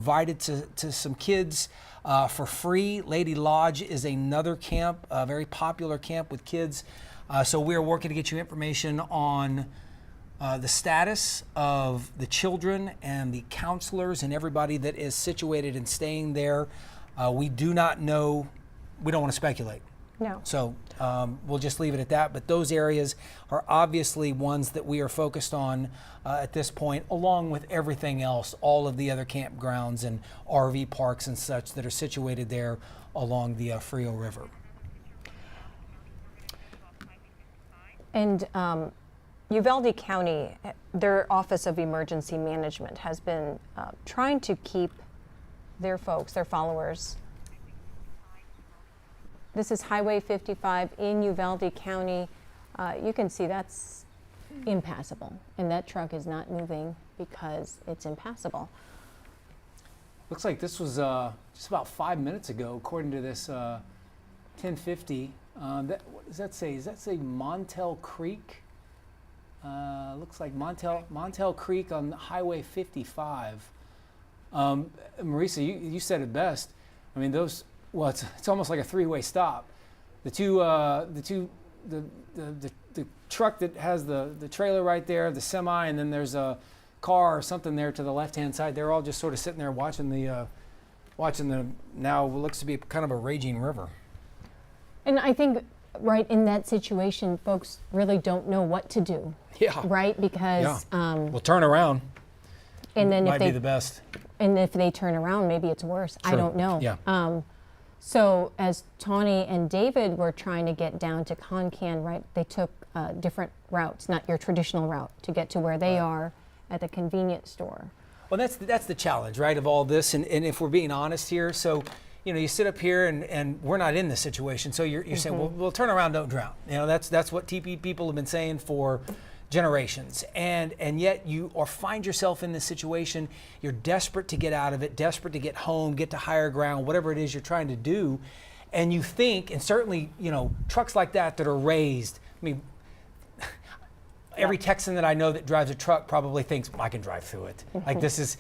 Invited to some kids for free. Lady Lodge is another camp, a very popular camp with kids. So we are working to get you information on the status of the children and the counselors and everybody that is situated and staying there. We do not know, we don't want to speculate. No. So we'll just leave it at that. But those areas are obviously ones that we are focused on at this point, along with everything else, all of the other campgrounds and RV parks and such that are situated there along the Frio River. And Uvalde County, their Office of Emergency Management has been trying to keep their folks, their followers. This is Highway 55 in Uvalde County. You can see that's impassable, and that truck is not moving because it's impassable. Looks like this was just about 5 minutes ago, according to this 1050. What does that say? Does that say Montel Creek? Looks like Montel Creek on Highway 55. Marisa, you said it best. I mean, those. Well, it's almost like a three-way stop. The truck that has the trailer right there, the semi, and then there's a car or something there to the left-hand side. They're all just sort of sitting there watching the now what looks to be kind of a raging river. And I think right in that situation, folks really don't know what to do. Yeah. Right, because well, turn around. And then might if they be the best. And if they turn around, maybe it's worse. True. I don't know. Yeah. So as Tawny and David were trying to get down to Concan, right, they took different routes, not your traditional route, to get to where they are at the convenience store. Well, that's the challenge, right, of all this. And if we're being honest here, so, you know, you sit up here and we're not in this situation. So you're saying, well, turn around, don't drown. You know, that's what TP people have been saying for generations, and yet you find yourself in this situation. You're desperate to get out of it, desperate to get home, get to higher ground, whatever it is you're trying to do, and you think, and certainly, you know, trucks like that are raised. I mean, every Texan that I know that drives a truck probably thinks, I can drive through it. Like this is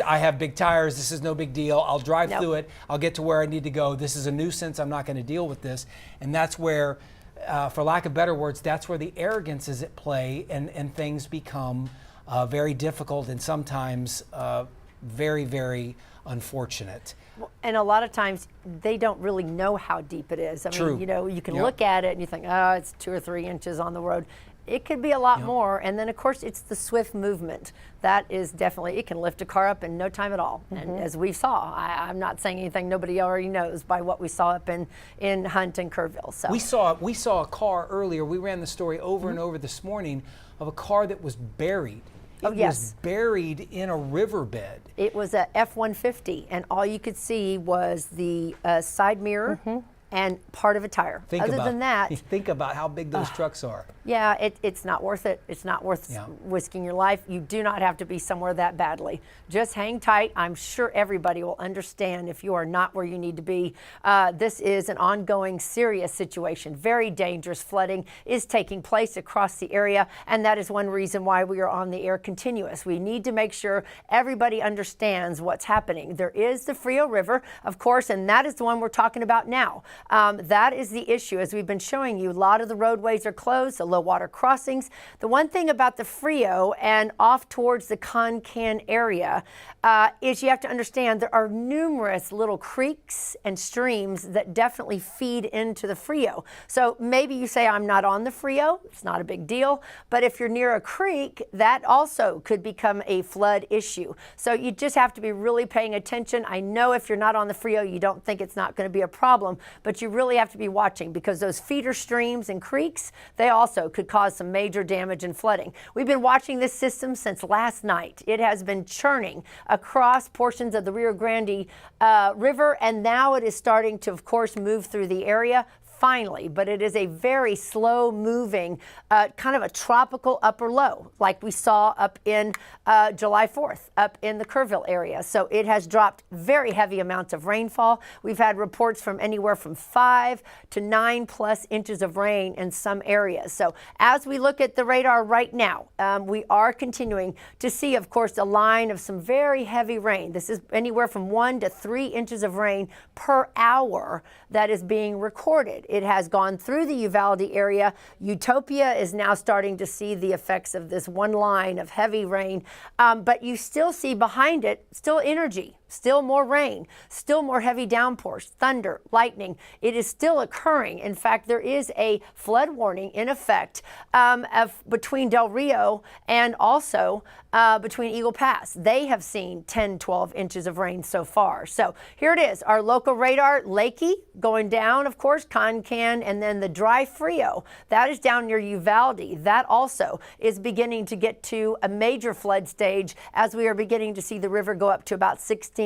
I have big tires. This is no big deal. I'll drive through it. I'll get to where I need to go. This is a nuisance. I'm not going to deal with this, and that's where. For lack of better words, that's where the arrogance is at play, and things become very difficult and sometimes very, very unfortunate. And a lot of times they don't really know how deep it is. I mean, you know, you can look at it and you think, oh, it's 2 or 3 inches on the road. It could be a lot more. And then, of course, it's the swift movement. That is definitely, it can lift a car up in no time at all. And as we saw, I'm not saying anything nobody already knows by what we saw up in Hunt and Kerrville. So we saw a car earlier. We ran the story over and over this morning of a car that was buried. It was buried in a riverbed. It was a F-150, and all you could see was the side mirror and part of a tire. Other than that, think about how big those trucks are. Yeah, it's not worth it. It's not worth risking your life. You do not have to be somewhere that badly. Just hang tight. I'm sure everybody will understand if you are not where you need to be. This is an ongoing, serious situation. Very dangerous. Flooding is taking place across the area, and that is one reason why we are on the air continuous. We need to make sure everybody understands what's happening. There is the Frio River, of course, and that is the one we're talking about now. That is the issue. As we've been showing you, a lot of the roadways are closed, the low water crossings. The one thing about the Frio and off towards the Concan area is you have to understand there are numerous little creeks and streams that definitely feed into the Frio. So maybe you say, I'm not on the Frio. It's not a big deal. But if you're near a creek, that also could become a flood issue. So you just have to be really paying attention. I know if you're not on the Frio, you don't think it's not going to be a problem, but you really have to be watching because those feeder streams and creeks, they also could cause some major damage and flooding. We've been watching this system since last night. It has been churning across portions of the Rio Grande River, and now it is starting to, of course, move through the area. finally, but it is a very slow moving, kind of a tropical upper low, like we saw up in July 4th, up in the Kerrville area. So it has dropped very heavy amounts of rainfall. We've had reports from anywhere from 5 to 9+ inches of rain in some areas. So as we look at the radar right now, we are continuing to see, of course, a line of some very heavy rain. This is anywhere from 1 to 3 inches of rain per hour that is being recorded. It has gone through the Uvalde area. Utopia is now starting to see the effects of this one line of heavy rain, but you still see behind it still energy. Still more rain, still more heavy downpours, thunder, lightning. It is still occurring. In fact, there is a flood warning in effect between Del Rio and also between Eagle Pass. They have seen 10, 12 inches of rain so far. So here it is, our local radar, Lakey going down, of course, Concan, and then the dry Frio. That is down near Uvalde. That also is beginning to get to a major flood stage as we are beginning to see the river go up to about 17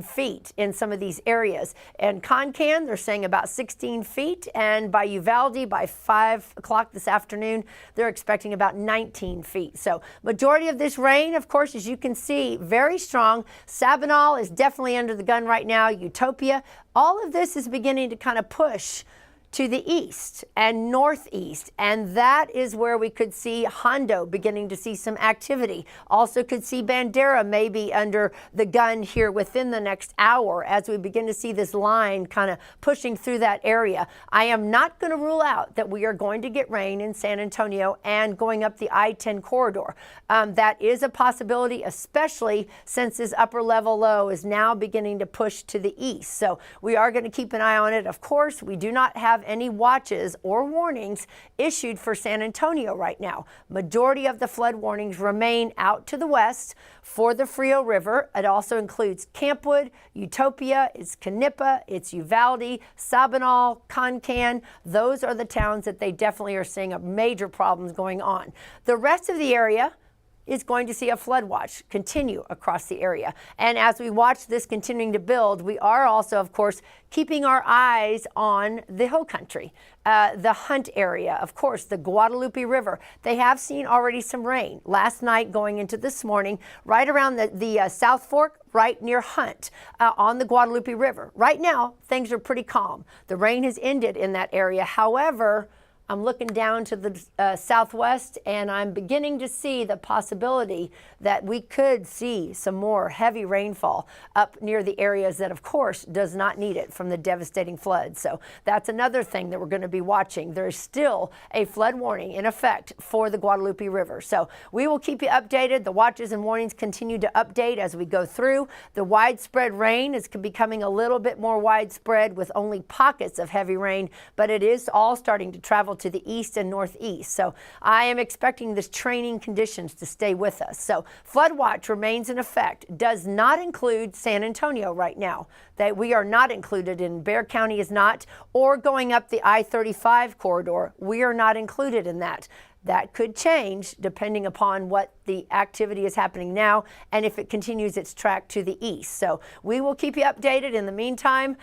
feet in some of these areas. And Concan, they're saying about 16 feet. And by Uvalde, by 5 o'clock this afternoon, they're expecting about 19 feet. So majority of this rain, of course, as you can see, very strong. Sabinal is definitely under the gun right now. Utopia, all of this is beginning to kind of push to the east and northeast, and that is where we could see Hondo beginning to see some activity. Also could see Bandera maybe under the gun here within the next hour as we begin to see this line kind of pushing through that area. I am not going to rule out that we are going to get rain in San Antonio and going up the I-10 corridor. That is a possibility, especially since this upper level low is now beginning to push to the east. So we are going to keep an eye on it. Of course, we do not have any watches or warnings issued for San Antonio right now. Majority of the flood warnings remain out to the west for the Frio River. It also includes Campwood, Utopia, it's Canipa, it's Uvalde, Sabinal, Concan. Those are the towns that they definitely are seeing major problems going on. The rest of the area is going to see a flood watch continue across the area. And as we watch this continuing to build, we are also, of course, keeping our eyes on the hill country, the Hunt area, of course, the Guadalupe River. They have seen already some rain last night going into this morning, right around the South Fork, right near Hunt on the Guadalupe River. Right now, things are pretty calm. The rain has ended in that area. However, I'm looking down to the southwest, and I'm beginning to see the possibility that we could see some more heavy rainfall up near the areas that, of course, does not need it from the devastating floods. So that's another thing that we're going to be watching. There's still a flood warning in effect for the Guadalupe River. So we will keep you updated. The watches and warnings continue to update as we go through. The widespread rain is becoming a little bit more widespread with only pockets of heavy rain, but it is all starting to travel to the east and northeast. So I am expecting this training conditions to stay with us. So flood watch remains in effect. Does not include San Antonio right now. That we are not included in. Bexar County is not, or going up the I-35 corridor. We are not included in that. That could change depending upon what the activity is happening now and if it continues its track to the east. So we will keep you updated. In the meantime,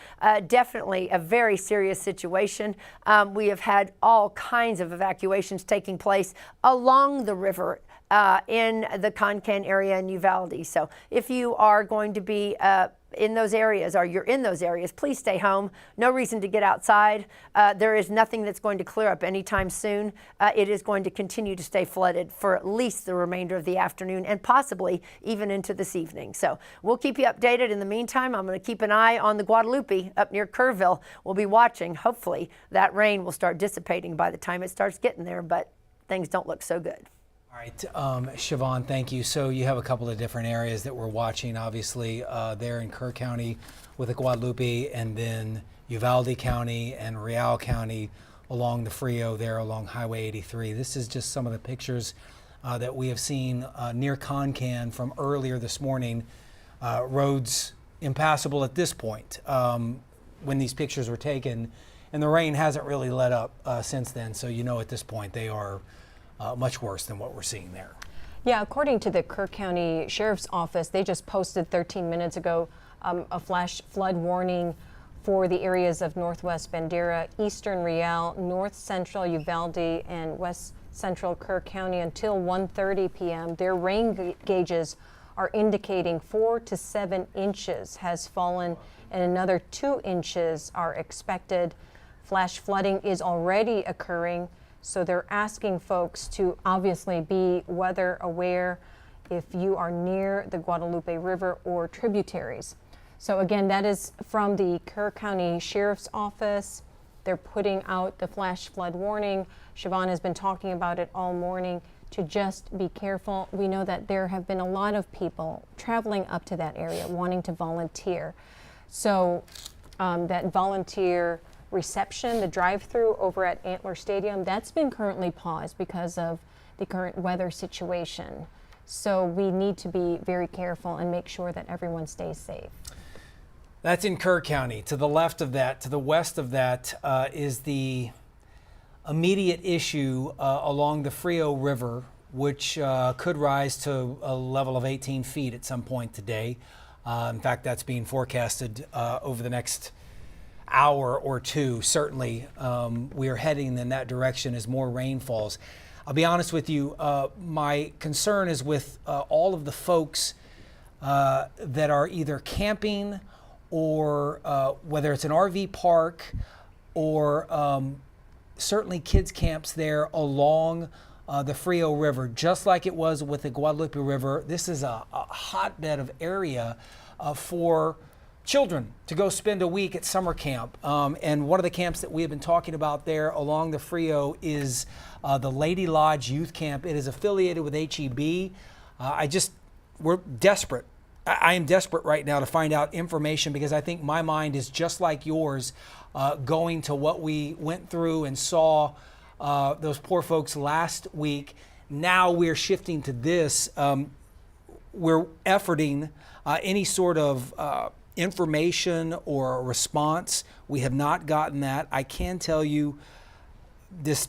definitely a very serious situation. We have had all kinds of evacuations taking place along the river in the Concan area in Uvalde. So if you are going to be in those areas, or you're in those areas, please stay home. No reason to get outside. There is nothing that's going to clear up anytime soon. It is going to continue to stay flooded for at least the remainder of the afternoon and possibly even into this evening. So we'll keep you updated. In the meantime, I'm going to keep an eye on the Guadalupe up near Kerrville. We'll be watching. Hopefully that rain will start dissipating by the time it starts getting there, but things don't look so good. All right, Siobhan, thank you. So you have a couple of different areas that we're watching, obviously, there in Kerr County with the Guadalupe, and then Uvalde County and Real County along the Frio there along Highway 83. This is just some of the pictures that we have seen near Concan from earlier this morning. Roads impassable at this point when these pictures were taken, and the rain hasn't really let up since then. So you know at this point they are much worse than what we're seeing there. Yeah, according to the Kerr County Sheriff's Office, they just posted 13 minutes ago a flash flood warning for the areas of Northwest Bandera, Eastern Real, North Central Uvalde, and West Central Kerr County until 1:30 p.m. Their rain gauges are indicating 4 to 7 inches has fallen, and another 2 inches are expected. Flash flooding is already occurring, so they're asking folks to obviously be weather aware if you are near the Guadalupe River or tributaries. So again, that is from the Kerr County Sheriff's Office. They're putting out the flash flood warning. Siobhan has been talking about it all morning, to just be careful. We know that there have been a lot of people traveling up to that area wanting to volunteer. So that volunteer reception, the drive-through over at Antler Stadium, that's been currently paused because of the current weather situation. So we need to be very careful and make sure that everyone stays safe. That's in Kerr County. To the left of that, to the west of that, is the immediate issue along the Frio River, which could rise to a level of 18 feet at some point today. In fact, that's being forecasted over the next hour or two. Certainly, we are heading in that direction as more rain falls. I'll be honest with you, my concern is with all of the folks that are either camping or whether it's an RV park or certainly kids camps there along the Frio River. Just like it was with the Guadalupe River, this is a hotbed of area for children to go spend a week at summer camp. And one of the camps that we have been talking about there along the Frio is the Lady Lodge Youth Camp. It is affiliated with HEB. We're desperate. I am desperate right now to find out information, because I think my mind is just like yours, going to what we went through and saw those poor folks last week. Now we're shifting to this. We're efforting any sort of information or response. We have not gotten that. I can tell you this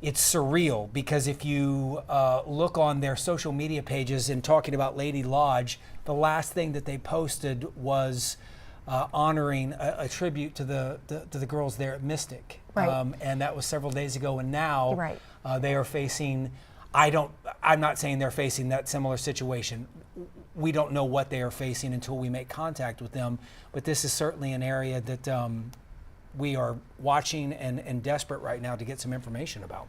it's surreal, because if you look on their social media pages and talking about Lady Lodge, the last thing that they posted was honoring a tribute to the girls there at Mystic. Right. And that was several days ago, and now Right. They are facing, I'm not saying they're facing that similar situation. We don't know what they are facing until we make contact with them, but this is certainly an area that we are watching and desperate right now to get some information about.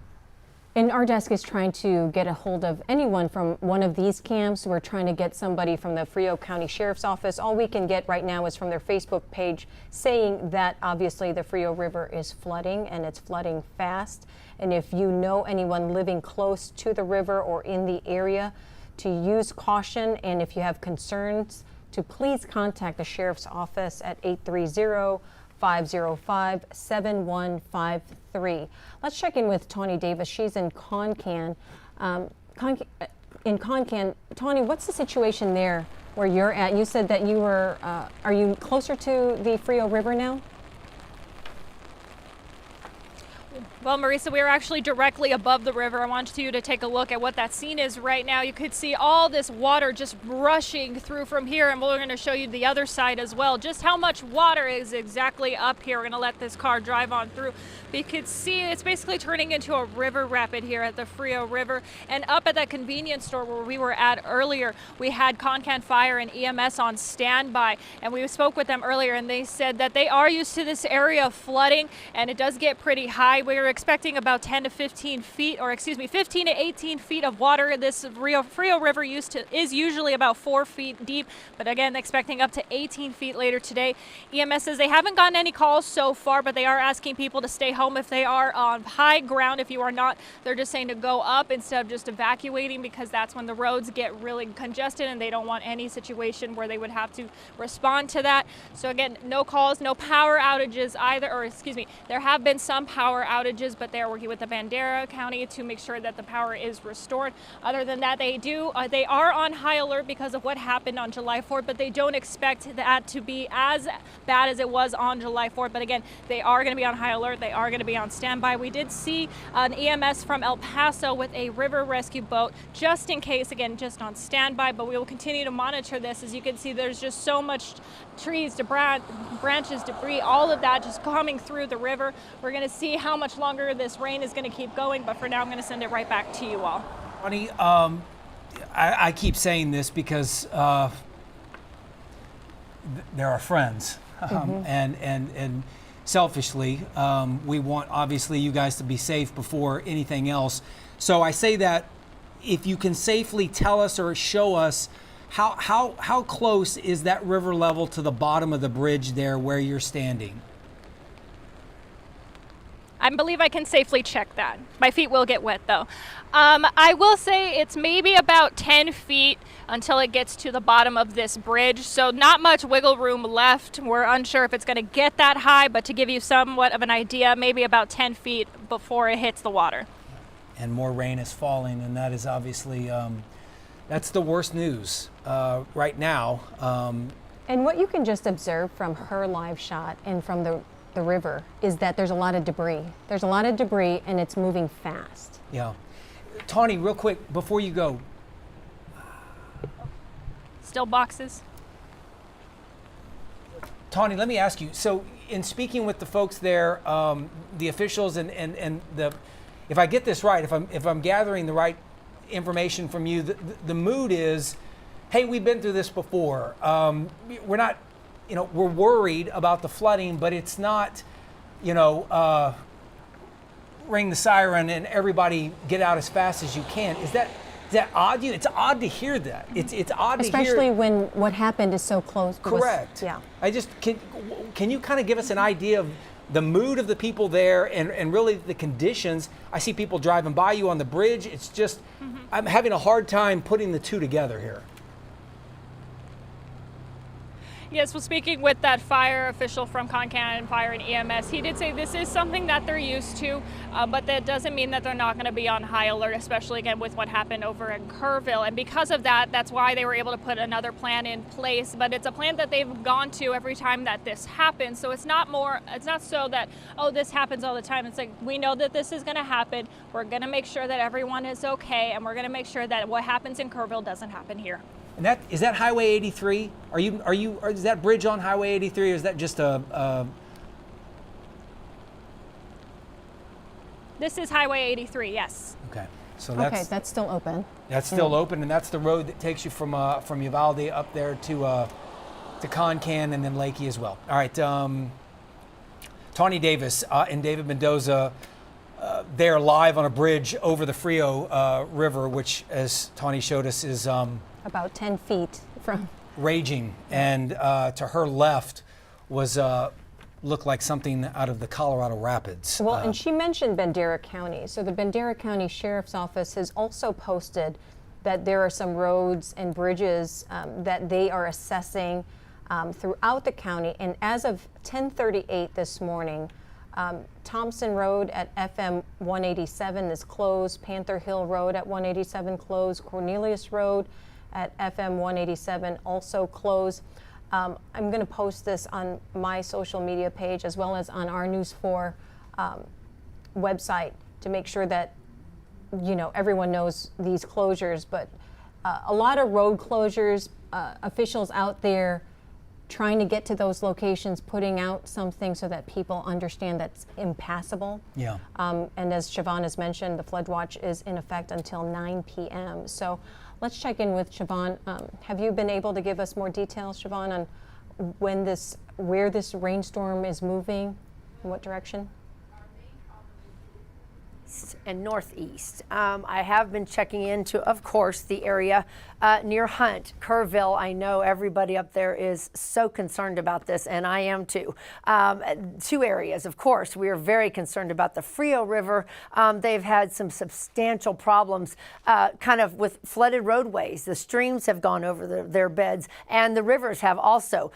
And our desk is trying to get a hold of anyone from one of these camps. We're trying to get somebody from the Frio County Sheriff's Office. All we can get right now is from their Facebook page, saying that obviously the Frio River is flooding, and it's flooding fast. And if you know anyone living close to the river or in the area, to use caution. And if you have concerns, to please contact the Sheriff's Office at 830-505-7153. Let's check in with Tawny Davis. She's in Concan. In Concan, Tawny, what's the situation there where you're at? You said that you were, are you closer to the Frio River now? Well, Marisa, we are actually directly above the river. I want you to take a look at what that scene is right now. You could see all this water just rushing through from here, and we're going to show you the other side as well, just how much water is exactly up here. We're going to let this car drive on through. But you could see it's basically turning into a river rapid here at the Frio River. And up at that convenience store where we were at earlier, we had Concan Fire and EMS on standby, and we spoke with them earlier, and they said that they are used to this area of flooding, and it does get pretty high. We're expecting about 10 to 15 feet, or excuse me, 15 to 18 feet of water. This Frio River is usually about 4 feet deep, but again, expecting up to 18 feet later today. EMS says they haven't gotten any calls so far, but they are asking people to stay home if they are on high ground. If you are not, they're just saying to go up instead of just evacuating, because that's when the roads get really congested, and they don't want any situation where they would have to respond to that. So again, no calls, no power outages either, or excuse me, there have been some power outages outages, but they are working with the Bandera County to make sure that the power is restored. Other than that, they are on high alert because of what happened on July 4th, but they don't expect that to be as bad as it was on July 4th. But again, they are going to be on high alert. They are going to be on standby. We did see an EMS from El Paso with a river rescue boat, just in case, again, just on standby, but we will continue to monitor this. As you can see, there's just so much trees, branches, debris, all of that just coming through the river. We're going to see how much longer this rain is going to keep going, but for now, I'm going to send it right back to you all. Bonnie, I keep saying this because they're our friends, and selfishly, we want obviously you guys to be safe before anything else. So I say that if you can safely tell us or show us how close is that river level to the bottom of the bridge there where you're standing? I believe I can safely check that. My feet will get wet though. I will say it's maybe about 10 feet until it gets to the bottom of this bridge. So not much wiggle room left. We're unsure if it's going to get that high, but to give you somewhat of an idea, maybe about 10 feet before it hits the water. And more rain is falling, and that is obviously, that's the worst news right now. And what you can just observe from her live shot and from the river is that there's a lot of debris. There's a lot of debris and it's moving fast. Yeah. Tawny, real quick, before you go. Still boxes. Tawny, let me ask you, so in speaking with the folks there, the officials and the, if I get this right, if I'm gathering the right information from you, the mood is, hey, we've been through this before. We're not, we're worried about the flooding, but it's not, ring the siren and everybody get out as fast as you can. Is that odd? It's odd to hear that. It's odd to hear. Especially when what happened is so close. Correct. Yeah. I just, can you kind of give us an idea of the mood of the people there and really the conditions? I see people driving by you on the bridge. It's just, I'm having a hard time putting the two together here. Yes, well, speaking with that fire official from Concan and Fire and EMS, he did say this is something that they're used to, but that doesn't mean that they're not going to be on high alert, especially again with what happened over in Kerrville. And because of that, that's why they were able to put another plan in place. But it's a plan that they've gone to every time that this happens. So it's not so that, oh, this happens all the time. It's like, we know that this is going to happen. We're going to make sure that everyone is okay, and we're going to make sure that what happens in Kerrville doesn't happen here. And is that Highway 83? Is that bridge on Highway 83, or is that just a? This is Highway 83, yes. Okay, so that's still open. That's still open, and that's the road that takes you from Uvalde up there to Concan and then Lakey as well. All right, Tawny Davis and David Mendoza. They're live on a bridge over the Frio River, which, as Tawny showed us, is about 10 feet from raging, and to her left was looked like something out of the Colorado Rapids. Well, and she mentioned Bandera County. So the Bandera County Sheriff's Office has also posted that there are some roads and bridges that they are assessing throughout the county. And as of 10:38 this morning, Thompson Road at FM 187 is closed. Panther Hill Road at 187 closed. Cornelius Road at FM 187 also closed. I'm going to post this on my social media page as well as on our News 4 website to make sure that everyone knows these closures. But a lot of road closures, officials out there trying to get to those locations, putting out something so that people understand that's impassable. Yeah. And as Siobhan has mentioned, the flood watch is in effect until 9 p.m. So let's check in with Siobhan. Have you been able to give us more details, Siobhan, on where this rainstorm is moving, in what direction? and northeast. I have been checking into, of course, the area near Hunt, Kerrville. I know everybody up there is so concerned about this, and I am too. Two areas, of course, we are very concerned about the Frio River. They've had some substantial problems kind of with flooded roadways. The streams have gone over their beds, and the rivers have also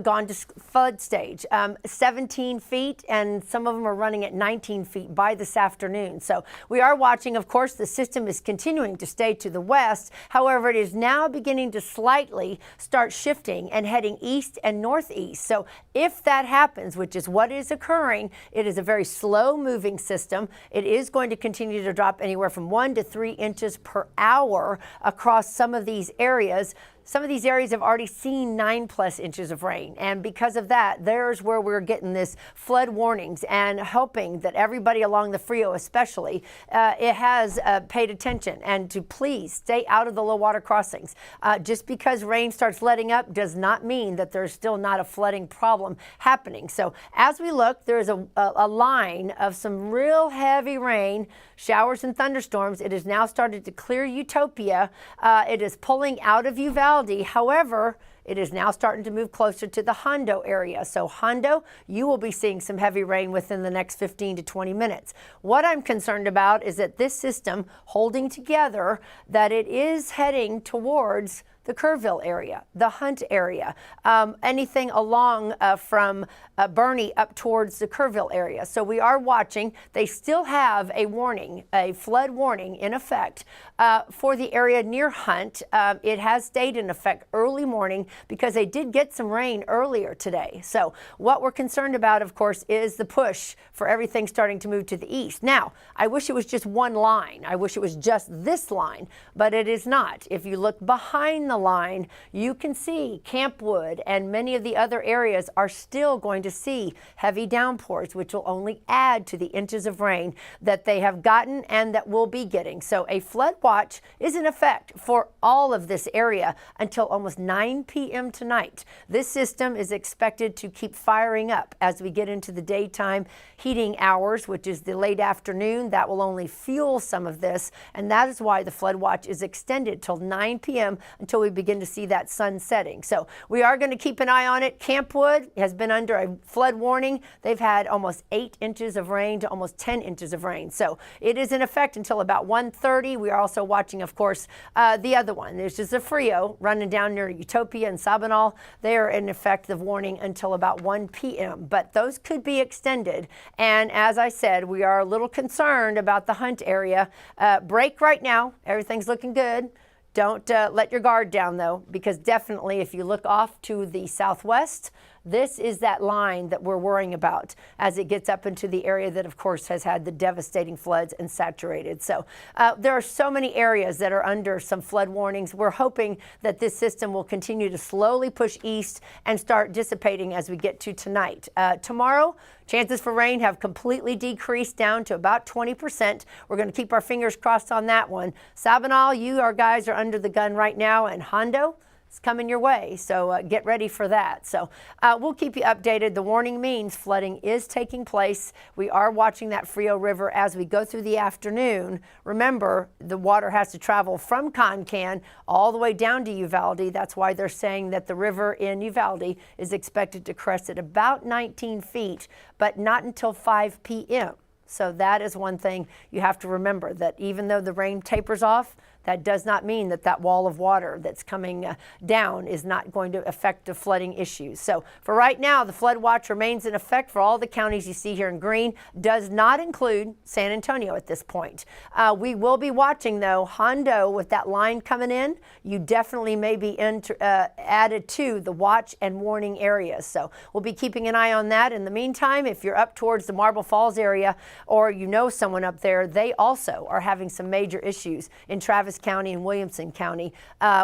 gone to flood stage. 17 feet, and some of them are running at 19 feet by this afternoon. So we are watching. Of course, the system is continuing to stay to the west. However, it is now beginning to slightly start shifting and heading east and northeast. So if that happens, which is what is occurring, it is a very slow moving system. It is going to continue to drop anywhere from 1 to 3 inches per hour across some of these areas. Some of these areas have already seen 9+ inches of rain, and because of that, there's where we're getting this flood warnings, and hoping that everybody along the Frio especially it has paid attention and to please stay out of the low water crossings. Just because rain starts letting up does not mean that there's still not a flooding problem happening. So as we look, there's a line of some real heavy rain, showers and thunderstorms. It has now started to clear Utopia. It is pulling out of Uvalde. However, it is now starting to move closer to the Hondo area. So Hondo, you will be seeing some heavy rain within the next 15 to 20 minutes. What I'm concerned about is that this system holding together, that it is heading towards the Kerrville area, the Hunt area, anything along from Bernie up towards the Kerrville area. So we are watching. They still have a warning, a flood warning in effect for the area near Hunt. It has stayed in effect early morning because they did get some rain earlier today. So what we're concerned about, of course, is the push for everything starting to move to the east. Now, I wish it was just one line. I wish it was just this line, but it is not. If you look behind the line, you can see Campwood and many of the other areas are still going to see heavy downpours, which will only add to the inches of rain that they have gotten and that we'll be getting. So a flood watch is in effect for all of this area until almost 9 p.m. tonight. This system is expected to keep firing up as we get into the daytime heating hours, which is the late afternoon. That will only fuel some of this, and that is why the flood watch is extended till 9 p.m. until we begin to see that sun setting. So we are going to keep an eye on it. Campwood has been under a flood warning. They've had almost 8 inches of rain to almost 10 inches of rain. So it is in effect until about 1:30. We are also watching, of course, the other one. There's just a Frio running down near Utopia and Sabinal. They are in effect of warning until about 1 p.m. But those could be extended. And as I said, we are a little concerned about the Hunt area. Break right now. Everything's looking good. Don't let your guard down, though, because definitely if you look off to the southwest, this is that line that we're worrying about as it gets up into the area that, of course, has had the devastating floods and saturated. So there are so many areas that are under some flood warnings. We're hoping that this system will continue to slowly push east and start dissipating as we get to tonight. Tomorrow, chances for rain have completely decreased down to about 20%. We're going to keep our fingers crossed on that one. Sabinal, you our guys are under the gun right now, and Hondo, it's coming your way, so get ready for that. So we'll keep you updated. The warning means flooding is taking place. We are watching that Frio River as we go through the afternoon. Remember, the water has to travel from Concan all the way down to Uvalde. That's why they're saying that the river in Uvalde is expected to crest at about 19 feet, but not until 5 p.m. So that is one thing you have to remember, that even though the rain tapers off, that does not mean that that wall of water that's coming down is not going to affect the flooding issues. So for right now, the flood watch remains in effect for all the counties you see here in green. Does not include San Antonio at this point. We will be watching, though, Hondo with that line coming in. You definitely may be added to the watch and warning areas. So we'll be keeping an eye on that. In the meantime, if you're up towards the Marble Falls area or you know someone up there, they also are having some major issues in Travis County and Williamson County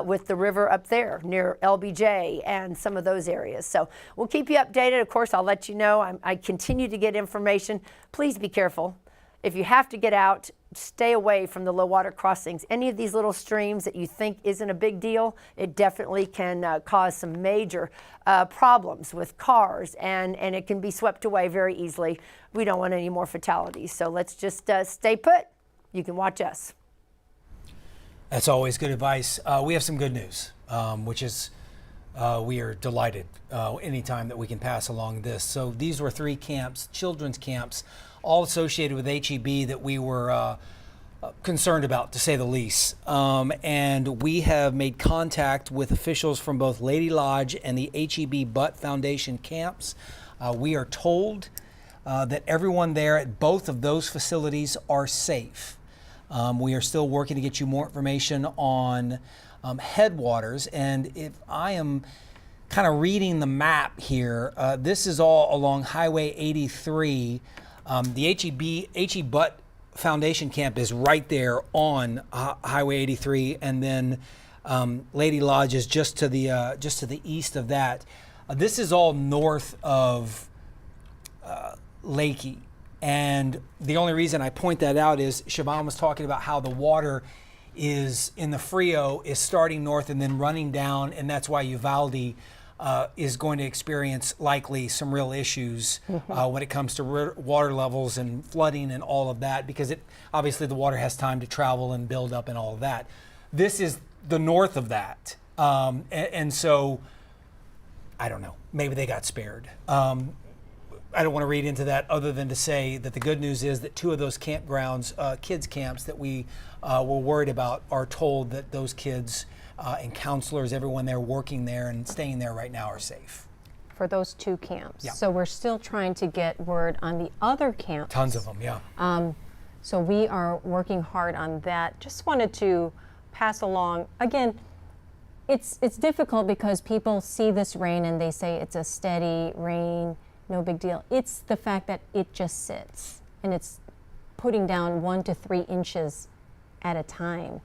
with the river up there near LBJ and some of those areas. So we'll keep you updated. Of course, I'll let you know. I continue to get information. Please be careful. If you have to get out, stay away from the low water crossings. Any of these little streams that you think isn't a big deal, it definitely can cause some major problems with cars, and it can be swept away very easily. We don't want any more fatalities. So let's just stay put. You can watch us. That's always good advice. We have some good news, which is we are delighted anytime that we can pass along this. So these were 3 camps, children's camps, all associated with HEB that we were concerned about, to say the least. And we have made contact with officials from both Lady Lodge and the HEB Butt Foundation camps. We are told that everyone there at both of those facilities are safe. We are still working to get you more information on headwaters, and if I am kind of reading the map here, this is all along Highway 83. The HE Butt Foundation Camp is right there on Highway 83, and then Lady Lodge is just to the east of that. This is all north of Lakey. And the only reason I point that out is Siobhan was talking about how the water is in the Frio is starting north and then running down, and that's why Uvalde is going to experience likely some real issues when it comes to water levels and flooding and all of that, because obviously the water has time to travel and build up and all of that. This is the north of that, and so I don't know, maybe they got spared. I don't want to read into that other than to say that the good news is that 2 of those campgrounds, kids camps that we were worried about, are told that those kids and counselors, everyone there working there and staying there right now, are safe. For those 2 camps. Yeah. So we're still trying to get word on the other camps. Tons of them, yeah. So we are working hard on that. Just wanted to pass along, again, it's difficult because people see this rain and they say it's a steady rain, no big deal. It's the fact that it just sits and it's putting down 1 to 3 inches at a time.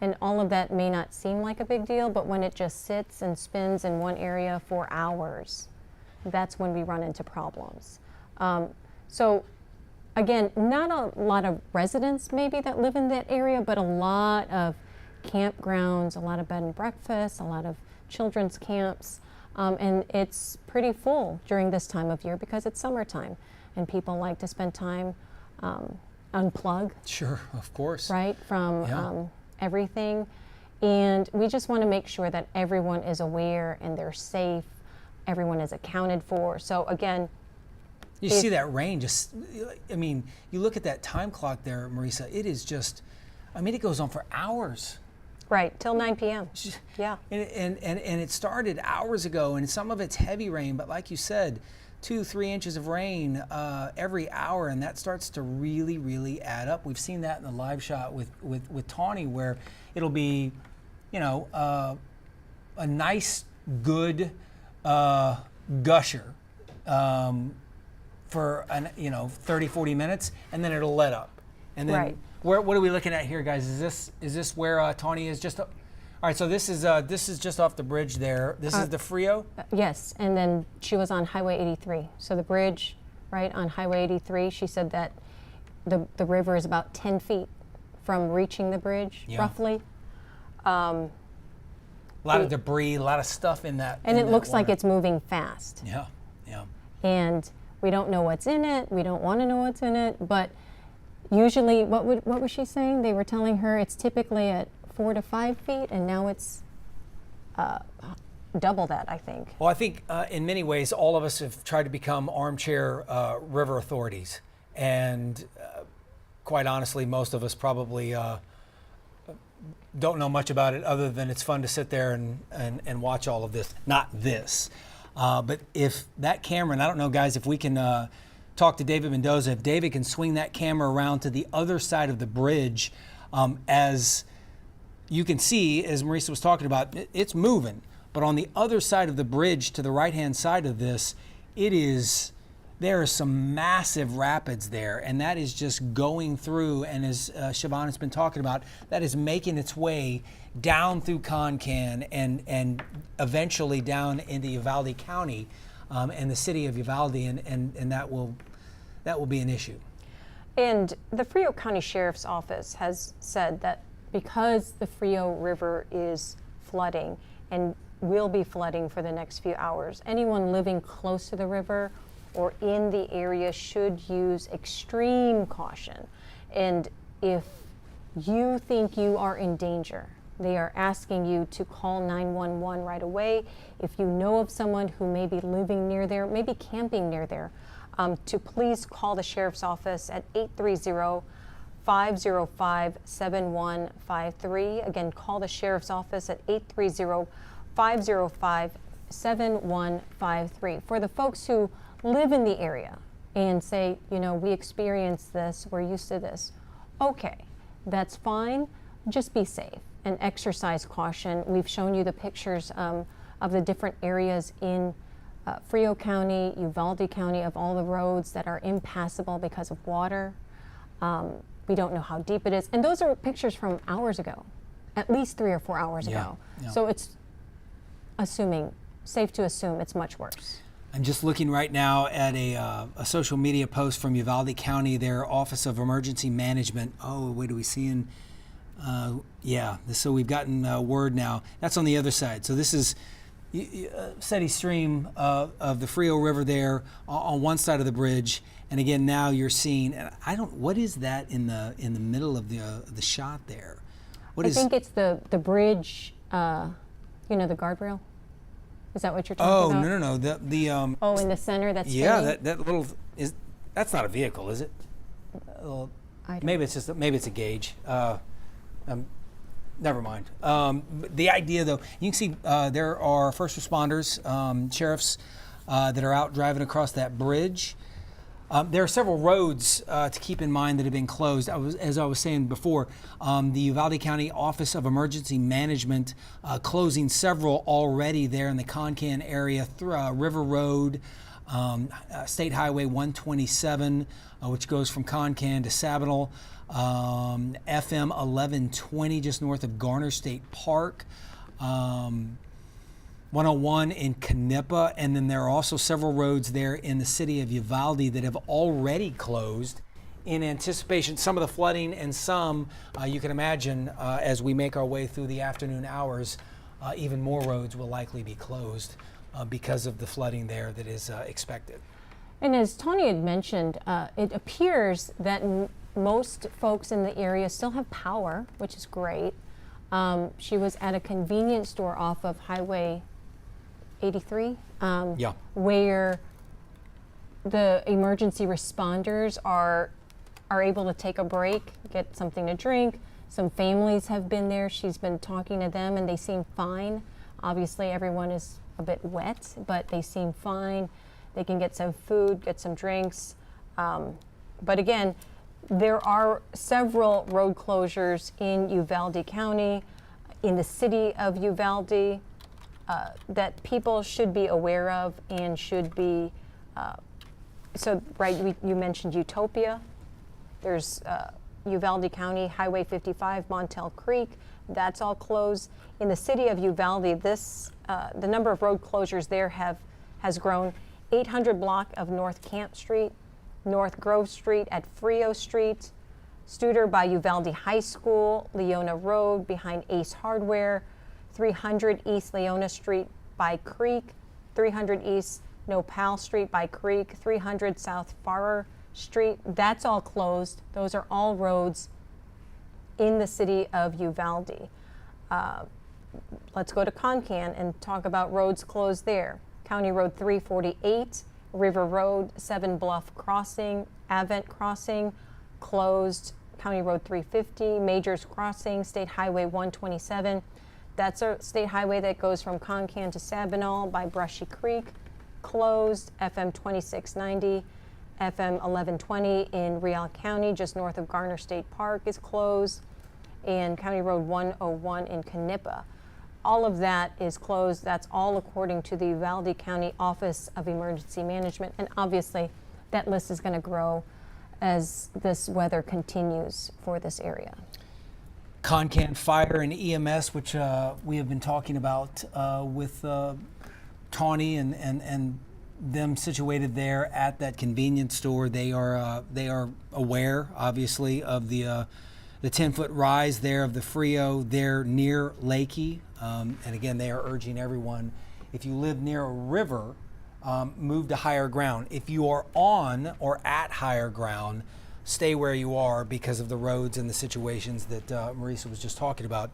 And all of that may not seem like a big deal, but when it just sits and spins in one area for hours, that's when we run into problems. So again, not a lot of residents maybe that live in that area, but a lot of campgrounds, a lot of bed and breakfasts, a lot of children's camps. And it's pretty full during this time of year because it's summertime and people like to spend time unplug. Sure, of course. Right, from everything. And we just want to make sure that everyone is aware and they're safe, everyone is accounted for. So again, you see that rain just, I mean, you look at that time clock there, Marisa, it is just, I mean, it goes on for hours. right, till 9 p.m. Yeah. And it started hours ago, and some of it's heavy rain, but like you said, 2-3 inches of rain every hour, and that starts to really, really add up. We've seen that in the live shot with Tawny, where it'll be, you know, a nice, good gusher for 30-40 minutes, and then it'll let up. And then Right. what are we looking at here, guys? Is this where Tawny is? All right, so this is just off the bridge there. This is the Frio. Yes, and then she was on Highway 83. So the bridge, right, on Highway 83, she said that the river is about 10 feet from reaching the bridge, Yeah. roughly. A lot of debris, a lot of stuff in that. And in it that looks like water. it's moving fast. Yeah, yeah. And we don't know what's in it. We don't want to know what's in it. But usually, what was she saying? They were telling her it's typically at 4 to 5 feet, and now it's double that, I think. Well, I think in many ways, all of us have tried to become armchair river authorities. And quite honestly, most of us probably don't know much about it other than it's fun to sit there and watch all of this. Not this. But if that camera, and I don't know, guys, if we can talk to David Mendoza, if David can swing that camera around to the other side of the bridge, as you can see, as Marisa was talking about, it's moving. But on the other side of the bridge, to the right-hand side of this, there are some massive rapids there, and that is just going through, and as Siobhan has been talking about, that is making its way down through Concan and eventually down into Uvalde County and the city of Uvalde, and that will be an issue. And the Frio County Sheriff's Office has said that because the Frio River is flooding and will be flooding for the next few hours, anyone living close to the river or in the area should use extreme caution. And if you think you are in danger, they are asking you to call 911 right away. If you know of someone who may be living near there, maybe camping near there, to please call the Sheriff's Office at 830-505-7153. Again, call the Sheriff's Office at 830-505-7153. For the folks who live in the area and say, you know, we experienced this, we're used to this, okay, that's fine, just be safe and exercise caution. We've shown you the pictures of the different areas in Frio County, Uvalde County, of all the roads that are impassable because of water. We don't know how deep it is. And those are pictures from hours ago, at least 3 or 4 hours ago. Yeah. So it's safe to assume it's much worse. I'm just looking right now at a social media post from Uvalde County, their Office of Emergency Management. Oh, wait, are we seeing? So we've gotten word now. That's on the other side. So this is steady stream of the Frio River there on one side of the bridge, and again now you're seeing. What is that in the middle of the shot there? I think it's the bridge. The guardrail. Is that what you're talking about? No. In the center. That's yeah. That little that's not a vehicle, is it? Maybe it's a gauge. Never mind. The idea, though, you can see there are first responders, sheriffs that are out driving across that bridge. There are several roads to keep in mind that have been closed. As I was saying before, the Uvalde County Office of Emergency Management closing several already there in the Concan area, River Road, State Highway 127, which goes from Concan to Sabinal, FM 1120 just north of Garner State Park, 101 in Canepa, and then there are also several roads there in the city of Uvalde that have already closed in anticipation. Some of the flooding and some, you can imagine, as we make our way through the afternoon hours, even more roads will likely be closed because of the flooding there that is expected. And as Tony had mentioned, it appears that most folks in the area still have power, which is great. She was at a convenience store off of Highway 83, where the emergency responders are able to take a break, get something to drink. Some families have been there. She's been talking to them, and they seem fine. Obviously, everyone is a bit wet, but they seem fine. They can get some food, get some drinks. But again, there are several road closures in Uvalde County, in the city of Uvalde, that people should be aware of and should be, you mentioned Utopia. There's Uvalde County, Highway 55, Montel Creek, that's all closed. In the city of Uvalde, the number of road closures there has grown. 800 block of North Camp Street, North Grove Street at Frio Street, Studer by Uvalde High School, Leona Road behind Ace Hardware, 300 East Leona Street by Creek, 300 East Nopal Street by Creek, 300 South Farrer Street. That's all closed. Those are all roads in the city of Uvalde. Let's go to Concan and talk about roads closed there. County Road 348, River Road, 7 Bluff Crossing, Avent Crossing, closed. County Road 350, Majors Crossing, State Highway 127. That's a state highway that goes from Concan to Sabinal by Brushy Creek, closed. FM 2690, FM 1120 in Rial County, just north of Garner State Park, is closed. And County Road 101 in Canepa. All of that is closed. That's all according to the Uvalde County Office of Emergency Management. And obviously, that list is going to grow as this weather continues for this area. Concan Fire and EMS, which we have been talking about with Tawny and them situated there at that convenience store, they are aware, obviously, of the 10-foot rise there of the Frio. They're near Lakey, and again, they are urging everyone, if you live near a river, move to higher ground. If you are on or at higher ground, stay where you are because of the roads and the situations that Marisa was just talking about.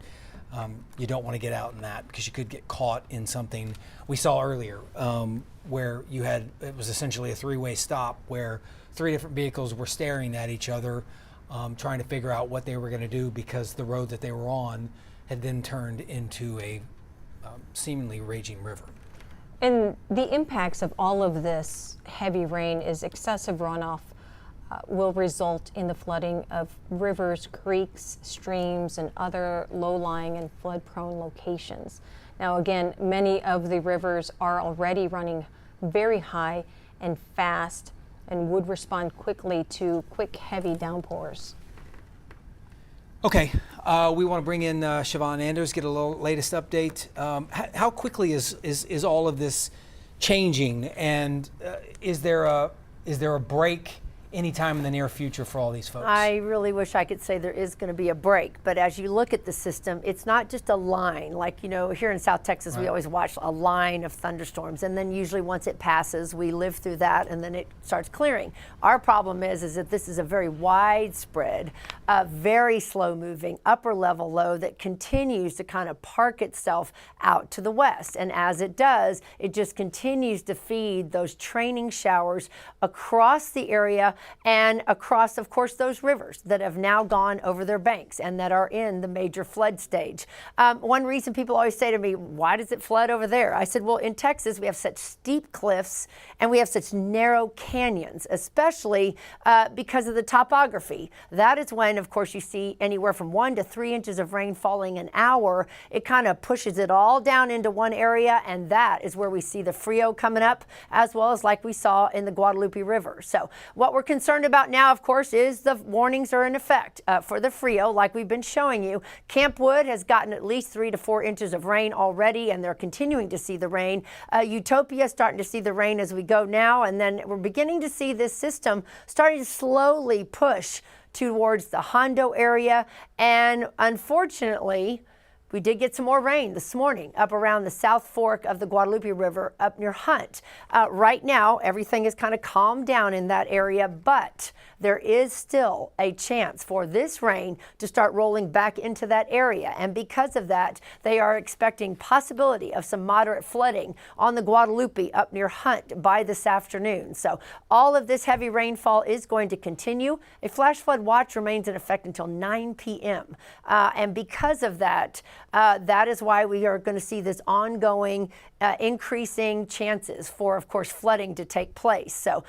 You don't want to get out in that because you could get caught in something we saw earlier, where it was essentially a three-way stop where 3 different vehicles were staring at each other, trying to figure out what they were going to do because the road that they were on had then turned into a seemingly raging river. And the impacts of all of this heavy rain is excessive runoff will result in the flooding of rivers, creeks, streams, and other low-lying and flood-prone locations. Now, again, many of the rivers are already running very high and fast and would respond quickly to quick, heavy downpours. Okay, we want to bring in Siobhan Anders, get a little latest update. How quickly is all of this changing, and is there a break anytime in the near future for all these folks? I really wish I could say there is going to be a break, but as you look at the system, it's not just a line. Like, you know, here in South Texas, we always watch a line of thunderstorms, and then usually once it passes, we live through that, and then it starts clearing. Our problem is that this is a very widespread, very slow-moving, upper-level low that continues to kind of park itself out to the west, and as it does, it just continues to feed those training showers across the area and across, of course, those rivers that have now gone over their banks and that are in the major flood stage. One reason people always say to me, why does it flood over there? I said, well, in Texas, we have such steep cliffs and we have such narrow canyons, especially because of the topography. That is when, of course, you see anywhere from 1 to 3 inches of rain falling an hour. It kind of pushes it all down into one area, and that is where we see the Frio coming up, as well as like we saw in the Guadalupe River. So what we're concerned about now, of course, is the warnings are in effect for the Frio, like we've been showing you. Camp Wood has gotten at least 3 to 4 inches of rain already, and they're continuing to see the rain. Utopia starting to see the rain as we go now, and then we're beginning to see this system starting to slowly push towards the Hondo area, and unfortunately, we did get some more rain this morning up around the South Fork of the Guadalupe River up near Hunt. Right now, everything is kind of calmed down in that area, but there is still a chance for this rain to start rolling back into that area. And because of that, they are expecting possibility of some moderate flooding on the Guadalupe up near Hunt by this afternoon. So all of this heavy rainfall is going to continue. A flash flood watch remains in effect until 9 p.m. And because of that, that is why we are going to see this ongoing increasing chances for, of course, flooding to take place. So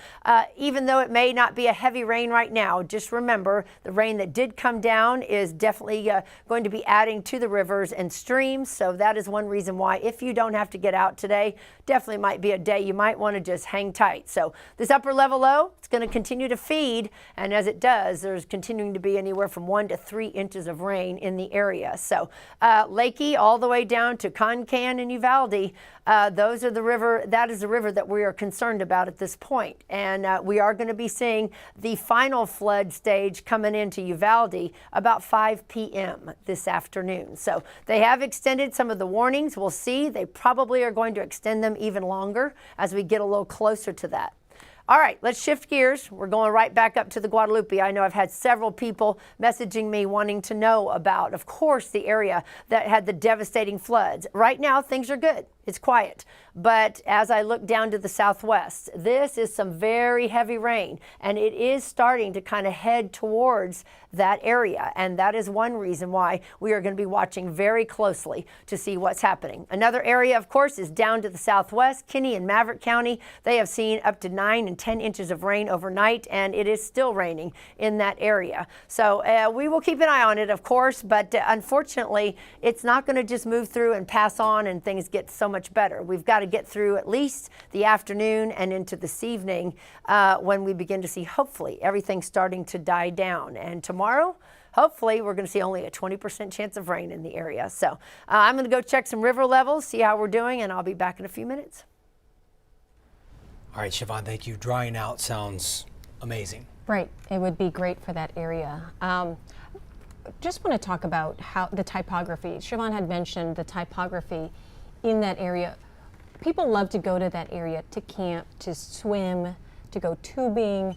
even though it may not be a heavy rain right now, just remember the rain that did come down is definitely going to be adding to the rivers and streams. So that is one reason why, if you don't have to get out today, definitely might be a day you might want to just hang tight. So this upper level low, it's going to continue to feed, and as it does, there's continuing to be anywhere from 1 to 3 inches of rain in the area. So Lakey all the way down to Concan and Uvalde, those are the river. That is the river that we are concerned about at this point. And we are going to be seeing the final flood stage coming into Uvalde about 5 p.m. this afternoon. So they have extended some of the warnings. We'll see. They probably are going to extend them even longer as we get a little closer to that. All right, let's shift gears. We're going right back up to the Guadalupe. I know I've had several people messaging me wanting to know about, of course, the area that had the devastating floods. Right now, things are good. It's quiet. But as I look down to the southwest, this is some very heavy rain, and it is starting to kind of head towards that area. And that is one reason why we are going to be watching very closely to see what's happening. Another area, of course, is down to the southwest. Kinney and Maverick County, they have seen up to 9 and 10 inches of rain overnight, and it is still raining in that area. So we will keep an eye on it, of course, but unfortunately, it's not going to just move through and pass on and things get so much better. We've got to get through at least the afternoon and into this evening when we begin to see, hopefully, everything starting to die down. And tomorrow, hopefully, we're going to see only a 20% chance of rain in the area. So I'm going to go check some river levels, see how we're doing, and I'll be back in a few minutes. All right, Siobhan, thank you. Drying out sounds amazing. Right, it would be great for that area. Just want to talk about how the typography. Siobhan had mentioned the typography in that area. People love to go to that area to camp, to swim, to go tubing,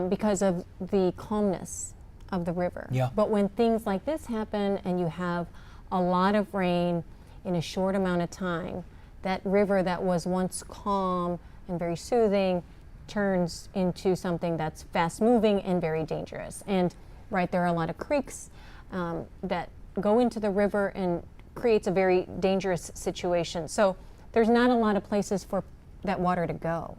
because of the calmness of the river. Yeah. But when things like this happen and you have a lot of rain in a short amount of time, that river that was once calm and very soothing turns into something that's fast moving and very dangerous. And right, there are a lot of creeks that go into the river and creates a very dangerous situation. So there's not a lot of places for that water to go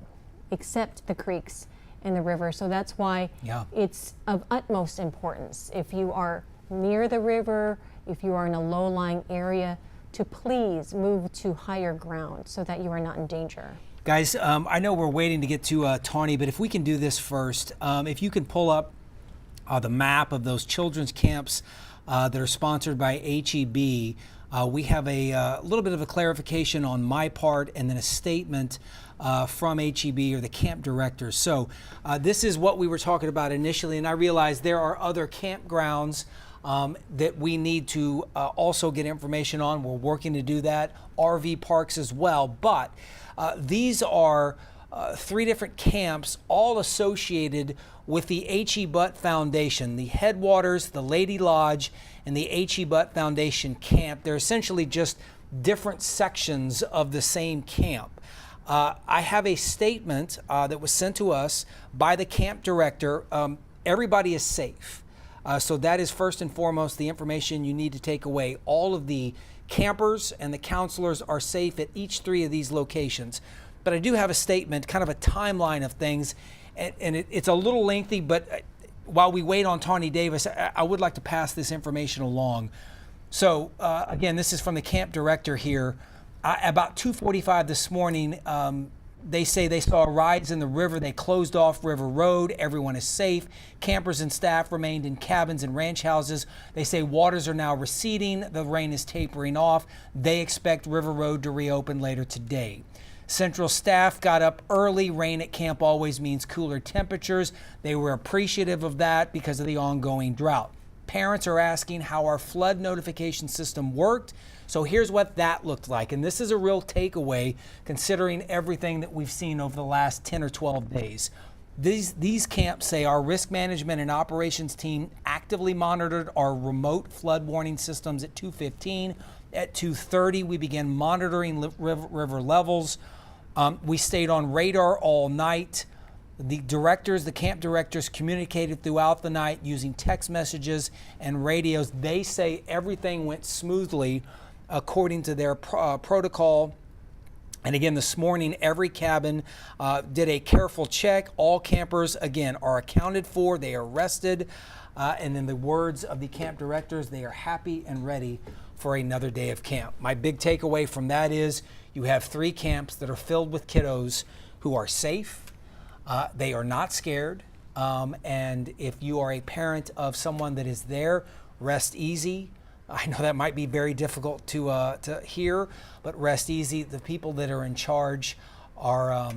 except the creeks and the river. So that's why it's of utmost importance, if you are near the river, if you are in a low-lying area, to please move to higher ground so that you are not in danger. Guys, I know we're waiting to get to Tawny, but if we can do this first, if you can pull up the map of those children's camps that are sponsored by HEB. We have a little bit of a clarification on my part and then a statement from HEB or the camp directors. So this is what we were talking about initially, and I realize there are other campgrounds that we need to also get information on. We're working to do that, RV parks as well, but these are 3 different camps all associated with the H.E. Butt Foundation, the Headwaters, the Lady Lodge, and the H.E. Butt Foundation camp. They're essentially just different sections of the same camp. I have a statement that was sent to us by the camp director. Everybody is safe. So that is first and foremost the information you need to take away. All of the campers and the counselors are safe at each 3 of these locations. But I do have a statement, kind of a timeline of things, and it's a little lengthy, but while we wait on Tawny Davis, I would like to pass this information along. So again, this is from the camp director here. About 2:45 this morning, they say they saw a rise in the river. They closed off River Road. Everyone is safe. Campers and staff remained in cabins and ranch houses. They say waters are now receding. The rain is tapering off. They expect River Road to reopen later today. Central staff got up early. Rain at camp always means cooler temperatures. They were appreciative of that because of the ongoing drought. Parents are asking how our flood notification system worked. So here's what that looked like. And this is a real takeaway considering everything that we've seen over the last 10 or 12 days. These camps say our risk management and operations team actively monitored our remote flood warning systems at 2:15. At 2:30, we began monitoring river levels. We stayed on radar all night. The camp directors communicated throughout the night using text messages and radios. They say everything went smoothly according to their protocol. And again, this morning, every cabin did a careful check. All campers, again, are accounted for. They are rested. And in the words of the camp directors, they are happy and ready for another day of camp. My big takeaway from that is you have 3 camps that are filled with kiddos who are safe. They are not scared. And if you are a parent of someone that is there, rest easy. I know that might be very difficult to hear, but rest easy. The people that are in charge are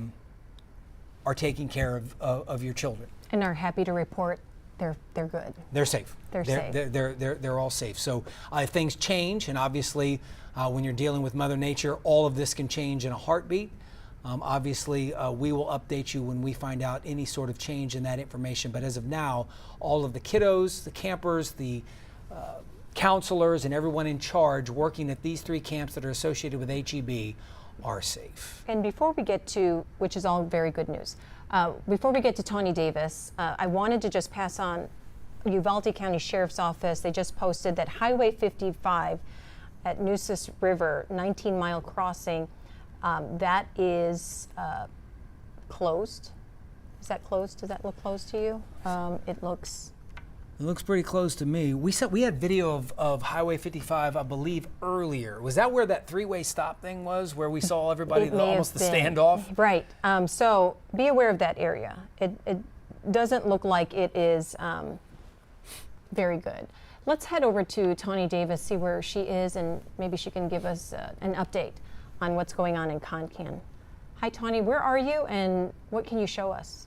taking care of your children. And are happy to report they're good. They're safe. They're all safe. So if things change, and obviously when you're dealing with Mother Nature, all of this can change in a heartbeat. Obviously, we will update you when we find out any sort of change in that information. But as of now, all of the kiddos, the campers, the counselors, and everyone in charge working at these 3 camps that are associated with HEB are safe. And before we get to, which is all very good news, before we get to Tawny Davis, I wanted to just pass on Uvalde County Sheriff's Office. They just posted that Highway 55 at Nueces River, 19-mile crossing, that is closed. Is that closed? Does that look closed to you? It looks pretty close to me. We had video of Highway 55, I believe, earlier. Was that where that 3-way stop thing was, where we saw everybody, almost the standoff? Right. So be aware of that area. It doesn't look like it is very good. Let's head over to Tawny Davis, see where she is, and maybe she can give us an update on what's going on in Concan. Hi, Tawny, where are you and what can you show us?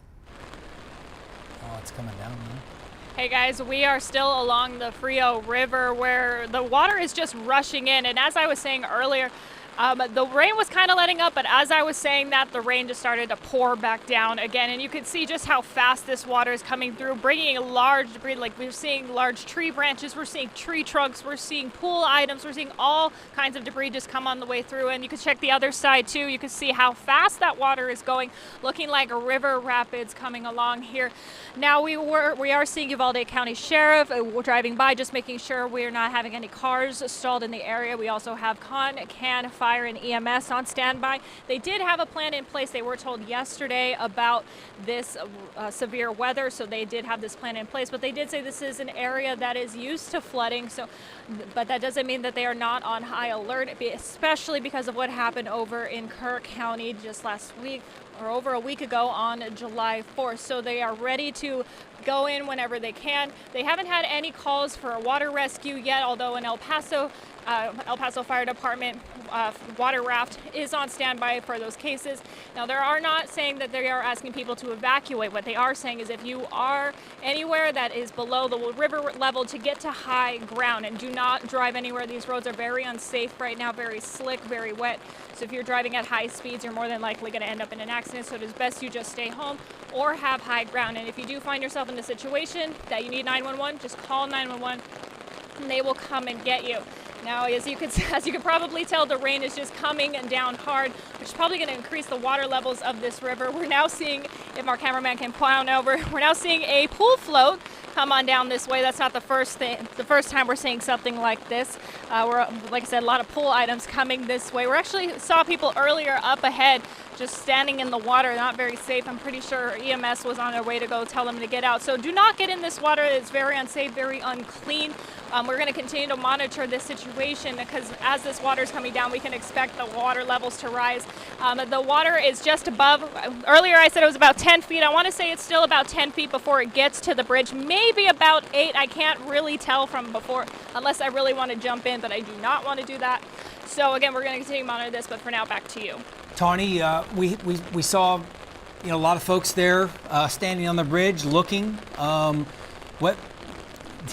Oh, it's coming down now. Hey guys, we are still along the Frio River where the water is just rushing in. And as I was saying earlier, the rain was kind of letting up, but as I was saying that, the rain just started to pour back down again. And you can see just how fast this water is coming through, bringing large debris. Like we're seeing large tree branches, we're seeing tree trunks, we're seeing pool items, we're seeing all kinds of debris just come on the way through. And you can check the other side too. You can see how fast that water is going, looking like a river rapids coming along here. Now we are seeing Uvalde County Sheriff driving by, just making sure we're not having any cars stalled in the area. We also have Concan Fire and EMS on standby. They did have a plan in place. They were told yesterday about this severe weather, so they did have this plan in place, but they did say this is an area that is used to flooding, but that doesn't mean that they are not on high alert, especially because of what happened over in Kerr County just last week or over a week ago on July 4th. So they are ready to go in whenever they can. They haven't had any calls for a water rescue yet, although in El Paso Fire Department water raft is on standby for those cases. Now, they are not saying that they are asking people to evacuate. What they are saying is if you are anywhere that is below the river level, to get to high ground and do not drive anywhere. These roads are very unsafe right now, very slick, very wet. So if you're driving at high speeds, you're more than likely going to end up in an accident. So it is best you just stay home or have high ground. And if you do find yourself in a situation that you need 911, just call 911 and they will come and get you. Now, as you can probably tell, the rain is just coming down hard, which is probably going to increase the water levels of this river. We're now seeing, if our cameraman can pan over, we're now seeing a pool float come on down this way. That's not the first time we're seeing something like this. Like I said, a lot of pool items coming this way. We actually saw people earlier up ahead just standing in the water, not very safe. I'm pretty sure EMS was on their way to go tell them to get out. So do not get in this water. It's very unsafe, very unclean. We're going to continue to monitor this situation because as this water is coming down, we can expect the water levels to rise. The water is just above. Earlier I said it was about 10 feet. I want to say it's still about 10 feet before it gets to the bridge, maybe about 8. I can't really tell from before unless I really want to jump in, but I do not want to do that. So again, we're going to continue to monitor this, but for now, back to you. Tawny, we saw a lot of folks there standing on the bridge looking. What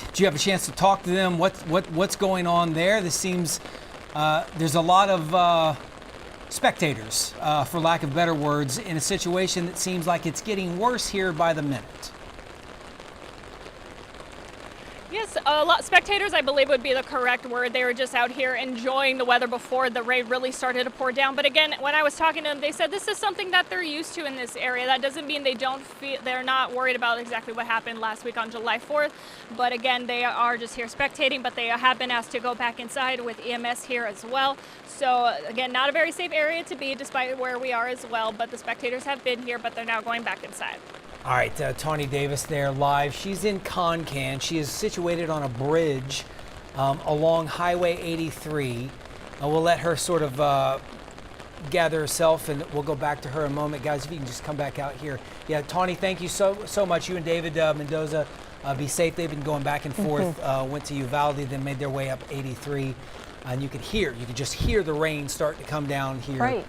did you have a chance to talk to them? What's going on there? This seems there's a lot of spectators, for lack of better words, in a situation that seems like it's getting worse here by the minute. Yes, a lot spectators, I believe, would be the correct word. They were just out here enjoying the weather before the rain really started to pour down. But again, when I was talking to them, they said this is something that they're used to in this area. That doesn't mean they're not worried about exactly what happened last week on July 4th. But again, they are just here spectating, but they have been asked to go back inside with EMS here as well. So again, not a very safe area to be despite where we are as well. But the spectators have been here, but they're now going back inside. All right, Tawny Davis there live. She's in Concan. She is situated on a bridge along Highway 83. We'll let her sort of gather herself, and we'll go back to her in a moment. Guys, if you can just come back out here. Yeah, Tawny, thank you so much. You and David Mendoza, be safe. They've been going back and forth, went to Uvalde, then made their way up 83. And you could just hear the rain start to come down here. Right.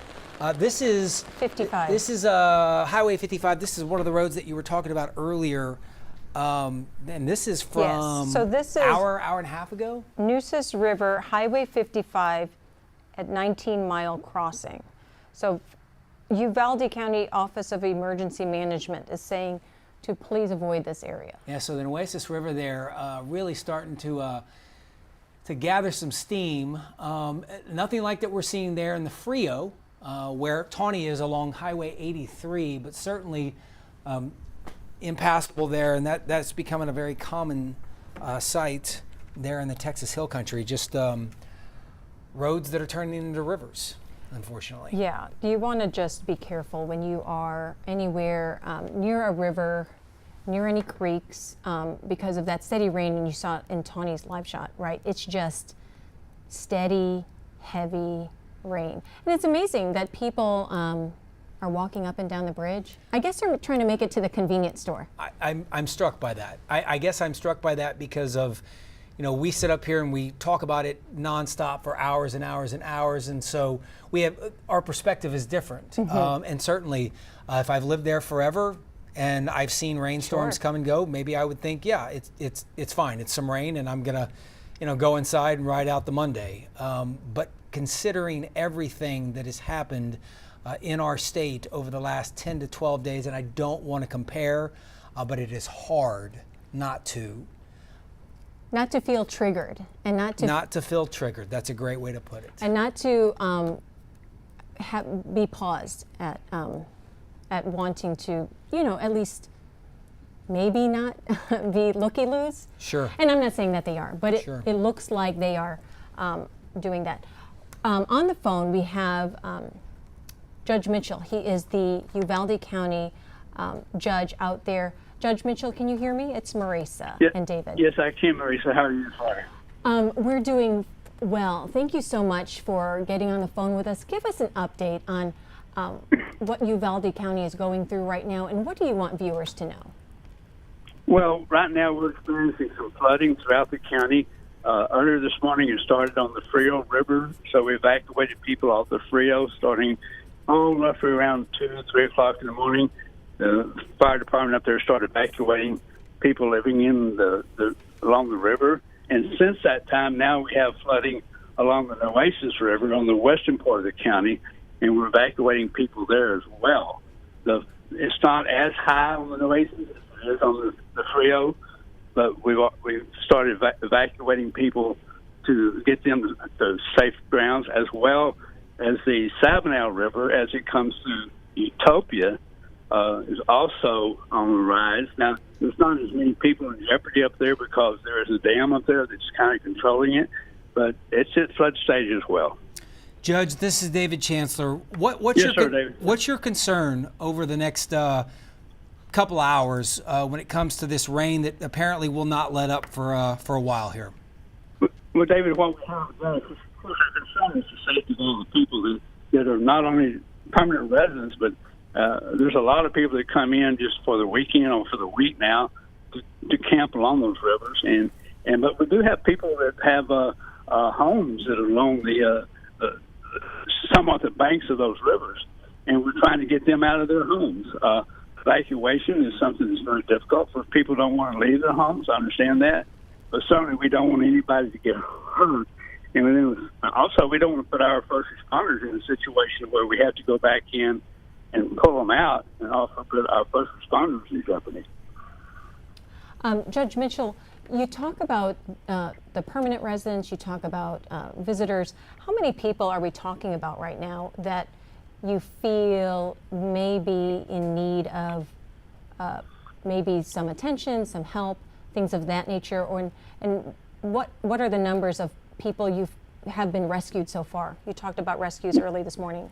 This is 55. This is Highway 55. This is one of the roads that you were talking about earlier. And this is from Yes. So this is hour and a half ago? Nueces River, Highway 55 at 19 Mile Crossing. So Uvalde County Office of Emergency Management is saying to please avoid this area. Yeah, so the Nueces River there really starting to gather some steam. Nothing like that we're seeing there in the Frio, where Tawny is along Highway 83, but certainly impassable there, and that's becoming a very common sight there in the Texas Hill Country, just roads that are turning into rivers, unfortunately. Yeah, you want to just be careful when you are anywhere near a river, near any creeks, because of that steady rain, and you saw it in Tawny's live shot, right? It's just steady, heavy rain. And it's amazing that people are walking up and down the bridge. I guess they're trying to make it to the convenience store. I'm struck by that. I guess I'm struck by that because of, we sit up here and we talk about it nonstop for hours and hours and hours, and so our perspective is different. And certainly, if I've lived there forever and I've seen rainstorms come and go, maybe I would think, yeah, it's fine. It's some rain, and I'm gonna, go inside and ride out the Monday. But considering everything that has happened in our state over the last 10 to 12 days, and I don't want to compare, but it is hard not to feel triggered, and not to feel triggered. That's a great way to put it. And not to be paused at wanting to, at least maybe not be looky-loos. Sure. And I'm not saying that they are, but it looks like they are doing that. On the phone, we have Judge Mitchell. He is the Uvalde County judge out there. Judge Mitchell, can you hear me? It's Marisa and David. Yes, I can, Marisa. How are you, Father? We're doing well. Thank you so much for getting on the phone with us. Give us an update on what Uvalde County is going through right now, and what do you want viewers to know? Well, right now we're experiencing some flooding throughout the county. Earlier this morning it started on the Frio River, so we evacuated people off the Frio starting roughly around 2, 3 o'clock in the morning. The fire department up there started evacuating people living in along the river. And since that time, now we have flooding along the Nueces River on the western part of the county, and we're evacuating people there as well. It's not as high on the Nueces as it is on the Frio, but we've started evacuating people to get them to safe grounds, as well as the Savanel River as it comes through Utopia. Is also on the rise. Now, there's not as many people in jeopardy up there because there is a dam up there that's kind of controlling it, but it's at flood stage as well. Judge, this is David Chancellor. What's your concern over the next couple hours when it comes to this rain that apparently will not let up for a while here? Well, David, what we have done is, of course, our concern is the safety of all the people that are not only permanent residents, but there's a lot of people that come in just for the weekend or for the week now to camp along those rivers, but we do have people that have homes that are along the somewhat the banks of those rivers, and we're trying to get them out of their homes. Evacuation is something that's very difficult for people who don't want to leave their homes. I understand that, but certainly we don't want anybody to get hurt. And then also, we don't want to put our first responders in a situation where we have to go back in and pull them out, and also put our first responders in jeopardy. Judge Mitchell, you talk about the permanent residents, you talk about visitors. How many people are we talking about right now that you feel may be in need of maybe some attention, some help, things of that nature? And what are the numbers of people have been rescued so far? You talked about rescues early this morning.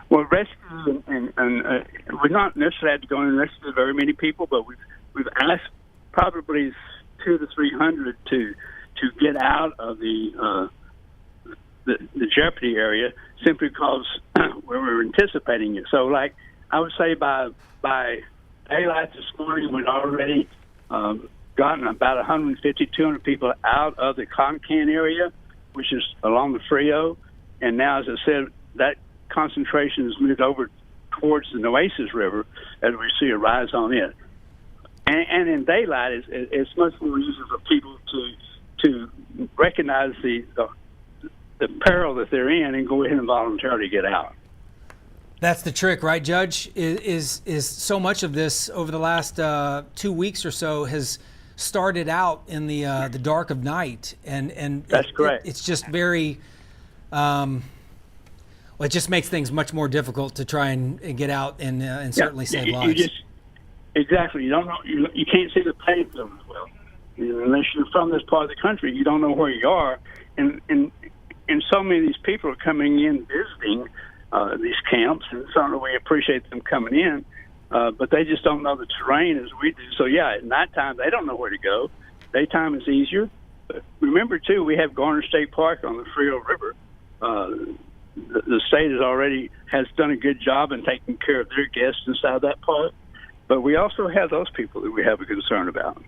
Well, rescue and we're not necessarily had to go in and rescue very many people, but we've asked probably 200 to 300 to get out of the jeopardy area, simply because we were anticipating it. So, like I would say, by daylight this morning, we'd already gotten about 150, 200 people out of the Concan area, which is along the Frio, and now, as I said, that concentration has moved over towards the Nueces River as we see a rise on it. And in daylight, it's much more easy for people to recognize the peril that they're in and go ahead and voluntarily get out. That's the trick, right, Judge? Is so much of this over the last 2 weeks or so has started out in the dark of night, and that's correct. It's just very. Well, it just makes things much more difficult to try and get out and certainly save lives. Exactly. You don't know. You can't see the pavement as well. Unless you're from this part of the country, you don't know where you are. And so many of these people are coming in visiting these camps, and certainly we appreciate them coming in, but they just don't know the terrain as we do. So, yeah, at nighttime, they don't know where to go. Daytime is easier. But remember, too, we have Garner State Park on the Frio River. The state has done a good job in taking care of their guests inside that park, but we also have those people that we have a concern about.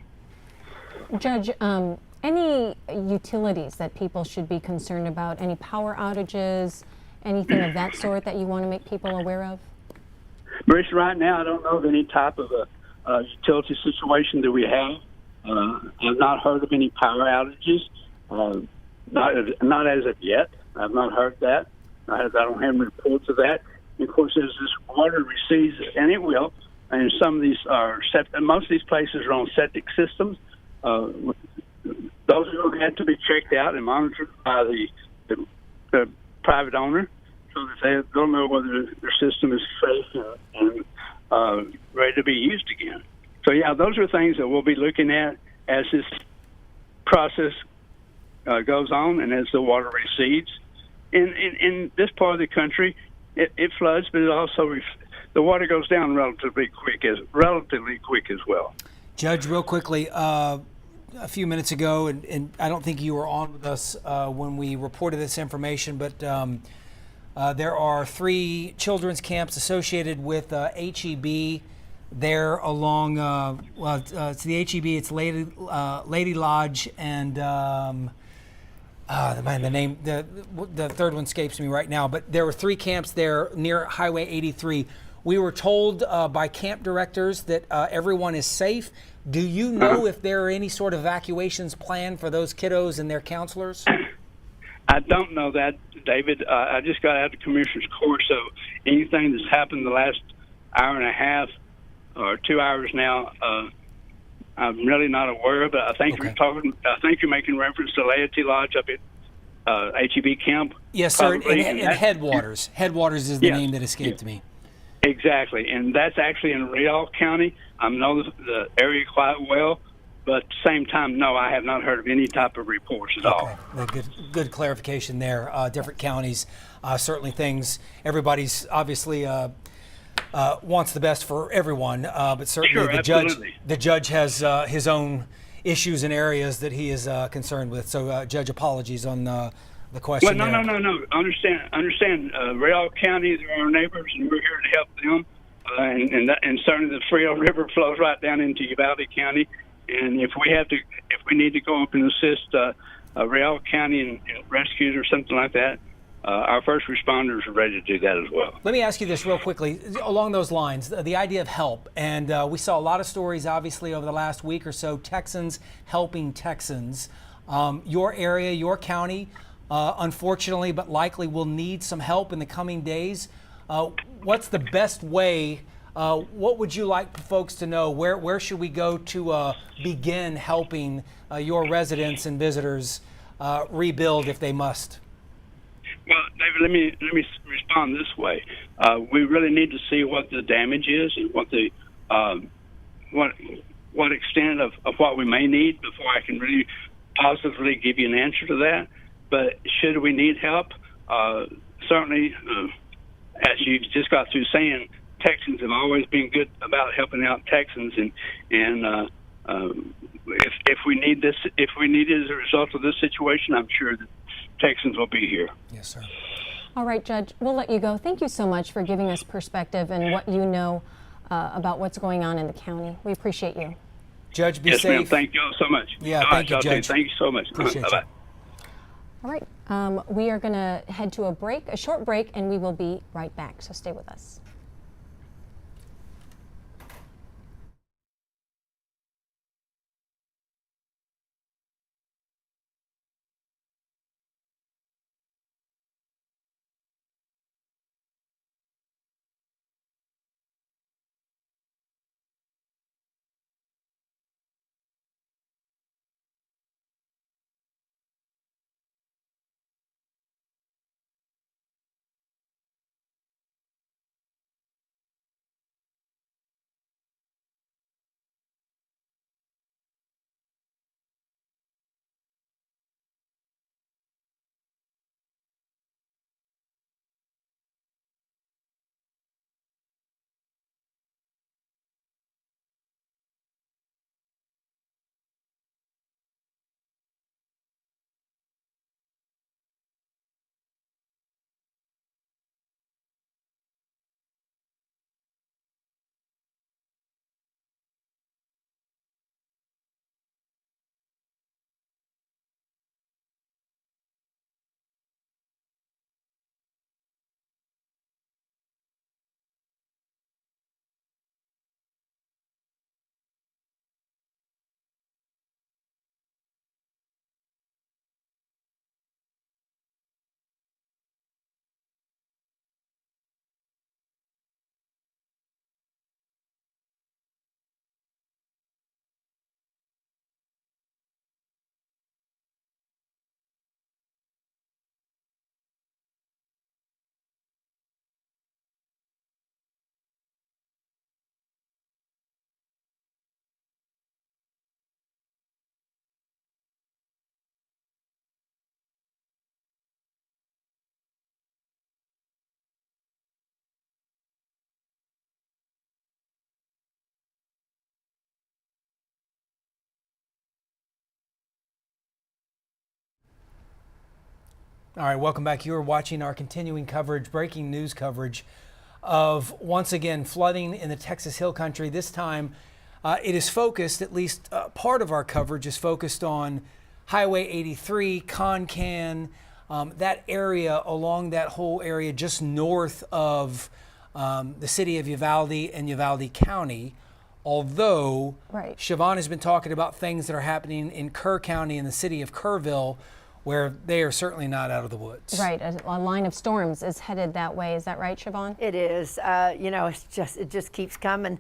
Judge, Any utilities that people should be concerned about? Any power outages? Anything of that sort that you want to make people aware of? Marissa, right now, I don't know of any type of a utility situation that we have. I've not heard of any power outages. Not as of yet. I've not heard that. I don't have any reports of that. And of course, as this water recedes, and it will, and some of these most of these places are on septic systems. Those are going to have to be checked out and monitored by the private owner, so that they'll know whether their system is safe and ready to be used again. So yeah, those are things that we'll be looking at as this process goes on and as the water recedes. In this part of the country, it floods, but it also the water goes down relatively quick as well. Judge, real quickly, a few minutes ago, and I don't think you were on with us when we reported this information, but there are 3 children's camps associated with HEB there along, it's the HEB, it's Lady Lodge, and the third one escapes me right now, but there were 3 camps there near Highway 83. We were told by camp directors that everyone is safe. Do you know if there are any sort of evacuations planned for those kiddos and their counselors? I don't know that, David. I just got out of the Commissioner's Court, so anything that's happened the last hour and a half or 2 hours now, I'm really not aware of it. I think you're making reference to Laity Lodge up at HEB camp. Yes, sir. And Headwaters. Headwaters is the name that escaped me. Exactly, and that's actually in Rio County. I know the area quite well, but at the same time, no, I have not heard of any type of reports at all. Good clarification there. Different counties, certainly things. Everybody's obviously wants the best for everyone, but certainly the judge has his own issues and areas that he is concerned with. So, Judge, apologies on the question. Well, no. Understand. Rio County, they're our neighbors, and we're here to help them. And certainly the Frio River flows right down into Uvalde County. And if we need to go up and assist Rio County and rescues or something like that, our first responders are ready to do that as well. Let me ask you this real quickly along those lines, the idea of help. And we saw a lot of stories, obviously, over the last week or so, Texans helping Texans. Your area, your county, unfortunately, but likely will need some help in the coming days. What's the best way? What would you like folks to know? Where should we go to begin helping your residents and visitors rebuild if they must? Well, David, let me respond this way. We really need to see what the damage is and what the what extent of what we may need before I can really positively give you an answer to that. But should we need help, certainly, as you just got through saying, Texans have always been good about helping out Texans, and if we need it as a result of this situation, I'm sure that Texans will be here. Yes, sir. All right, Judge, we'll let you go. Thank you so much for giving us perspective and what you know about what's going on in the county. We appreciate you. Judge, be yes, safe. Ma'am. Thank you all so much. Yeah, thank you, Judge. Thank you so much. Appreciate Bye-bye. you. All right, we are going to head to a short break, and we will be right back. So stay with us. All right, welcome back. You are watching our continuing coverage, breaking news coverage of, once again, flooding in the Texas Hill Country. This time it is focused, at least part of our coverage is focused on Highway 83, Concan, that area, along that whole area just north of the city of Uvalde and Uvalde County. Although Siobhan has been talking about things that are happening in Kerr County and the city of Kerrville, where they are certainly not out of the woods. Right, a line of storms is headed that way. Is that right, Siobhan? It is. You know, it just keeps coming.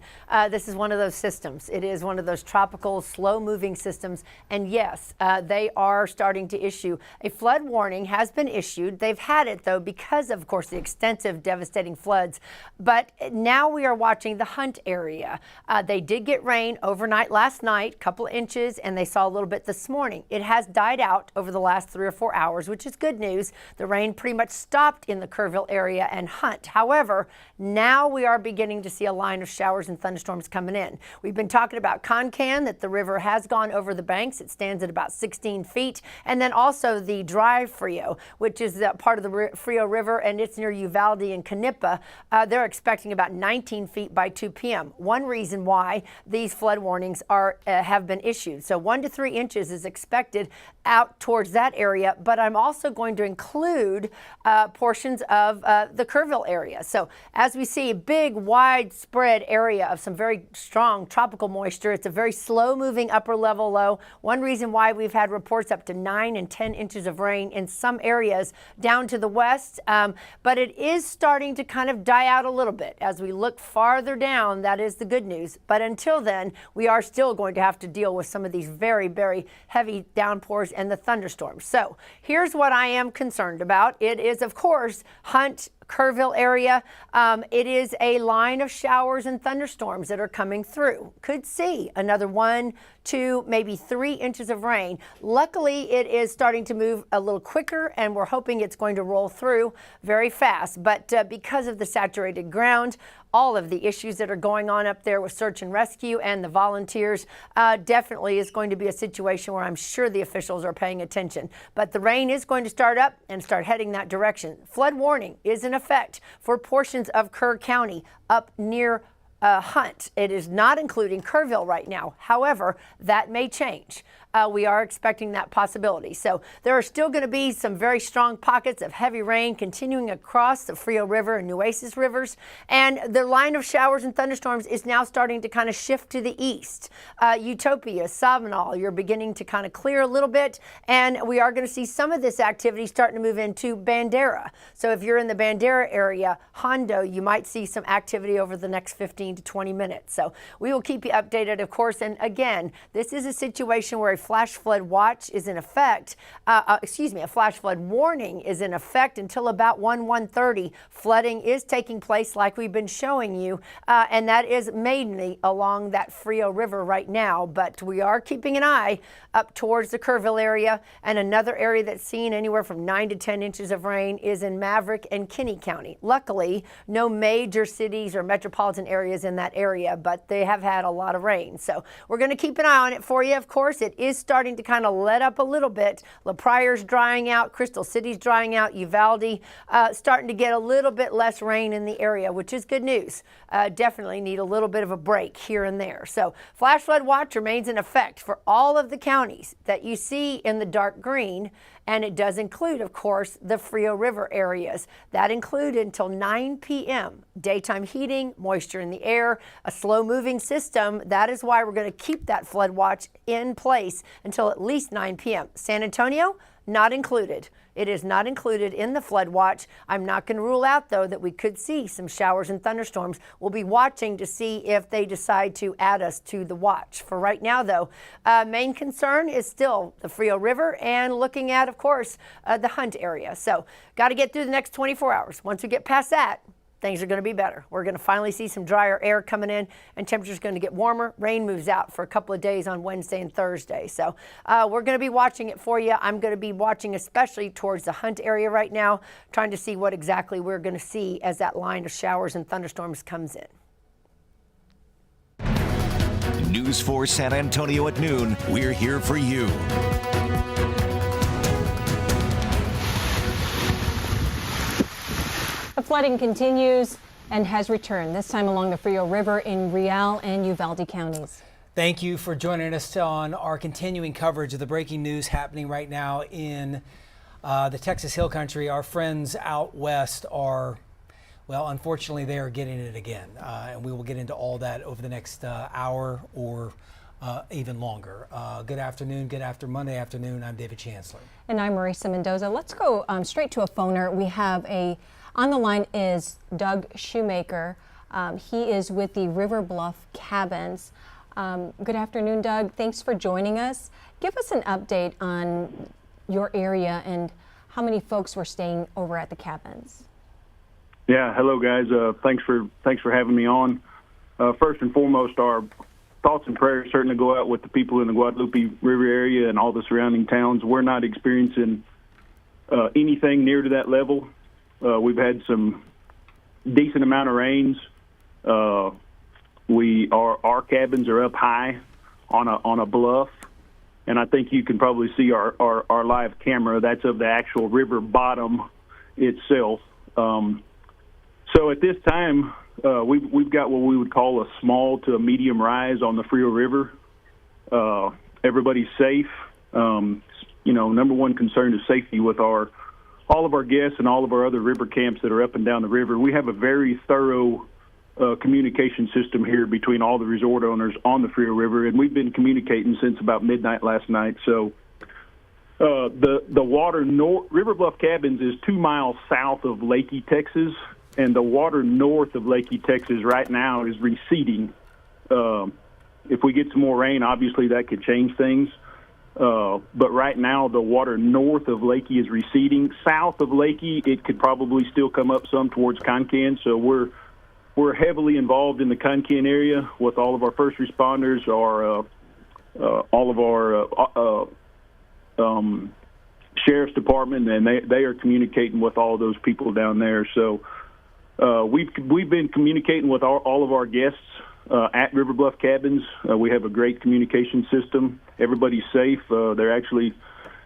This is one of those systems. It is one of those tropical, slow-moving systems. And yes, they are starting to issue. A flood warning has been issued. They've had it, though, because of course, the extensive, devastating floods. But now we are watching the Hunt area. They did get rain overnight last night, a couple inches, and they saw a little bit this morning. It has died out over the last 3 or 4 hours, which is good news. The rain pretty much stopped in the Kerrville area and Hunt. However, now we are beginning to see a line of showers and thunderstorms coming in. We've been talking about Concan, that the river has gone over the banks. It stands at about 16 feet. And then also the dry Frio, which is part of the Frio River, and it's near Uvalde and Campgrounds. They're expecting about 19 feet by 2 p.m. One reason why these flood warnings have been issued. So 1 to 3 inches is expected out towards that area, but I'm also going to include portions of the Kerrville area. So as we see a big widespread area of some very strong tropical moisture, it's a very slow moving upper level low. One reason why we've had reports up to 9 and 10 inches of rain in some areas down to the west, but it is starting to kind of die out a little bit. As we look farther down, that is the good news. But until then, we are still going to have to deal with some of these very, very heavy downpours and the thunderstorms. So here's what I am concerned about. It is, of course, Hunt, Kerrville area. It is a line of showers and thunderstorms that are coming through. Could see another 1, 2, maybe 3 inches of rain. Luckily, it is starting to move a little quicker, and we're hoping it's going to roll through very fast. But because of the saturated ground, all of the issues that are going on up there with search and rescue and the volunteers, definitely is going to be a situation where I'm sure the officials are paying attention. But the rain is going to start up and start heading that direction. Flood warning is in effect for portions of Kerr County up near Hunt. It is not including Kerrville right now. However, that may change. We are expecting that possibility. So there are still going to be some very strong pockets of heavy rain continuing across the Frio River and Nueces rivers. And the line of showers and thunderstorms is now starting to kind of shift to the east. Utopia, Savinal, you're beginning to kind of clear a little bit. And we are going to see some of this activity starting to move into Bandera. So if you're in the Bandera area, Hondo, you might see some activity over the next 15 to 20 minutes. So we will keep you updated, of course. And again, this is a situation where a flash flood watch is in effect, a flash flood warning is in effect until about 1:30. Flooding is taking place like we've been showing you, and that is mainly along that Frio River right now, but we are keeping an eye up towards the Kerrville area, and another area that's seen anywhere from 9 to 10 inches of rain is in Maverick and Kinney County. Luckily, no major cities or metropolitan areas in that area, but they have had a lot of rain. So we're going to keep an eye on it for you. Of course, it is starting to kind of let up a little bit. La Praire's drying out, Crystal City's drying out, Uvalde starting to get a little bit less rain in the area, which is good news. Definitely need a little bit of a break here and there. So flash flood watch remains in effect for all of the counties that you see in the dark green, and it does include, of course, the Frio River areas. That include until 9 p.m. Daytime heating, moisture in the air, a slow-moving system. That is why we're going to keep that flood watch in place until at least 9 p.m. San Antonio, not included. It is not included in the flood watch. I'm not going to rule out, though, that we could see some showers and thunderstorms. We'll be watching to see if they decide to add us to the watch. For right now, though, main concern is still the Frio River and looking at, of course, the Hunt area. So got to get through the next 24 hours. Once we get past that, things are going to be better. We're going to finally see some drier air coming in, and temperature's going to get warmer. Rain moves out for a couple of days on Wednesday and Thursday. So we're going to be watching it for you. I'm going to be watching especially towards the Hunt area right now, trying to see what exactly we're going to see as that line of showers and thunderstorms comes in. News 4 San Antonio at noon. We're here for you. flooding continues and has returned, this time along the Frio River in Rio and Uvalde counties. Thank you for joining us on our continuing coverage of the breaking news happening right now in the Texas Hill Country. Our friends out west are, well, unfortunately, they are getting it again. And we will get into all that over the next hour or even longer. Good afternoon, Monday afternoon. I'm David Chancellor. And I'm Marisa Mendoza. Let's go straight to a phoner. We have on the line is Doug Shoemaker. He is with the River Bluff Cabins. Good afternoon, Doug. Thanks for joining us. Give us an update on your area and how many folks were staying over at the cabins. Yeah, hello guys. Thanks for having me on. First and foremost, our thoughts and prayers certainly go out with the people in the Guadalupe River area and all the surrounding towns. We're not experiencing anything near to that level. We've had some decent amount of rains. Our cabins are up high on a bluff, and I think you can probably see our live camera. That's of the actual river bottom itself. So at this time, we've got what we would call a small to a medium rise on the Frio River. Everybody's safe. Number one concern is safety with all of our guests and all of our other river camps that are up and down the river. We have a very thorough communication system here between all the resort owners on the Frio River, and we've been communicating since about midnight last night. So the water River Bluff Cabins is 2 miles south of Leakey, Texas, and the water north of Leakey, Texas right now is receding. If we get some more rain, obviously that could change things. But right now the water north of Leakey is receding. South of Leakey, it could probably still come up some towards Concan. So we're heavily involved in the Concan area with all of our first responders, all of our sheriff's department, and they are communicating with all those people down there. So we've been communicating with all of our guests at River Bluff Cabins. We have a great communication system. Everybody's safe. They're actually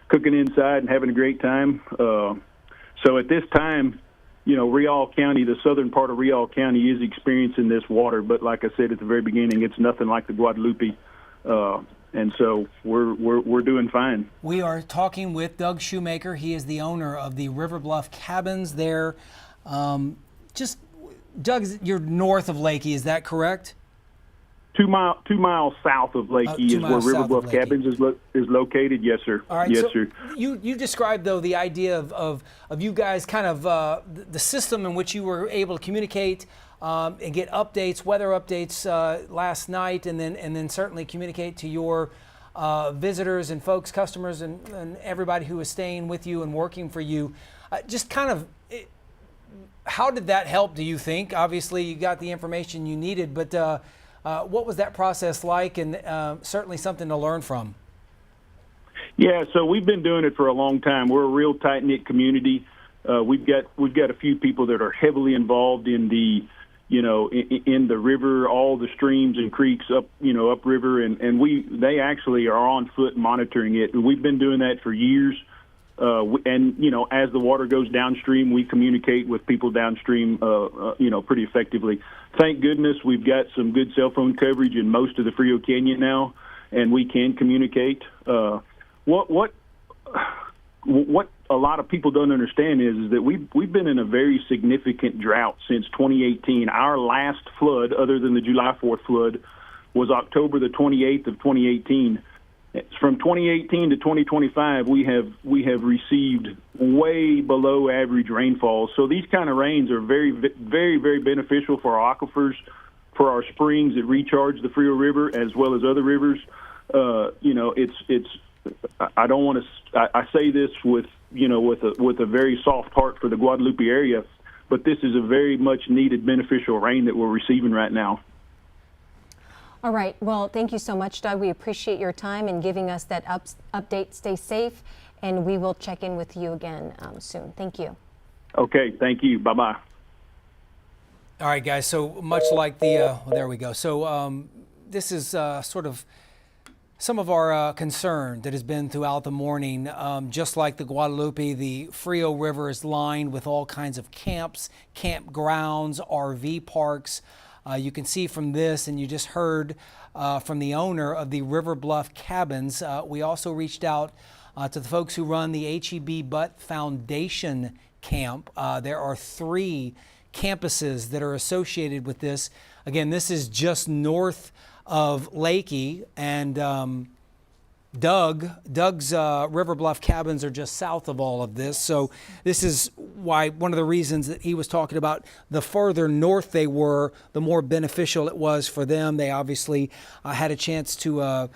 cooking inside and having a great time. So at this time, Rio County, the southern part of Rio County, is experiencing this water. But like I said at the very beginning, it's nothing like the Guadalupe. And so we're doing fine. We are talking with Doug Shoemaker. He is the owner of the River Bluff Cabins there. Doug, you're north of Leakey, is that correct? 2 miles south of Leakey is where River Bluff Cabins is located. Yes, sir. All right. Yes, so sir. You described, though, the idea of you guys kind of the system in which you were able to communicate and get updates, weather updates last night, and then certainly communicate to your visitors and folks, customers, and everybody who is staying with you and working for you. How did that help, do you think? Obviously, you got the information you needed, but what was that process like, and certainly something to learn from? Yeah, so we've been doing it for a long time. We're a real tight-knit community. We've got a few people that are heavily involved in the, in the river, all the streams and creeks upriver, and they actually are on foot monitoring it. And we've been doing that for years. As the water goes downstream, we communicate with people downstream, pretty effectively. Thank goodness we've got some good cell phone coverage in most of the Frio Canyon now, and we can communicate. What a lot of people don't understand is that we've been in a very significant drought since 2018. Our last flood, other than the July 4th flood, was October the 28th of 2018. From 2018 to 2025, we have received way below average rainfall. So these kind of rains are very, very, very beneficial for our aquifers, for our springs that recharge the Frio River as well as other rivers. I don't want to. I say this with a very soft heart for the Guadalupe area, but this is a very much needed beneficial rain that we're receiving right now. All right. Well, thank you so much, Doug. We appreciate your time and giving us that update. Stay safe, and we will check in with you again soon. Thank you. Okay. Thank you. Bye-bye. All right, guys. So much like there we go. So this is sort of Some of our concern that has been throughout the morning, just like the Guadalupe, the Frio River is lined with all kinds of camps, campgrounds, RV parks. You can see from this, and you just heard from the owner of the River Bluff Cabins. We also reached out to the folks who run the H.E.B. Butt Foundation Camp. There are 3 campuses that are associated with this. Again, this is just north of Lakey, and Doug's River Bluff Cabins are just south of all of this. So this is why one of the reasons that he was talking about the further north they were, the more beneficial it was for them. They obviously had a chance to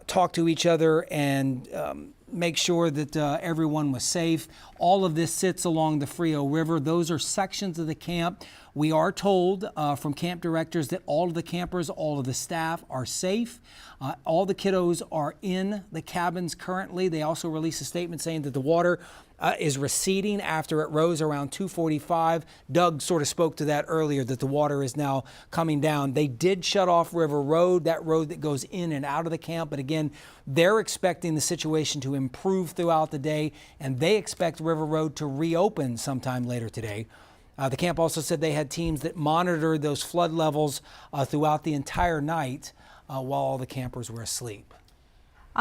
talk to each other and make sure that everyone was safe. All of this sits along the Frio River. Those are sections of the camp. We are told from camp directors that all of the campers, all of the staff are safe. All the kiddos are in the cabins currently. They also released a statement saying that the water is receding after it rose around 2:45. Doug sort of spoke to that earlier, that the water is now coming down. They did shut off River Road, that road that goes in and out of the camp. But again, they're expecting the situation to improve throughout the day, and they expect River Road to reopen sometime later today. The camp also said they had teams that monitored those flood levels throughout the entire night while all the campers were asleep.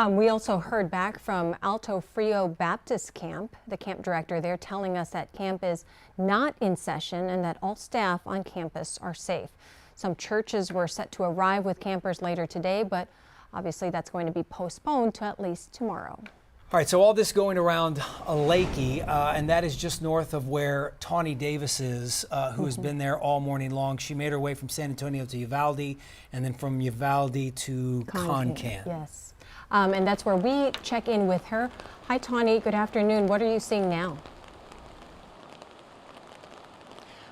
We also heard back from Alto Frio Baptist Camp, the camp director there, telling us that camp is not in session and that all staff on campus are safe. Some churches were set to arrive with campers later today, but obviously that's going to be postponed to at least tomorrow. All right, so all this going around Lakey, and that is just north of where Tawny Davis is, who has been there all morning long. She made her way from San Antonio to Uvalde, and then from Uvalde to Concan. Yes, and that's where we check in with her. Hi, Tawny. Good afternoon. What are you seeing now?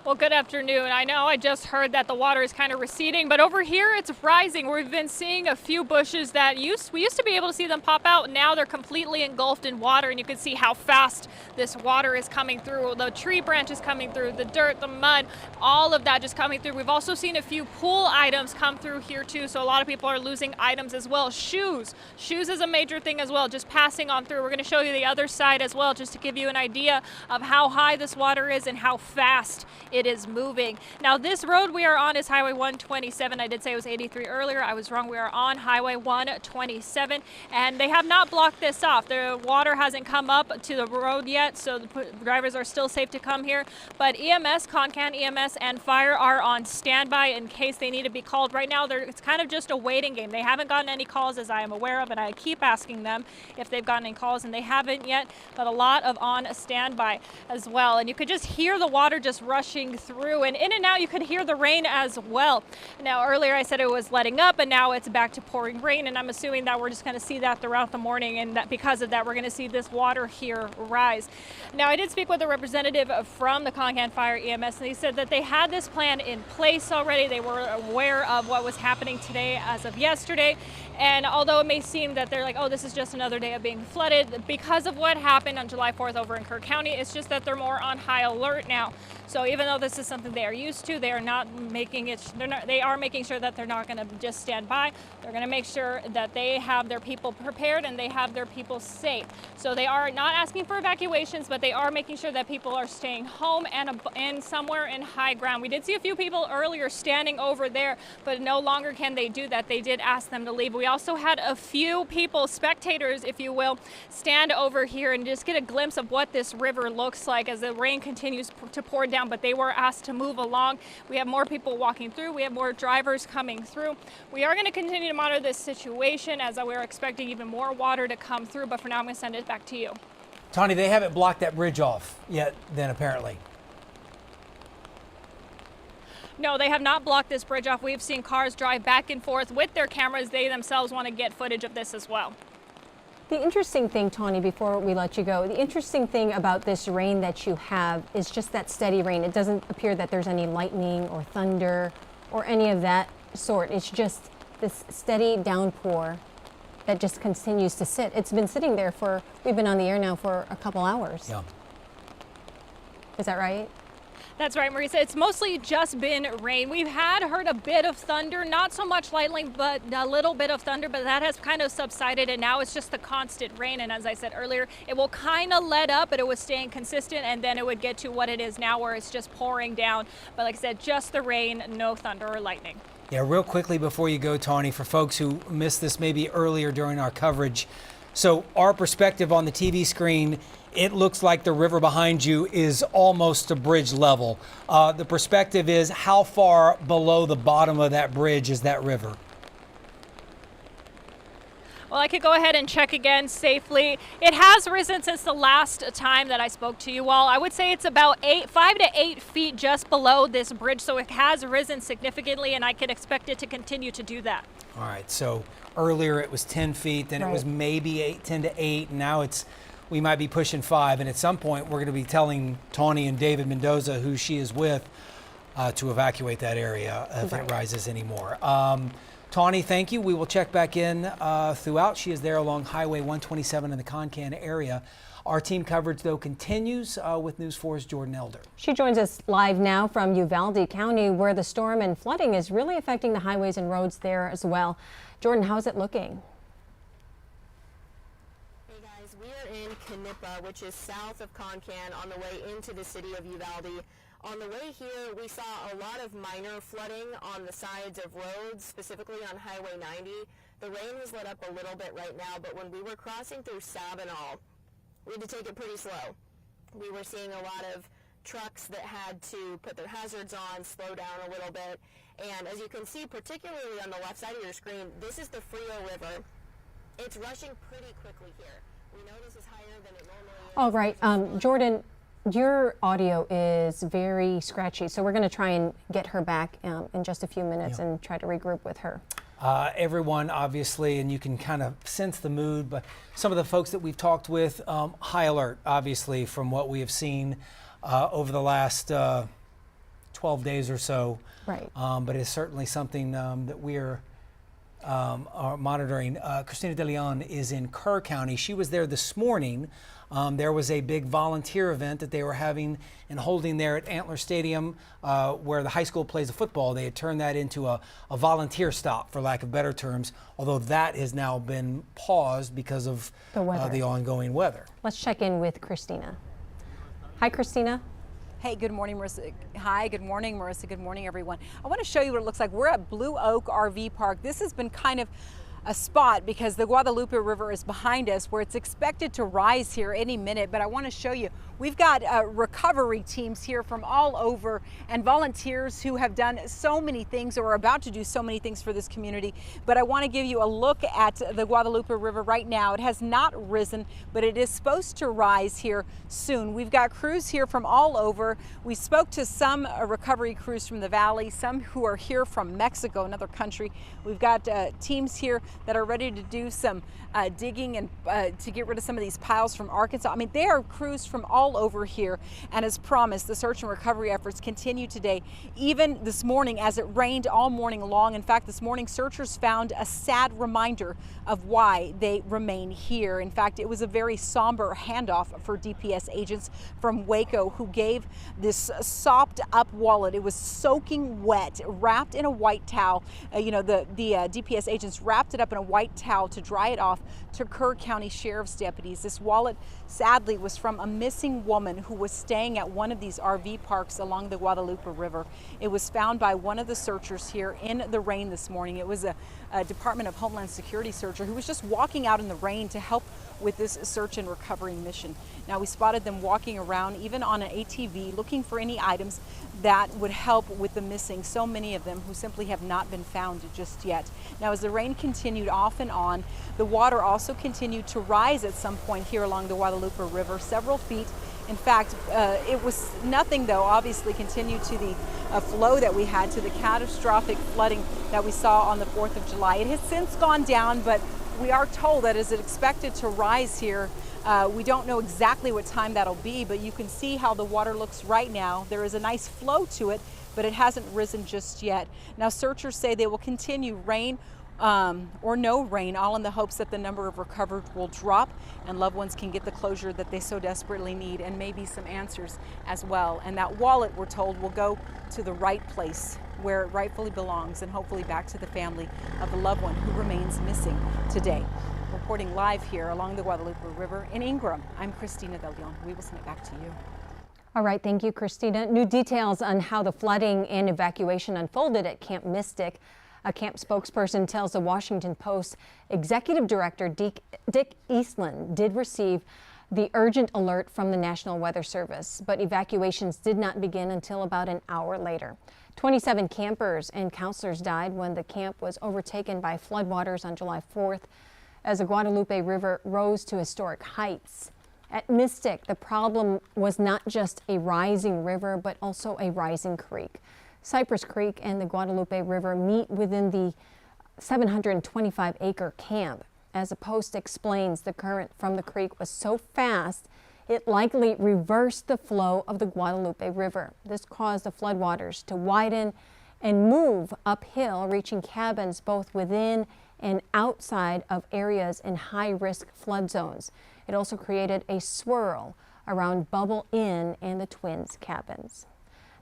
Well, good afternoon. I know I just heard that the water is kind of receding, but over here it's rising. We've been seeing a few bushes that we used to be able to see them pop out. Now they're completely engulfed in water, and you can see how fast this water is coming through. The tree branches coming through, the dirt, the mud, all of that just coming through. We've also seen a few pool items come through here too, so a lot of people are losing items as well. Shoes is a major thing as well, just passing on through. We're going to show you the other side as well, just to give you an idea of how high this water is and how fast it is moving. Now this road we are on is Highway 127. I did say it was 83 earlier. I was wrong. We are on Highway 127, and they have not blocked this off. The water hasn't come up to the road yet, so the drivers are still safe to come here. But EMS, Concan EMS, and fire are on standby in case they need to be called. Right now, it's kind of just a waiting game. They haven't gotten any calls, as I am aware of, and I keep asking them if they've gotten any calls, and they haven't yet. But a lot of on standby as well. And you could just hear the water just rushing through, and in and out you could hear the rain as well. Now earlier I said it was letting up, and now it's back to pouring rain, and I'm assuming that we're just going to see that throughout the morning, and that because of that we're going to see this water here rise. Now I did speak with a representative from the Concan Fire EMS, and they said that they had this plan in place already. They were aware of what was happening today as of yesterday, and although it may seem that they're like, oh, this is just another day of being flooded, because of what happened on July 4th over in Kerr County, it's just that they're more on high alert now. So even though this is something they are used to, they are not making it. They are making sure that they're not going to just stand by. They're going to make sure that they have their people prepared and they have their people safe. So they are not asking for evacuations, but they are making sure that people are staying home and somewhere in high ground. We did see a few people earlier standing over there, but no longer can they do that. They did ask them to leave. We also had a few people, spectators, if you will, stand over here and just get a glimpse of what this river looks like as the rain continues to pour down. But they were asked to move along. We have more people walking through. We have more drivers coming through. We are going to continue to monitor this situation as we're expecting even more water to come through. But for now, I'm going to send it back to you. Tawny, they haven't blocked that bridge off yet then, apparently. No, they have not blocked this bridge off. We've seen cars drive back and forth with their cameras. They themselves want to get footage of this as well. The interesting thing, Tawny, before we let you go, the interesting thing about this rain that you have is just that steady rain. It doesn't appear that there's any lightning or thunder or any of that sort. It's just this steady downpour that just continues to sit. It's been sitting there we've been on the air now for a couple hours. Yeah. Is that right? That's right, Marisa. It's mostly just been rain. We've heard a bit of thunder, not so much lightning, but a little bit of thunder, but that has kind of subsided, and now it's just the constant rain. And as I said earlier, it will kind of let up, but it was staying consistent, and then it would get to what it is now, where it's just pouring down. But like I said, just the rain, no thunder or lightning. Yeah, real quickly before you go, Tawny, for folks who missed this maybe earlier during our coverage, so our perspective on the TV screen, it looks like the river behind you is almost to bridge level. The perspective is how far below the bottom of that bridge is that river? Well, I could go ahead and check again safely. It has risen since the last time that I spoke to you all. I would say it's about 5 to 8 feet just below this bridge, so it has risen significantly, and I could expect it to continue to do that. All right, so earlier it was 10 feet, then it was maybe 10 to 8, and now we might be pushing 5, and at some point we're going to be telling Tawny and David Mendoza, who she is with, to evacuate that area if it rises anymore. Tawny, thank you. We will check back in throughout. She is there along Highway 127 in the Concan area. Our team coverage, though, continues with News 4's Jordan Elder. She joins us live now from Uvalde County, where the storm and flooding is really affecting the highways and roads there as well. Jordan, how's it looking? Hey guys, we are in Canipa, which is south of Concan, on the way into the city of Uvalde. On the way here, we saw a lot of minor flooding on the sides of roads, specifically on Highway 90. The rain has let up a little bit right now, but when we were crossing through Sabinal, we had to take it pretty slow. We were seeing a lot of trucks that had to put their hazards on, slow down a little bit. And as you can see, particularly on the left side of your screen, this is the Frio River. It's rushing pretty quickly here. We know this is higher than it normally is. All right, Jordan, your audio is very scratchy, so we're going to try and get her back in just a few minutes and try to regroup with her. Everyone, obviously, and you can kind of sense the mood, but some of the folks that we've talked with, high alert, obviously, from what we have seen over the last 12 days or so. Right. But it's certainly something that we are monitoring. Christina De Leon is in Kerr County. She was there this morning. There was a big volunteer event that they were having and holding there at Antler Stadium, where the high school plays a football. They had turned that into a volunteer stop, for lack of better terms, although that has now been paused because of the ongoing weather. Let's check in with Christina. Hi, Christina. Hey, good morning, Marissa. Hi, good morning, Marissa. Good morning, everyone. I want to show you what it looks like. We're at Blue Oak RV Park. This has been kind of a spot because the Guadalupe River is behind us, where it's expected to rise here any minute. But I want to show you, we've got recovery teams here from all over and volunteers who have done so many things or are about to do so many things for this community. But I want to give you a look at the Guadalupe River right now. It has not risen, but it is supposed to rise here soon. We've got crews here from all over. We spoke to some recovery crews from the valley, some who are here from Mexico, another country. We've got teams here that are ready to do some digging and to get rid of some of these piles from Arkansas. I mean, there are crews from all over here, and as promised, the search and recovery efforts continue today, even this morning as it rained all morning long. In fact, this morning searchers found a sad reminder of why they remain here. In fact, it was a very somber handoff for DPS agents from Waco who gave this sopped up wallet. It was soaking wet, wrapped in a white towel. The DPS agents wrapped it up in a white towel to dry it off to Kerr County Sheriff's deputies. This wallet sadly was from a missing woman who was staying at one of these RV parks along the Guadalupe River. It was found by one of the searchers here in the rain this morning. It was a Department of Homeland Security searcher who was just walking out in the rain to help with this search and recovery mission. Now, we spotted them walking around, even on an ATV, looking for any items that would help with the missing, so many of them who simply have not been found just yet. Now, as the rain continued off and on, the water also continued to rise at some point here along the Guadalupe River, several feet. In fact, it was nothing, though, obviously continued to the flow that we had, to the catastrophic flooding that we saw on the 4th of July. It has since gone down, but we are told that as it's expected to rise here, we don't know exactly what time that'll be, but you can see how the water looks right now. There is a nice flow to it, but it hasn't risen just yet. Now, searchers say they will continue rain or no rain, all in the hopes that the number of recovered will drop and loved ones can get the closure that they so desperately need, and maybe some answers as well. And that wallet, we're told, will go to the right place where it rightfully belongs, and hopefully back to the family of the loved one who remains missing today. Reporting live here along the Guadalupe River in Ingram, I'm Christina De Leon. We will send it back to you. All right, thank you, Christina. New details on how the flooding and evacuation unfolded at Camp Mystic. A camp spokesperson tells the Washington Post Executive Director Dick Eastland did receive the urgent alert from the National Weather Service, but evacuations did not begin until about an hour later. 27 campers and counselors died when the camp was overtaken by floodwaters on July 4th as the Guadalupe River rose to historic heights. At Mystic, the problem was not just a rising river, but also a rising creek. Cypress Creek and the Guadalupe River meet within the 725-acre camp. As the Post explains, the current from the creek was so fast, it likely reversed the flow of the Guadalupe River. This caused the floodwaters to widen and move uphill, reaching cabins both within and outside of areas in high-risk flood zones. It also created a swirl around Bubble Inn and the twins' cabins.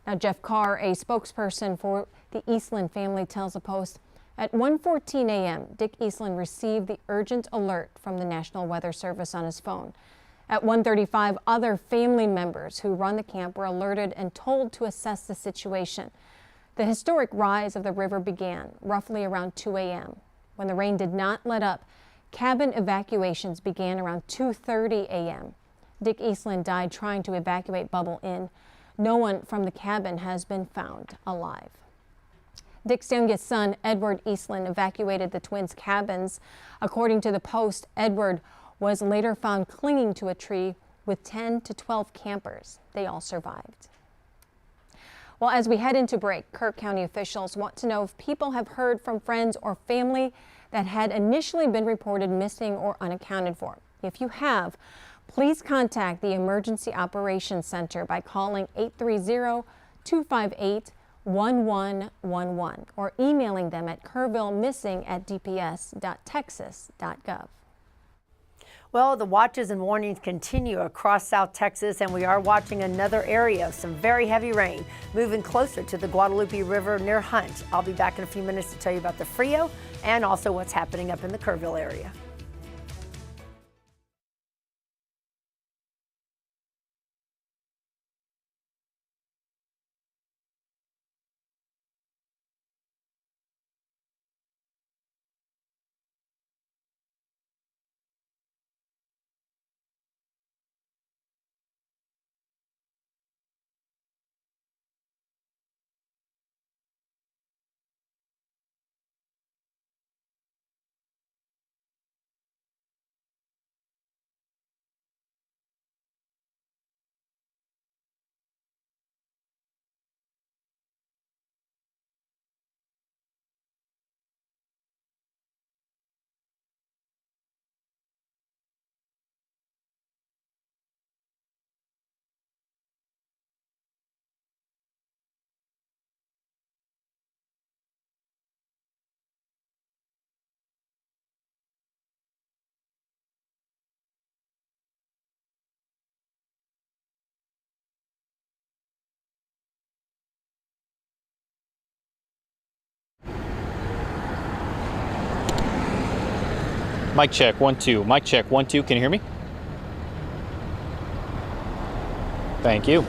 Now, Jeff Carr, a spokesperson for the Eastland family, tells the Post, at 1:14 a.m., Dick Eastland received the urgent alert from the National Weather Service on his phone. At 1:35, other family members who run the camp were alerted and told to assess the situation. The historic rise of the river began roughly around 2 a.m. When the rain did not let up, cabin evacuations began around 2:30 a.m. Dick Eastland died trying to evacuate Bubble Inn. No one from the cabin has been found alive. Dick's youngest son, Edward Eastland, evacuated the twins' cabins. According to the Post, Edward was later found clinging to a tree with 10 to 12 campers. They all survived. Well, as we head into break, Kirk County officials want to know if people have heard from friends or family that had initially been reported missing or unaccounted for. If you have, please contact the Emergency Operations Center by calling 830-258-1111 or emailing them at kerrvillemissing@dps.texas.gov. Well, the watches and warnings continue across South Texas, and we are watching another area of some very heavy rain moving closer to the Guadalupe River near Hunt. I'll be back in a few minutes to tell you about the Frio and also what's happening up in the Kerrville area. Mic check, 1, 2. Mic check, 1, 2. Can you hear me? Thank you.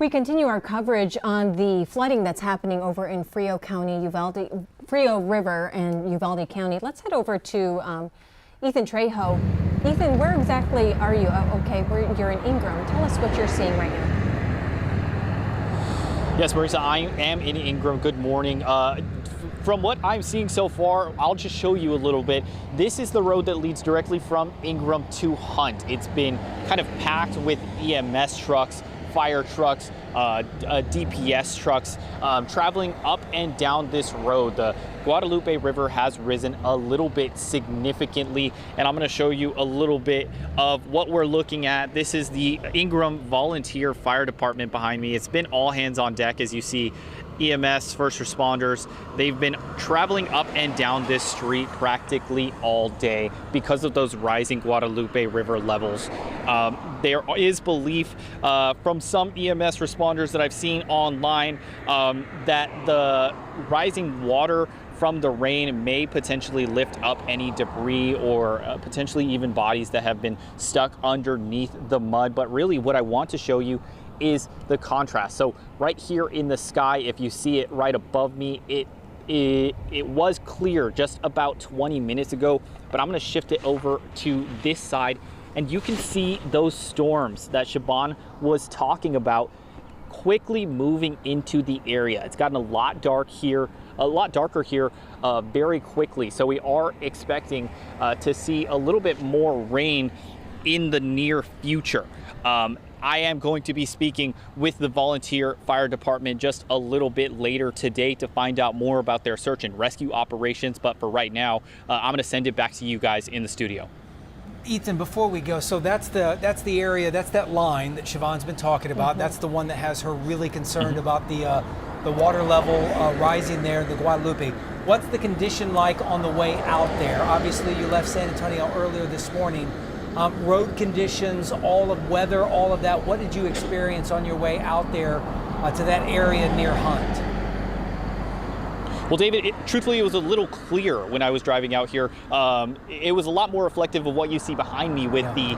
We continue our coverage on the flooding that's happening over in Frio River and Uvalde County. Let's head over to Ethan Trejo. Ethan, where exactly are you? You're in Ingram. Tell us what you're seeing right now. Yes, Marisa, I am in Ingram. Good morning. From what I'm seeing so far, I'll just show you a little bit. This is the road that leads directly from Ingram to Hunt. It's been kind of packed with EMS trucks, fire trucks, DPS trucks traveling up and down this road. The Guadalupe River has risen a little bit significantly, and I'm going to show you a little bit of what we're looking at. This is the Ingram Volunteer Fire Department behind me. It's been all hands on deck, as you see. EMS, first responders, they've been traveling up and down this street practically all day because of those rising Guadalupe River levels. There is belief from some EMS responders that I've seen online that the rising water from the rain may potentially lift up any debris or potentially even bodies that have been stuck underneath the mud. But really what I want to show you is the contrast. So right here in the sky, if you see it right above me, it was clear just about 20 minutes ago, but I'm going to shift it over to this side, and you can see those storms that Siobhan was talking about quickly moving into the area. It's gotten a lot darker here very quickly. So we are expecting to see a little bit more rain in the near future. I am going to be speaking with the volunteer fire department just a little bit later today to find out more about their search and rescue operations. But for right now, I'm going to send it back to you guys in the studio. Ethan, before we go, so that's the area, that's that line that Siobhan's been talking about. That's the one that has her really concerned about the water level rising there in the Guadalupe. What's the condition like on the way out there? Obviously, you left San Antonio earlier this morning. Road conditions, all of weather, all of that. What did you experience on your way out there to that area near Hunt? Well, David, truthfully, it was a little clear when I was driving out here. It was a lot more reflective of what you see behind me with the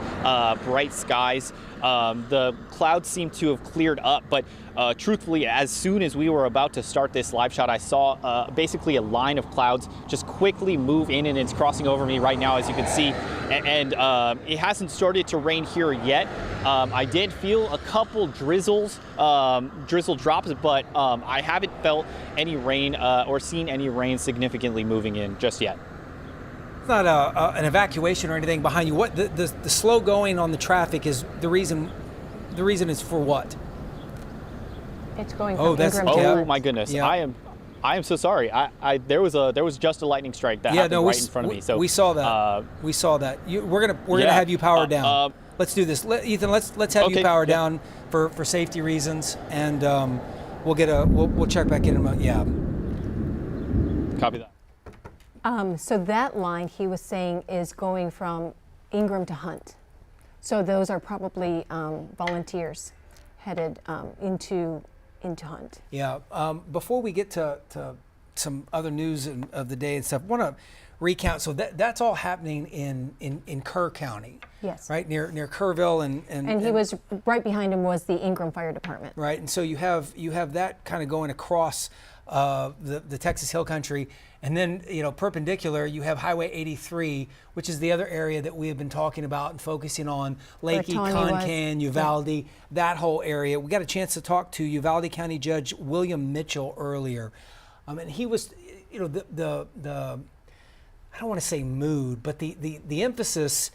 bright skies. The clouds seem to have cleared up, but truthfully, as soon as we were about to start this live shot, I saw basically a line of clouds just quickly move in, and it's crossing over me right now, as you can see. And it hasn't started to rain here yet. I did feel a couple drizzle drops, but I haven't felt any rain or seen any rain significantly moving in just yet. It's not an evacuation or anything behind you. What the slow going on the traffic is the reason? The reason is for what? It's going from Ingram to Hunt. Oh my goodness! Yeah. I am so sorry. There was just a lightning strike that happened right in front of me. So we saw that. We saw that. We're gonna have you powered down. Let's do this, Ethan. Let's have you powered down for safety reasons, and we'll check back in a moment. Yeah. Copy that. So that line he was saying is going from Ingram to Hunt. So those are probably volunteers headed into Hunt. Yeah. Before we get to some other news of the day and stuff, I want to recount. So that's all happening in Kerr County. Yes. Right near Kerrville and he was right behind him was the Ingram Fire Department. Right. And so you have that kind of going across the Texas Hill Country, and then perpendicular you have Highway 83, which is the other area that we have been talking about and focusing on, Lakey, Concan, Uvalde, that whole area. We got a chance to talk to Uvalde County Judge William Mitchell earlier, and he was, the I don't want to say mood, but the emphasis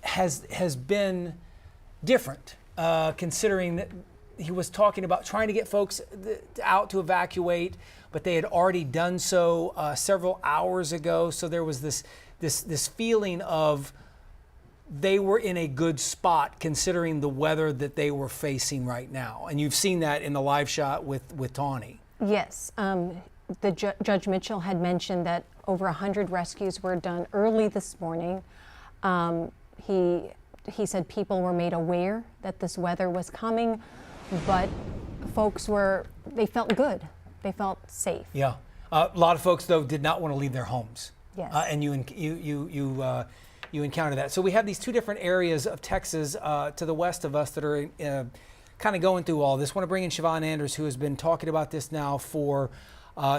has been different, considering that he was talking about trying to get folks out to evacuate, but they had already done so several hours ago. So there was this feeling of they were in a good spot considering the weather that they were facing right now. And you've seen that in the live shot with Tawny. Yes. Judge Mitchell had mentioned that over 100 rescues were done early this morning. He said people were made aware that this weather was coming, but folks they felt good. They felt safe. Yeah. A lot of folks, though, did not want to leave their homes. Yes. And you encounter that. So we have these two different areas of Texas to the west of us that are kind of going through all this. I want to bring in Siobhan Anders, who has been talking about this now for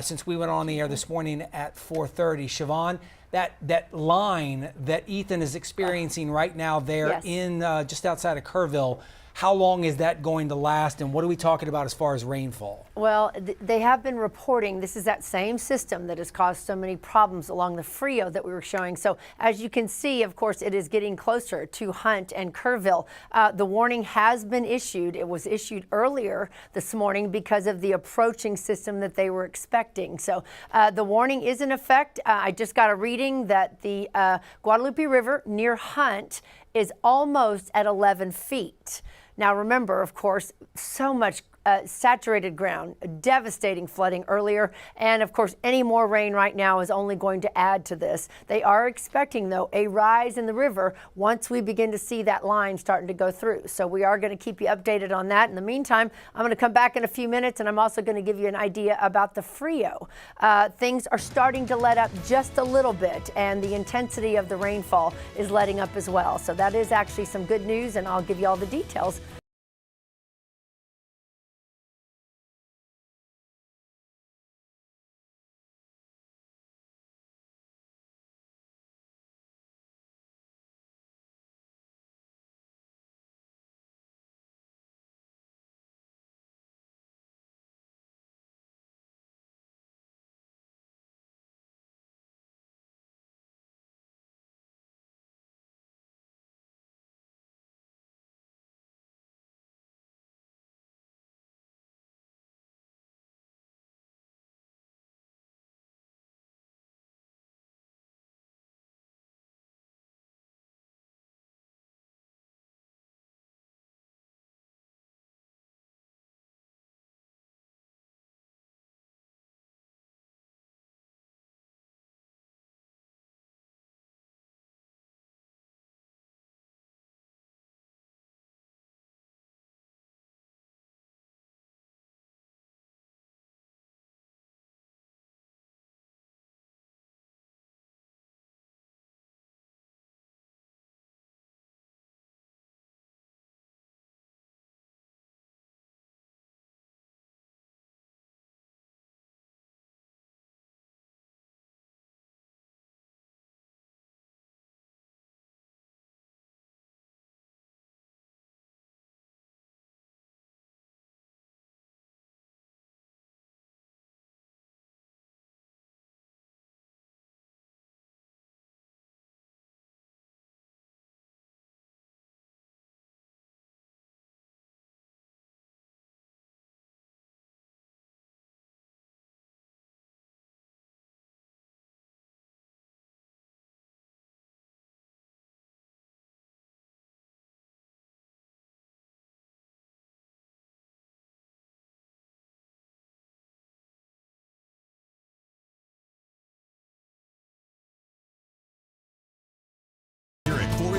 since we went on the air this morning at 4:30. Siobhan, that line that Ethan is experiencing right now there Yes. in just outside of Kerrville, how long is that going to last, and what are we talking about as far as rainfall? Well, they have been reporting this is that same system that has caused so many problems along the Frio that we were showing. So as you can see, of course, it is getting closer to Hunt and Kerrville. The warning has been issued. It was issued earlier this morning because of the approaching system that they were expecting. So the warning is in effect. I just got a reading that the Guadalupe River near Hunt is almost at 11 feet. Now remember, of course, so much saturated ground, devastating flooding earlier, and of course any more rain right now is only going to add to this. They are expecting, though, a rise in the river once we begin to see that line starting to go through. So we are going to keep you updated on that. In the meantime, I'm going to come back in a few minutes, and I'm also going to give you an idea about the Frio. Things are starting to let up just a little bit, and the intensity of the rainfall is letting up as well. So that is actually some good news, and I'll give you all the details.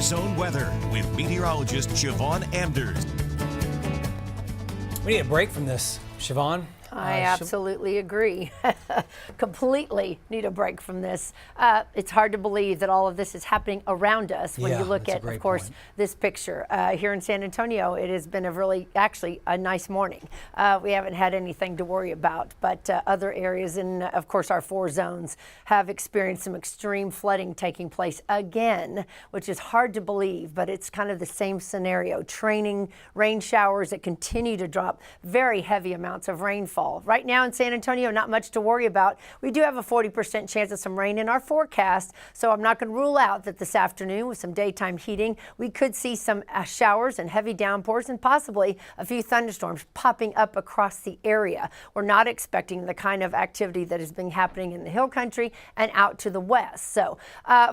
Zone weather with meteorologist Siobhan Anders. We need a break from this, Siobhan. I absolutely agree. Completely need a break from this. It's hard to believe that all of this is happening around us when you look at, of course, this picture. Here in San Antonio, it has been actually a nice morning. We haven't had anything to worry about, but other areas in, of course, our 4 zones have experienced some extreme flooding taking place again, which is hard to believe, but it's kind of the same scenario. Rain showers that continue to drop, very heavy amounts of rainfall. Right now in San Antonio, not much to worry about. We do have a 40% chance of some rain in our forecast, so I'm not going to rule out that this afternoon with some daytime heating, we could see some showers and heavy downpours and possibly a few thunderstorms popping up across the area. We're not expecting the kind of activity that has been happening in the hill country and out to the west. So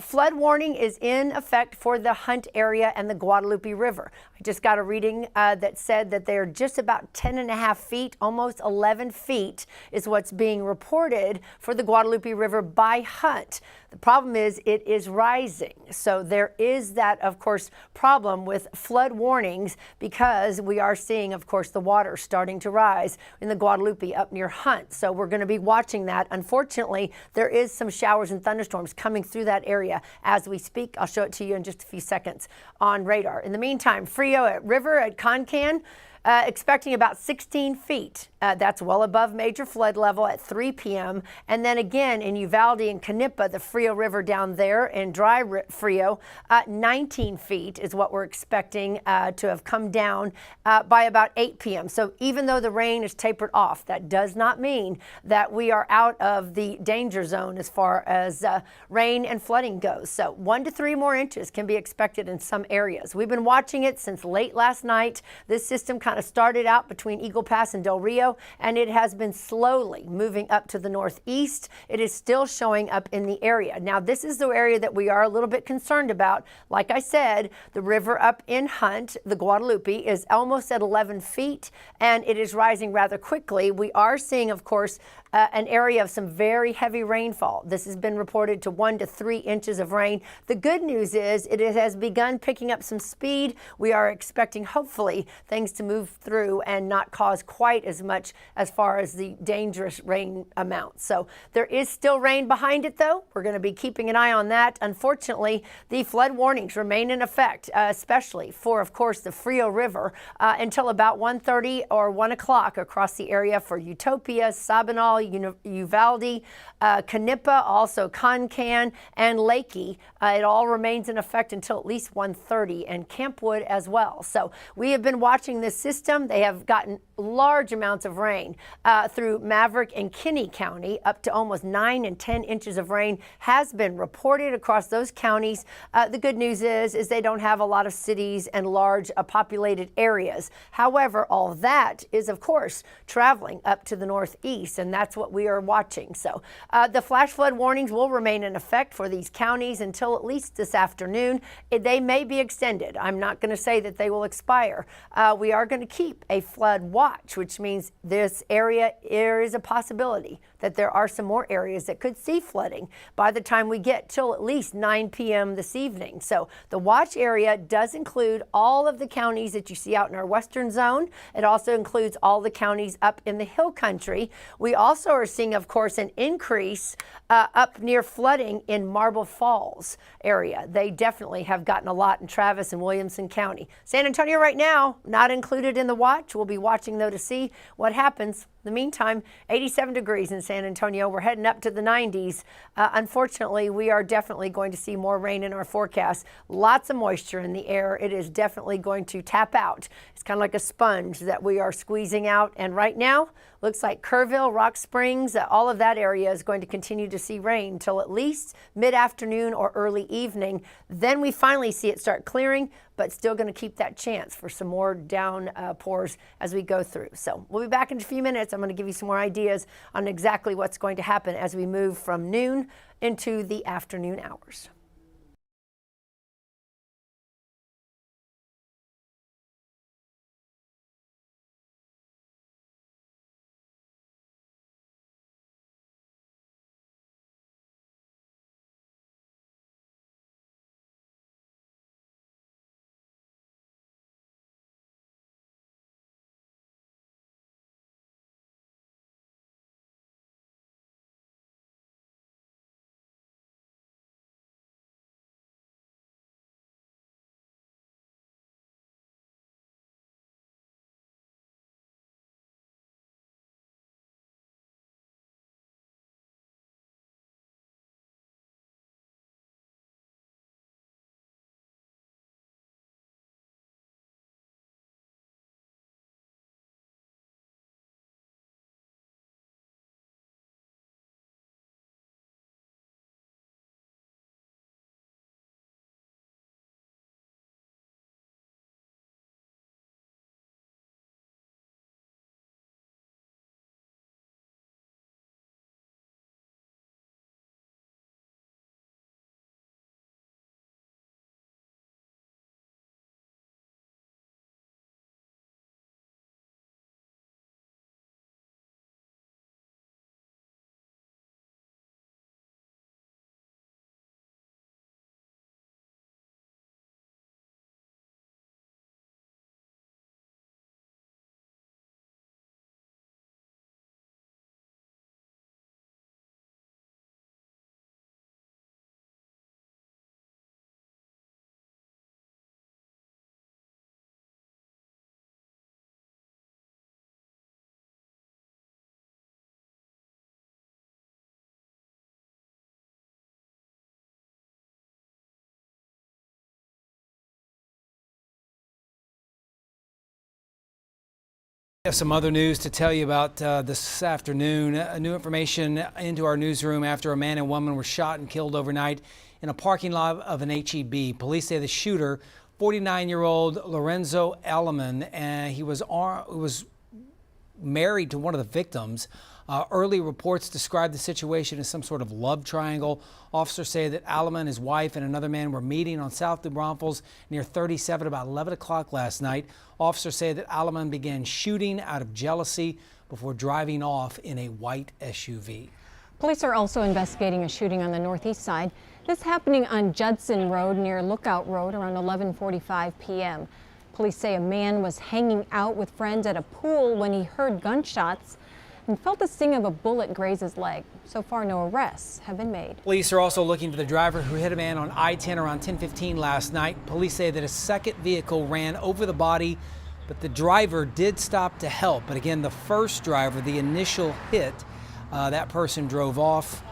flood warning is in effect for the Hunt area and the Guadalupe River. I just got a reading that said that they're just about 10.5 feet, almost 11 feet is what's being reported for the Guadalupe River by Hunt. The problem is it is rising. So there is that, of course, problem with flood warnings because we are seeing, of course, the water starting to rise in the Guadalupe up near Hunt. So we're going to be watching that. Unfortunately, there is some showers and thunderstorms coming through that area as we speak. I'll show it to you in just a few seconds on radar. In the meantime, Frio River at Concan, expecting about 16 feet. That's well above major flood level at 3 p.m. And then again in Uvalde and Campgrounds, the Frio River down there in dry Frio, 19 feet is what we're expecting to have come down by about 8 p.m. So even though the rain is tapered off, that does not mean that we are out of the danger zone as far as rain and flooding goes. So 1 to 3 more inches can be expected in some areas. We've been watching it since late last night. This system kind of started out between Eagle Pass and Del Rio, and it has been slowly moving up to the northeast. It is still showing up in the area. Now, this is the area that we are a little bit concerned about. Like I said, the river up in Hunt, the Guadalupe, is almost at 11 feet, and it is rising rather quickly. We are seeing, of course, an area of some very heavy rainfall. This has been reported to 1 to 3 inches of rain. The good news is it has begun picking up some speed. We are expecting, hopefully, things to move through and not cause quite as much as far as the dangerous rain amount. So there is still rain behind it, though. We're going to be keeping an eye on that. Unfortunately, the flood warnings remain in effect, especially for, of course, the Frio River until about 1:30 or 1 o'clock across the area for Utopia, Sabinal, Uvalde, Campgrounds, also Concan, and Lakey. It all remains in effect until at least 1:30, and Campwood as well. So we have been watching this system. They have gotten large amounts of rain through Maverick and Kinney County. Up to almost 9 and 10 inches of rain has been reported across those counties. The good news is they don't have a lot of cities and large populated areas. However, all that is, of course, traveling up to the northeast, and that's what we are watching. So the flash flood warnings will remain in effect for these counties until at least this afternoon. They may be extended. I'm not going to say that they will expire. We are going to keep a flood watch, which means this area, there is a possibility that there are some more areas that could see flooding by the time we get till at least 9 p.m. this evening. So the watch area does include all of the counties that you see out in our western zone. It also includes all the counties up in the hill country. We also are seeing, of course, an increase up near flooding in Marble Falls area. They definitely have gotten a lot in Travis and Williamson County. San Antonio right now, not included in the watch. We'll be watching, though, to see what happens. In the meantime, 87 degrees in San Antonio. We're heading up to the 90s. Unfortunately, we are definitely going to see more rain in our forecast. Lots of moisture in the air. It is definitely going to tap out. It's kind of like a sponge that we are squeezing out. And right now, looks like Kerrville, Rock Springs, all of that area is going to continue to see rain until at least mid-afternoon or early evening. Then we finally see it start clearing, but still going to keep that chance for some more downpours as we go through. So we'll be back in a few minutes. I'm going to give you some more ideas on exactly what's going to happen as we move from noon into the afternoon hours. Have some other news to tell you about this afternoon. New information into our newsroom after a man and woman were shot and killed overnight in a parking lot of an HEB. Police say the shooter, 49-year-old Lorenzo Aleman, and he was married to one of the victims. Early reports described the situation as some sort of love triangle. Officers say that Aleman, his wife, and another man were meeting on South New Braunfels near 37 about 11 o'clock last night. Officers say that Aleman began shooting out of jealousy before driving off in a white SUV. Police are also investigating a shooting on the northeast side. This happening on Judson Road near Lookout Road around 11:45 p.m. Police say a man was hanging out with friends at a pool when he heard gunshots and felt the sting of a bullet graze his leg. So far, no arrests have been made. Police are also looking for the driver who hit a man on I-10 around 10:15 last night. Police say that a second vehicle ran over the body, but the driver did stop to help. But again, the first driver, the initial hit, that person drove off.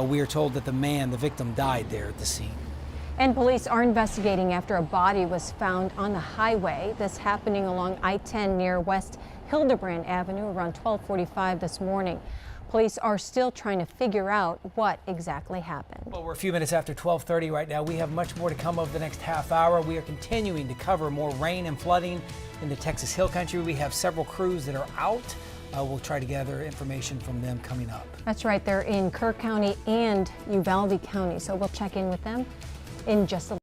We are told that the victim, died there at the scene. And police are investigating after a body was found on the highway. This happening along I-10 near West Hildebrand Avenue around 12:45 this morning. Police are still trying to figure out what exactly happened. Well, we're a few minutes after 12:30 right now. We have much more to come over the next half hour. We are continuing to cover more rain and flooding in the Texas Hill Country. We have several crews that are out. We'll try to gather information from them coming up. That's right. They're in Kerr County and Uvalde County. So we'll check in with them in just a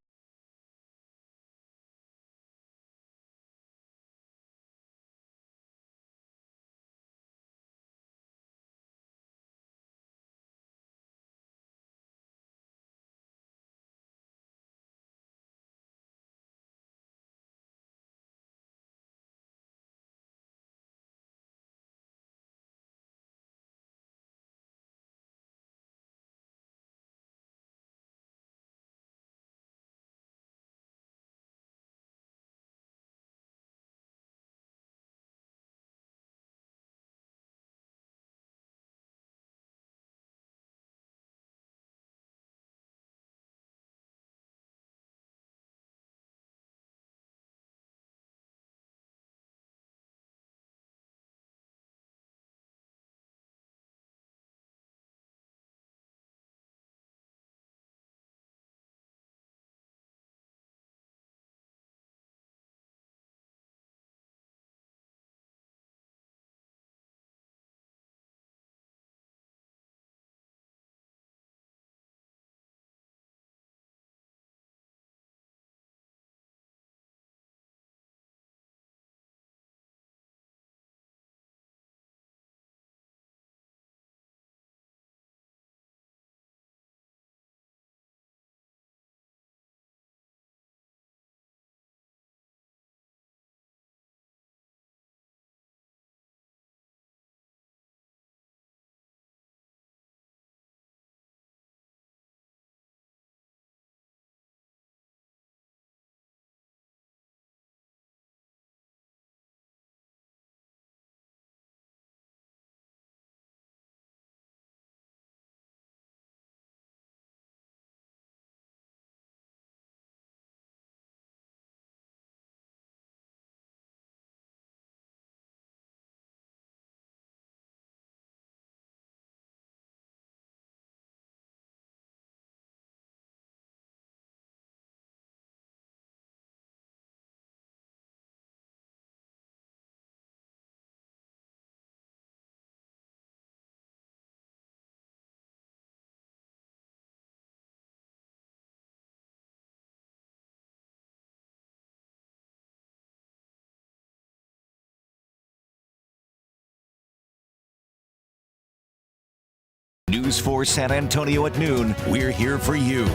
News for San Antonio at noon. We're here for you.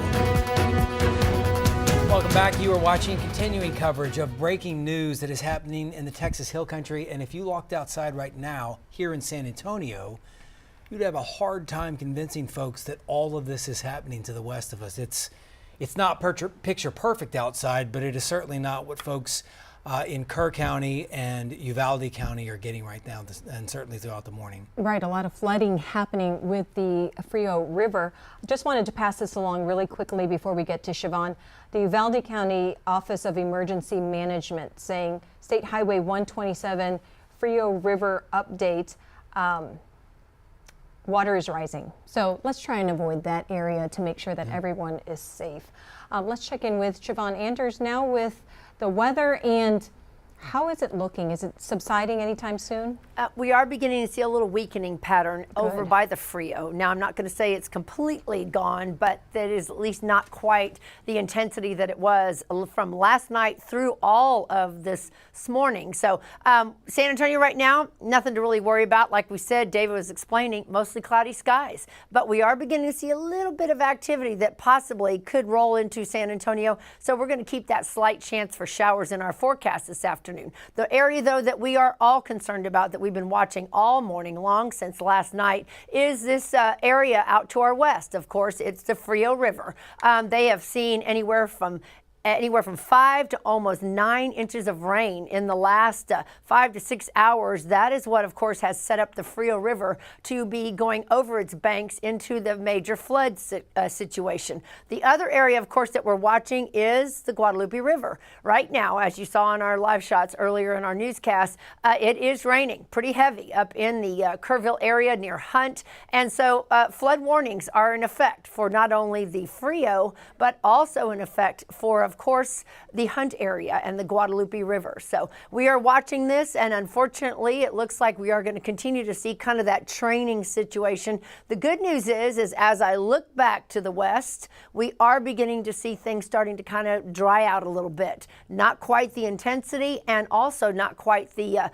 Welcome back. You are watching continuing coverage of breaking news that is happening in the Texas Hill Country. And if you walked outside right now here in San Antonio, you'd have a hard time convincing folks that all of this is happening to the west of us. It's not picture perfect outside, but it is certainly not what folks in Kerr County and Uvalde County are getting right now, and certainly throughout the morning. Right, a lot of flooding happening with the Frio River. Just wanted to pass this along really quickly before we get to Siobhan. The Uvalde County Office of Emergency Management saying State Highway 127 Frio River update. Water is rising. So let's try and avoid that area to make sure that everyone is safe. Let's check in with Siobhan Anders now with the weather, and how is it looking? Is it subsiding anytime soon? We are beginning to see a little weakening pattern over by the Frio. Now, I'm not going to say it's completely gone, but that is at least not quite the intensity that it was from last night through all of this morning. So San Antonio right now, nothing to really worry about. Like we said, David was explaining, mostly cloudy skies. But we are beginning to see a little bit of activity that possibly could roll into San Antonio. So we're going to keep that slight chance for showers in our forecast this afternoon. The area, though, that we are all concerned about, that we've been watching all morning long since last night, is this area out to our west. Of course, it's the Frio River. They have seen anywhere from 5 to almost 9 inches of rain in the last 5 to 6 hours. That is what, of course, has set up the Frio River to be going over its banks into the major flood situation. The other area, of course, that we're watching is the Guadalupe River. Right now, as you saw in our live shots earlier in our newscast, it is raining pretty heavy up in the Kerrville area near Hunt. And so flood warnings are in effect for not only the Frio, but also in effect for, of course, the Hunt area and the Guadalupe River. So we are watching this, and unfortunately, it looks like we are going to continue to see kind of that training situation. The good news is as I look back to the west, we are beginning to see things starting to kind of dry out a little bit. Not quite the intensity, and also not quite the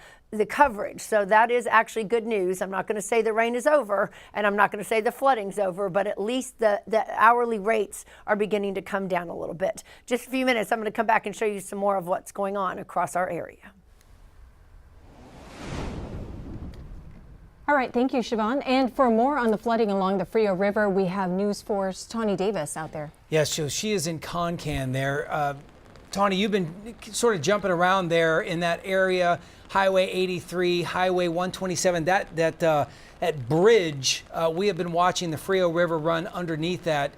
coverage. So that is actually good news. I'm not going to say the rain is over, and I'm not going to say the flooding's over, but at least the hourly rates are beginning to come down a little bit. Just a few minutes, I'm going to come back and show you some more of what's going on across our area. All right, thank you, Siobhan. And for more on the flooding along the Frio River, we have News 4's Tawny Davis out there. Yes, so she is in Concan there. Tawny, you've been sort of jumping around there in that area, Highway 83, Highway 127, that bridge. We have been watching the Frio River run underneath that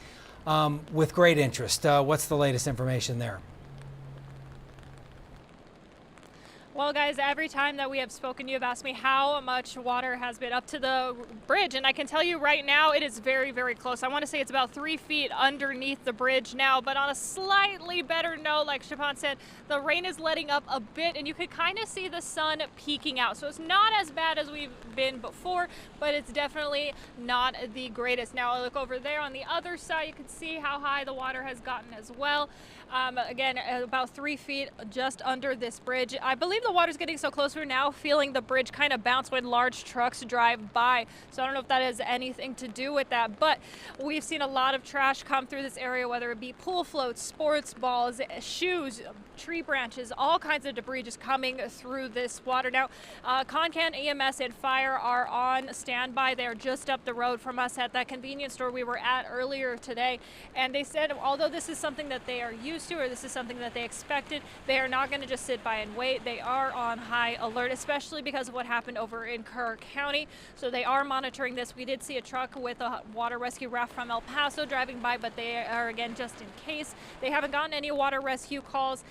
with great interest. What's the latest information there? Well, guys, every time that we have spoken, you have asked me how much water has been up to the bridge, and I can tell you right now it is very, very close. I want to say it's about 3 feet underneath the bridge now, but on a slightly better note, like Siobhan said, the rain is letting up a bit, and you could kind of see the sun peeking out. So it's not as bad as we've been before, but it's definitely not the greatest. Now, I look over there on the other side, you can see how high the water has gotten as well. Again, about 3 feet just under this bridge. I believe the water's getting so close, we're now feeling the bridge kind of bounce when large trucks drive by. So I don't know if that has anything to do with that, but we've seen a lot of trash come through this area, whether it be pool floats, sports balls, shoes, tree branches, all kinds of debris just coming through this water. Now, Concan EMS and fire are on standby. They're just up the road from us at that convenience store we were at earlier today. And they said, although this is something that they are used to, or this is something that they expected, they are not going to just sit by and wait. They are on high alert, especially because of what happened over in Kerr County. So they are monitoring this. We did see a truck with a water rescue raft from El Paso driving by, but they are, again, just in case. They haven't gotten any water rescue calls.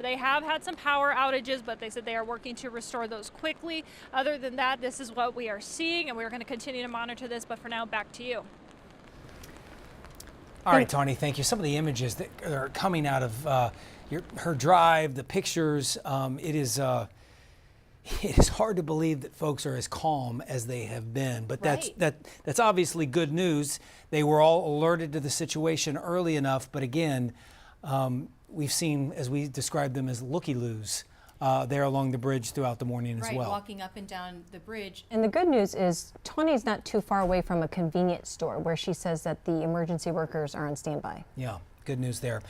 They have had some power outages, but they said they are working to restore those quickly. Other than that, this is what we are seeing, and we're going to continue to monitor this. But for now, back to you. All right, Tawny, thank you. Some of the images that are coming out of her drive, the pictures, it is hard to believe that folks are as calm as they have been. But that's obviously good news. They were all alerted to the situation early enough. But again, we've seen, as we described them, as looky-loos there along the bridge throughout the morning as well. Walking up and down the bridge. And the good news is Tawny's not too far away from a convenience store where she says that the emergency workers are on standby. Yeah, good news there.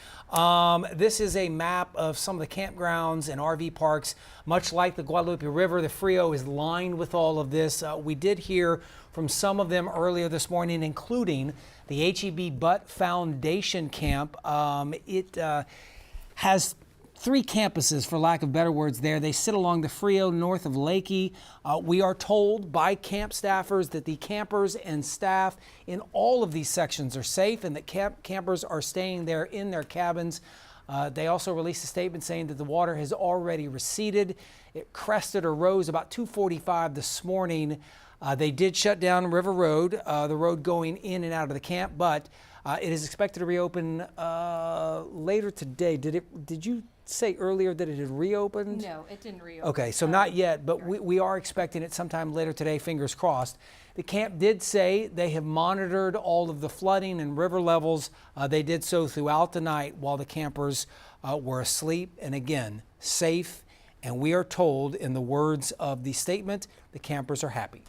This is a map of some of the campgrounds and RV parks. Much like the Guadalupe River, the Frio is lined with all of this. We did hear from some of them earlier this morning, including the HEB Butt Foundation Camp. It has 3 campuses, for lack of better words there. They sit along the Frio north of Lakey. We are told by camp staffers that the campers and staff in all of these sections are safe and that campers are staying there in their cabins. They also released a statement saying that the water has already receded. It crested or rose about 2:45 this morning. They did shut down River Road, the road going in and out of the camp, but it is expected to reopen later today. Did you say earlier that it had reopened? No, it didn't reopen. Okay, so not yet, but we are expecting it sometime later today, fingers crossed. The camp did say they have monitored all of the flooding and river levels. They did so throughout the night while the campers were asleep and again, safe. And we are told, in the words of the statement, the campers are happy.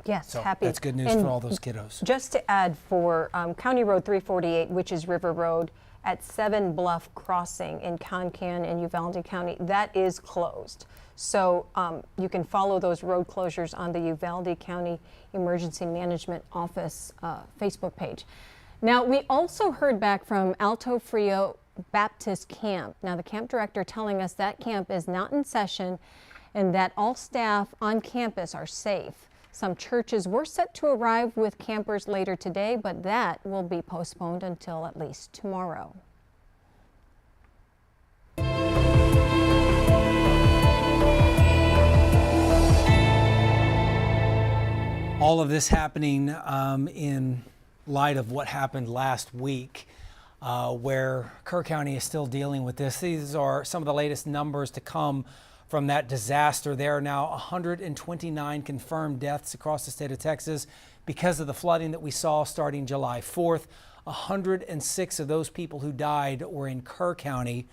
Yes, So happy. that's good news And for all those kiddos. Just to add, for County Road 348, which is River Road, at Seven Bluff Crossing in Concan and Uvalde County, that is closed. So you can follow those road closures on the Uvalde County Emergency Management Office Facebook page. Now, we also heard back from Alto Frio Baptist Camp. Now, the camp director telling us that camp is not in session and that all staff on campus are safe. Some churches were set to arrive with campers later today, but that will be postponed until at least tomorrow. All of this happening in light of what happened last week, where Kerr County is still dealing with this. These are some of the latest numbers to come from that disaster. There are now 129 confirmed deaths across the state of Texas because of the flooding that we saw starting July 4th. 106 of those people who died were in Kerr County.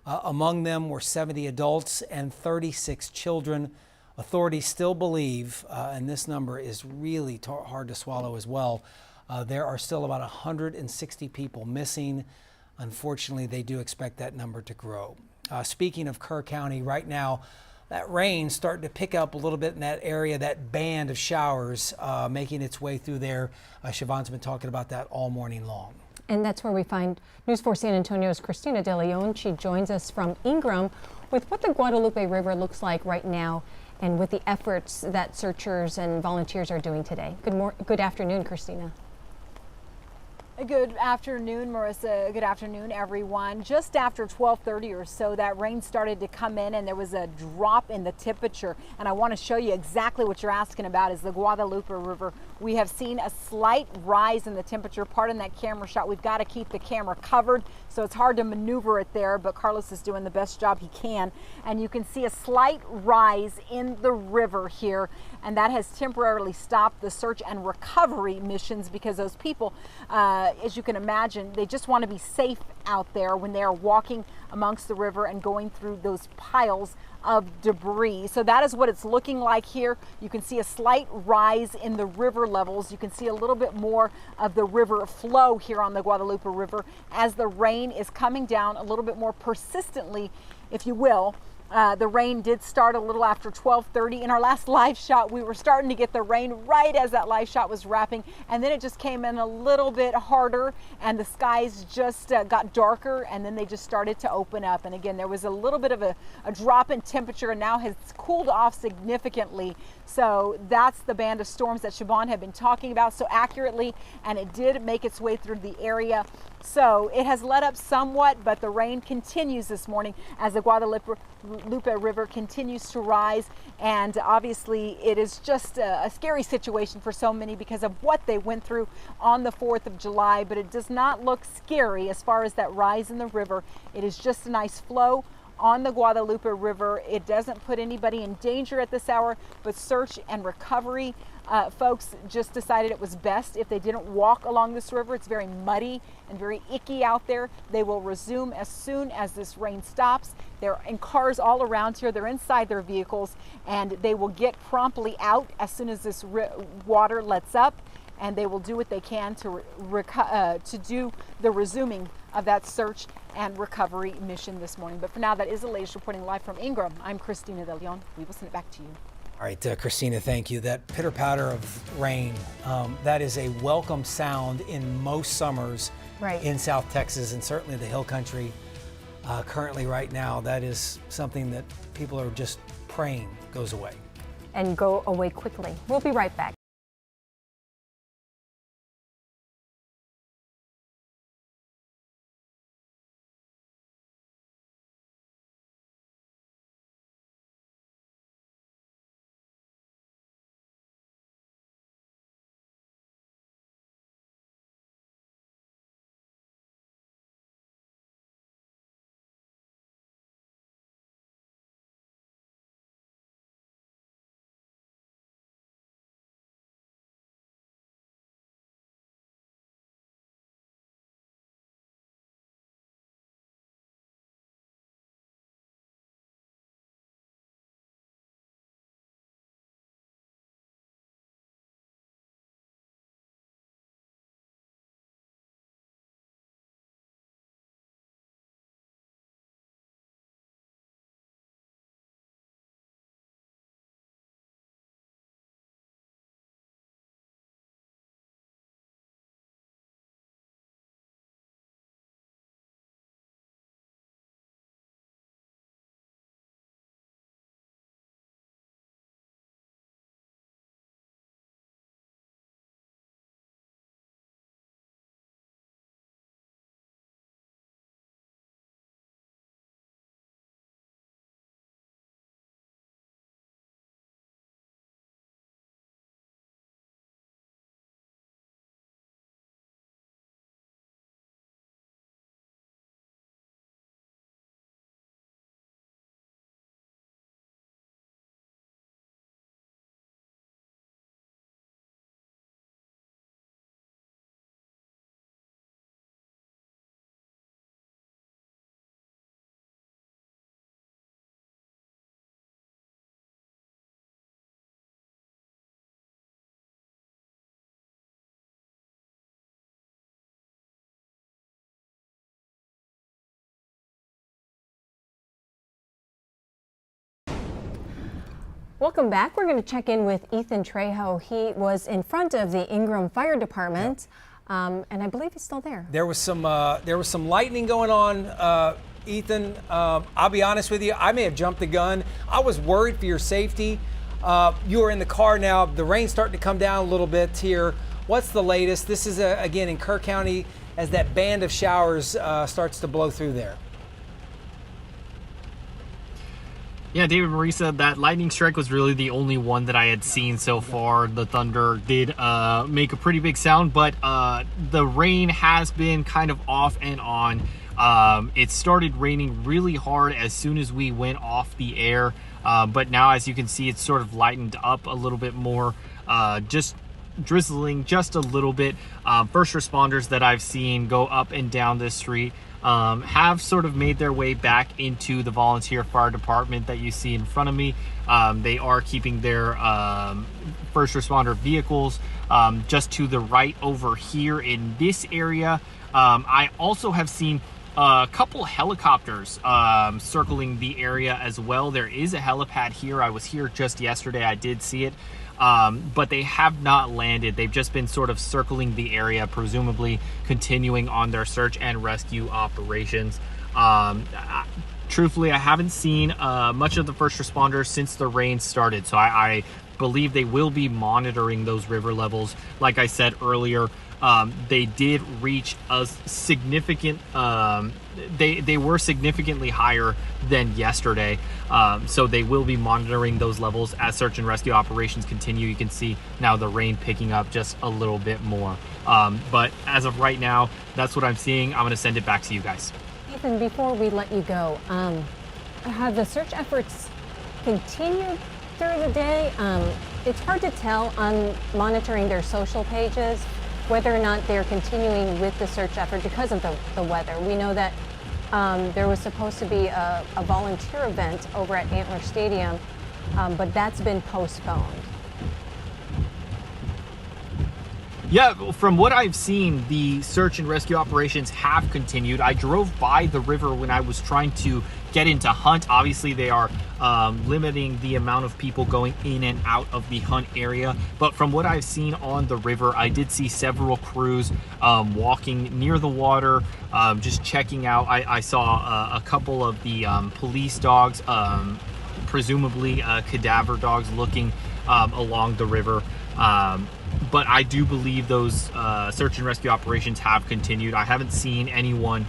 Among them were 70 adults and 36 children. Authorities still believe, and this number is really hard to swallow as well, there are still about 160 people missing. Unfortunately, they do expect that number to grow. Speaking of Kerr County, right now, that rain starting to pick up a little bit in that area, that band of showers making its way through there. Siobhan's been talking about that all morning long. And that's where we find News 4 San Antonio's Christina De Leon. She joins us from Ingram with what the Guadalupe River looks like right now and with the efforts that searchers and volunteers are doing today. Good afternoon, Christina. Good afternoon, Marissa. Good afternoon, everyone. Just after 12:30 or so, that rain started to come in and there was a drop in the temperature. And I want to show you exactly what you're asking about is the Guadalupe River. We have seen a slight rise in the temperature. Pardon that camera shot. We've got to keep the camera covered, so it's hard to maneuver it there, but Carlos is doing the best job he can. And you can see a slight rise in the river here, and that has temporarily stopped the search and recovery missions because those people, as you can imagine, they just want to be safe out there when they are walking amongst the river and going through those piles of debris. So that is what it's looking like here. You can see a slight rise in the river levels. You can see a little bit more of the river flow here on the Guadalupe River as the rain is coming down a little bit more persistently, if you will. The rain did start a little after 12:30. In our last live shot, we were starting to get the rain right as that live shot was wrapping, and then it just came in a little bit harder, and the skies just got darker, and then they just started to open up. And again, there was a little bit of a drop in temperature, and now has cooled off significantly. So that's the band of storms that Siobhan had been talking about so accurately, and it did make its way through the area. So it has let up somewhat, but the rain continues this morning as the Guadalupe River continues to rise. And obviously it is just a scary situation for so many because of what they went through on the 4th of July, but it does not look scary as far as that rise in the river. It is just a nice flow on the Guadalupe River. It doesn't put anybody in danger at this hour, but search and recovery folks just decided it was best if they didn't walk along this river. It's very muddy and very icky out there. They will resume as soon as this rain stops. They're in cars all around here. They're inside their vehicles, and they will get promptly out as soon as this water lets up, and they will do what they can to do the resuming of that search and recovery mission this morning. But for now, that is the latest reporting live from Ingram. I'm Christina De Leon. We will send it back to you. All right, Christina, thank you. That pitter-patter of rain, that is a welcome sound in most summers in South Texas and certainly the Hill Country. Currently right now, that is something that people are just praying goes away. And go away quickly. We'll be right back. Welcome back. We're going to check in with Ethan Trejo. He was in front of the Ingram Fire Department, and I believe he's still there. There was some lightning going on, Ethan. I'll be honest with you. I may have jumped the gun. I was worried for your safety. You are in the car now. The rain's starting to come down a little bit here. What's the latest? This is again in Kerr County as that band of showers starts to blow through there. Yeah, David, Marisa, that lightning strike was really the only one that I had seen so far. The thunder did make a pretty big sound, but the rain has been kind of off and on. It started raining really hard as soon as we went off the air, but now, as you can see, it's sort of lightened up a little bit more, just drizzling just a little bit. First responders that I've seen go up and down this street have sort of made their way back into the volunteer fire department that you see in front of me. They are keeping their first responder vehicles just to the right over here in this area. I also have seen a couple helicopters circling the area as well. There is a helipad here. I was here just yesterday. I did see it. But they have not landed. They've just been sort of circling the area, presumably continuing on their search and rescue operations. Truthfully, I haven't seen much of the first responders since the rain started, so I believe they will be monitoring those river levels. Like I said earlier, they did reach a significant, they were significantly higher than yesterday. So they will be monitoring those levels as search and rescue operations continue. You can see now the rain picking up just a little bit more. But as of right now, that's what I'm seeing. I'm going to send it back to you guys. Ethan, before we let you go, have the search efforts continued through the day? It's hard to tell on monitoring their social pages whether or not they're continuing with the search effort because of the weather. We know that there was supposed to be a volunteer event over at Antler Stadium, but that's been postponed. Yeah, from what I've seen, the search and rescue operations have continued. I drove by the river when I was trying to get into Hunt. Obviously, they are limiting the amount of people going in and out of the Hunt area. But from what I've seen on the river, I did see several crews walking near the water, just checking out. I saw a couple of the police dogs, presumably cadaver dogs, looking along the river. But I do believe those search and rescue operations have continued. I haven't seen anyone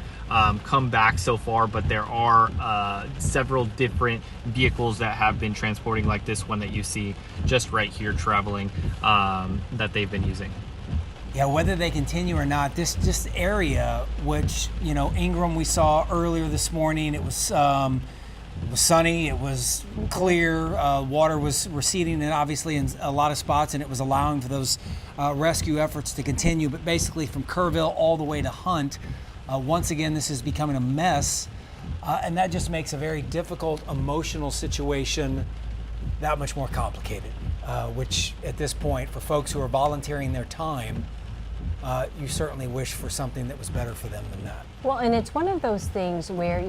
come back so far, but there are several different vehicles that have been transporting, like this one that you see just right here traveling, that they've been using. Yeah, whether they continue or not, this area, which, you know, Ingram we saw earlier this morning, it was sunny, it was clear, water was receding and obviously in a lot of spots, and it was allowing for those rescue efforts to continue. But basically from Kerrville all the way to Hunt, once again, this is becoming a mess, and that just makes a very difficult emotional situation that much more complicated, which at this point, for folks who are volunteering their time, you certainly wish for something that was better for them than that. Well, and it's one of those things where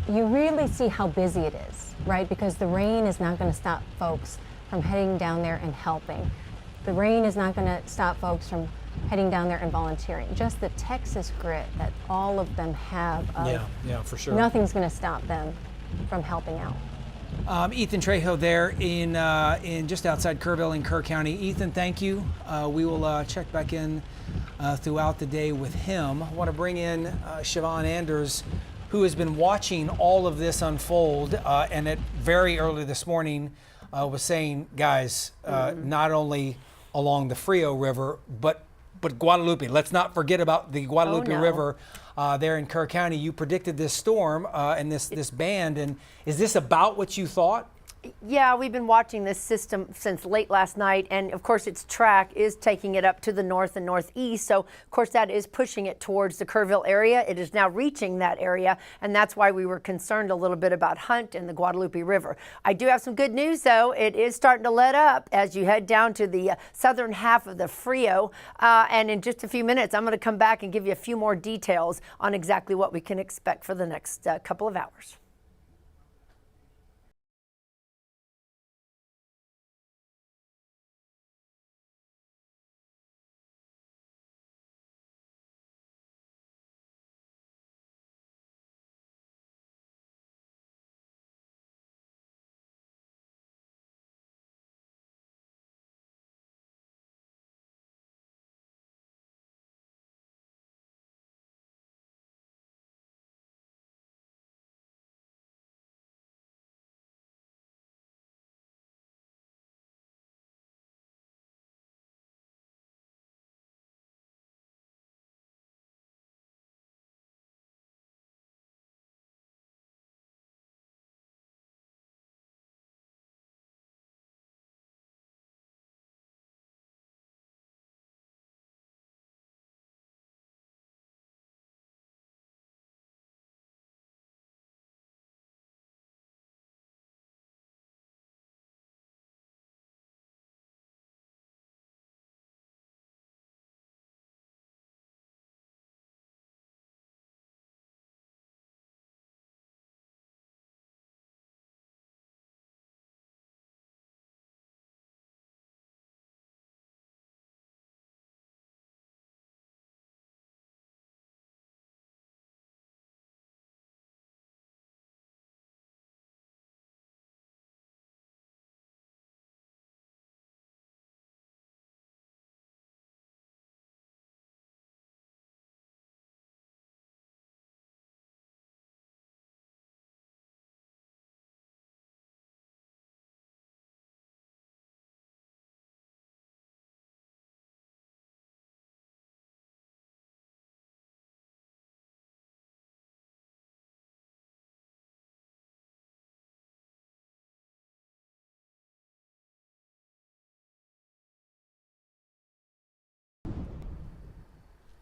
you really see how busy it is, right? Because the rain is not going to stop folks from heading down there and helping. The rain is not going to stop folks from heading down there and volunteering. Just the Texas grit that all of them have. Yeah, for sure. Nothing's going to stop them from helping out. Ethan Trejo there in just outside Kerrville in Kerr County. Ethan, thank you. We will check back in throughout the day with him. I want to bring in Siobhan Anders, who has been watching all of this unfold, and at very early this morning was saying, guys, not only along the Frio River, but Guadalupe. Let's not forget about the Guadalupe River there in Kerr County. You predicted this storm and this band, and is this about what you thought? Yeah, we've been watching this system since late last night, and of course its track is taking it up to the north and northeast, so of course that is pushing it towards the Kerrville area. It is now reaching that area, and that's why we were concerned a little bit about Hunt and the Guadalupe River. I do have some good news though. It is starting to let up as you head down to the southern half of the Frio, and in just a few minutes I'm going to come back and give you a few more details on exactly what we can expect for the next couple of hours.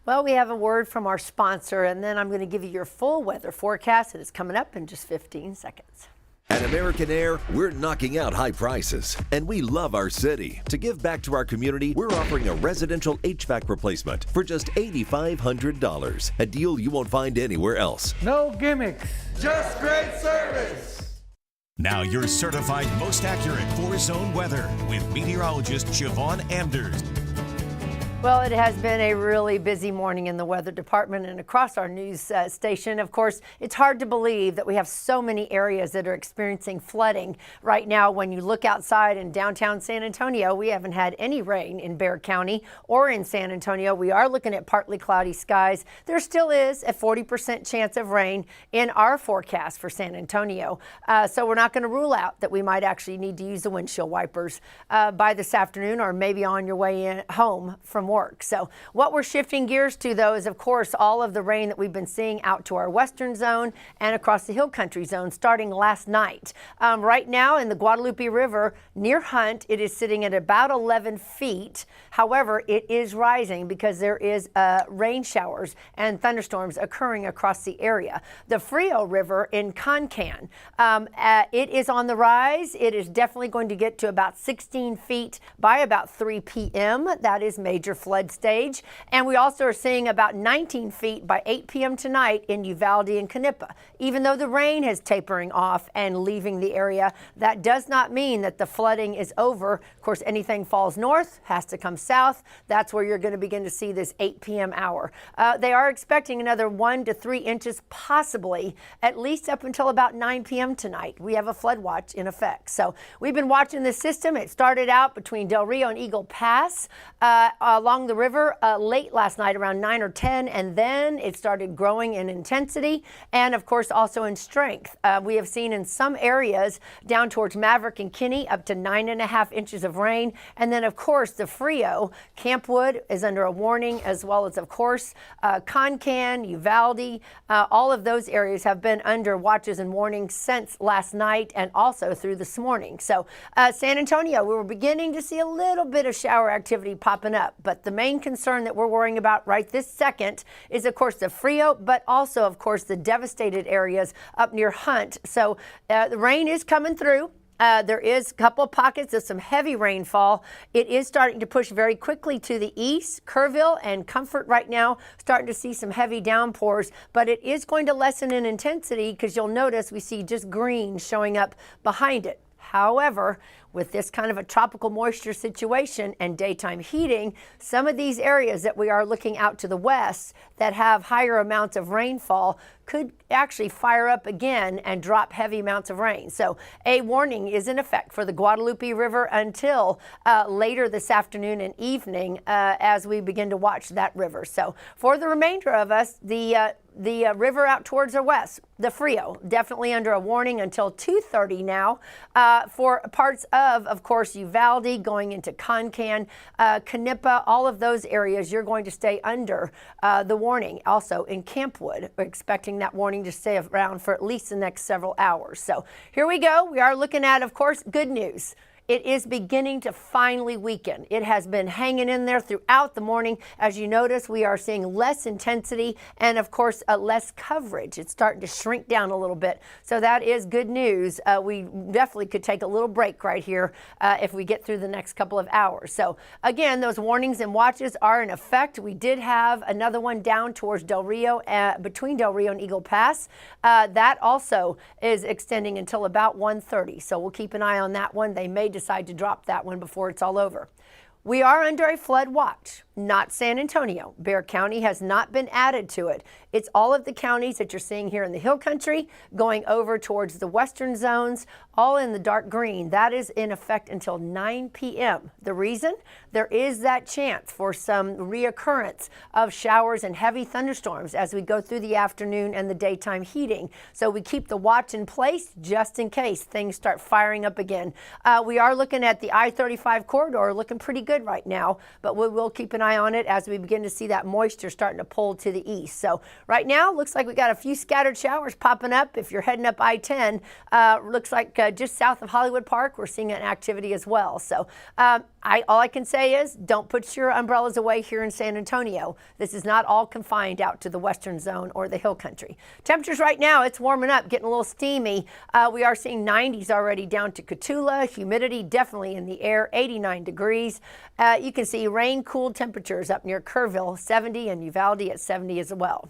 Well, we have a word from our sponsor, and then I'm going to give you your full weather forecast, and it's coming up in just 15 seconds. At American Air, we're knocking out high prices, and we love our city. To give back to our community, we're offering a residential HVAC replacement for just $8,500, a deal you won't find anywhere else. No gimmicks, just great service. Now your certified most accurate 4-zone weather with meteorologist Siobhan Anders. Well, it has been a really busy morning in the weather department and across our news station. Of course, it's hard to believe that we have so many areas that are experiencing flooding right now. When you look outside in downtown San Antonio, we haven't had any rain in Bexar County or in San Antonio. We are looking at partly cloudy skies. There still is a 40% chance of rain in our forecast for San Antonio. So we're not going to rule out that we might actually need to use the windshield wipers by this afternoon, or maybe on your way home from work. So what we're shifting gears to, though, is of course all of the rain that we've been seeing out to our western zone and across the hill country zone starting last night. Right now in the Guadalupe River near Hunt, it is sitting at about 11 feet. However, it is rising because there is rain showers and thunderstorms occurring across the area. The Frio River in Concan, it is on the rise. It is definitely going to get to about 16 feet by about 3 p.m. That is major flood stage. And we also are seeing about 19 feet by 8 p.m. tonight in Uvalde and Campgrounds. Even though the rain is tapering off and leaving the area, that does not mean that the flooding is over. Of course, anything falls north has to come south. That's where you're going to begin to see this 8 p.m. hour. They are expecting another 1 to 3 inches, possibly at least up until about 9 p.m. tonight. We have a flood watch in effect. So we've been watching this system. It started out between Del Rio and Eagle Pass along the river late last night around 9 or 10, and then it started growing in intensity and of course also in strength. We have seen in some areas down towards Maverick and Kinney up to 9.5 inches of rain, and then of course the Frio, Campwood is under a warning, as well as of course Concan, Uvalde, all of those areas have been under watches and warnings since last night and also through this morning. So San Antonio, we were beginning to see a little bit of shower activity popping up, but the main concern that we're worrying about right this second is of course the Frio, but also of course the devastated areas up near Hunt. So the rain is coming through. There is a couple of pockets of some heavy rainfall. It is starting to push very quickly to the east. Kerrville and Comfort right now starting to see some heavy downpours, but it is going to lessen in intensity because you'll notice we see just green showing up behind it. However, with this kind of a tropical moisture situation and daytime heating, some of these areas that we are looking out to the west that have higher amounts of rainfall could actually fire up again and drop heavy amounts of rain. So a warning is in effect for the Guadalupe River until later this afternoon and evening as we begin to watch that river. So for the remainder of us, the river out towards the west, the Frio, definitely under a warning until 2:30 now. For parts of course, Uvalde going into Concan, Campgrounds, all of those areas, you're going to stay under the warning. Also in Campwood, we're expecting that warning to stay around for at least the next several hours. So here we go. We are looking at, of course, good news. It is beginning to finally weaken. It has been hanging in there throughout the morning. As you notice, we are seeing less intensity and, of course, less coverage. It's starting to shrink down a little bit. So that is good news. We definitely could take a little break right here if we get through the next couple of hours. So, again, those warnings and watches are in effect. We did have another one down towards Del Rio, between Del Rio and Eagle Pass. That also is extending until about 1:30. So we'll keep an eye on that one. They may decide to drop that one before it's all over. We are under a flood watch, not San Antonio. Bexar County has not been added to it. It's all of the counties that you're seeing here in the Hill Country going over towards the western zones, all in the dark green. That is in effect until 9 p.m. The reason? There is that chance for some reoccurrence of showers and heavy thunderstorms as we go through the afternoon and the daytime heating. So we keep the watch in place just in case things start firing up again. We are looking at the I-35 corridor, looking pretty good good right now, but we will keep an eye on it as we begin to see that moisture starting to pull to the east. So right now, looks like we got a few scattered showers popping up. If you're heading up I-10, looks like just south of Hollywood Park, we're seeing an activity as well. So all I can say is don't put your umbrellas away here in San Antonio. This is not all confined out to the western zone or the hill country. Temperatures right now, it's warming up, getting a little steamy. We are seeing 90s already down to Cotulla. Humidity definitely in the air, 89 degrees. You can see rain-cooled temperatures up near Kerrville, 70, and Uvalde at 70 as well.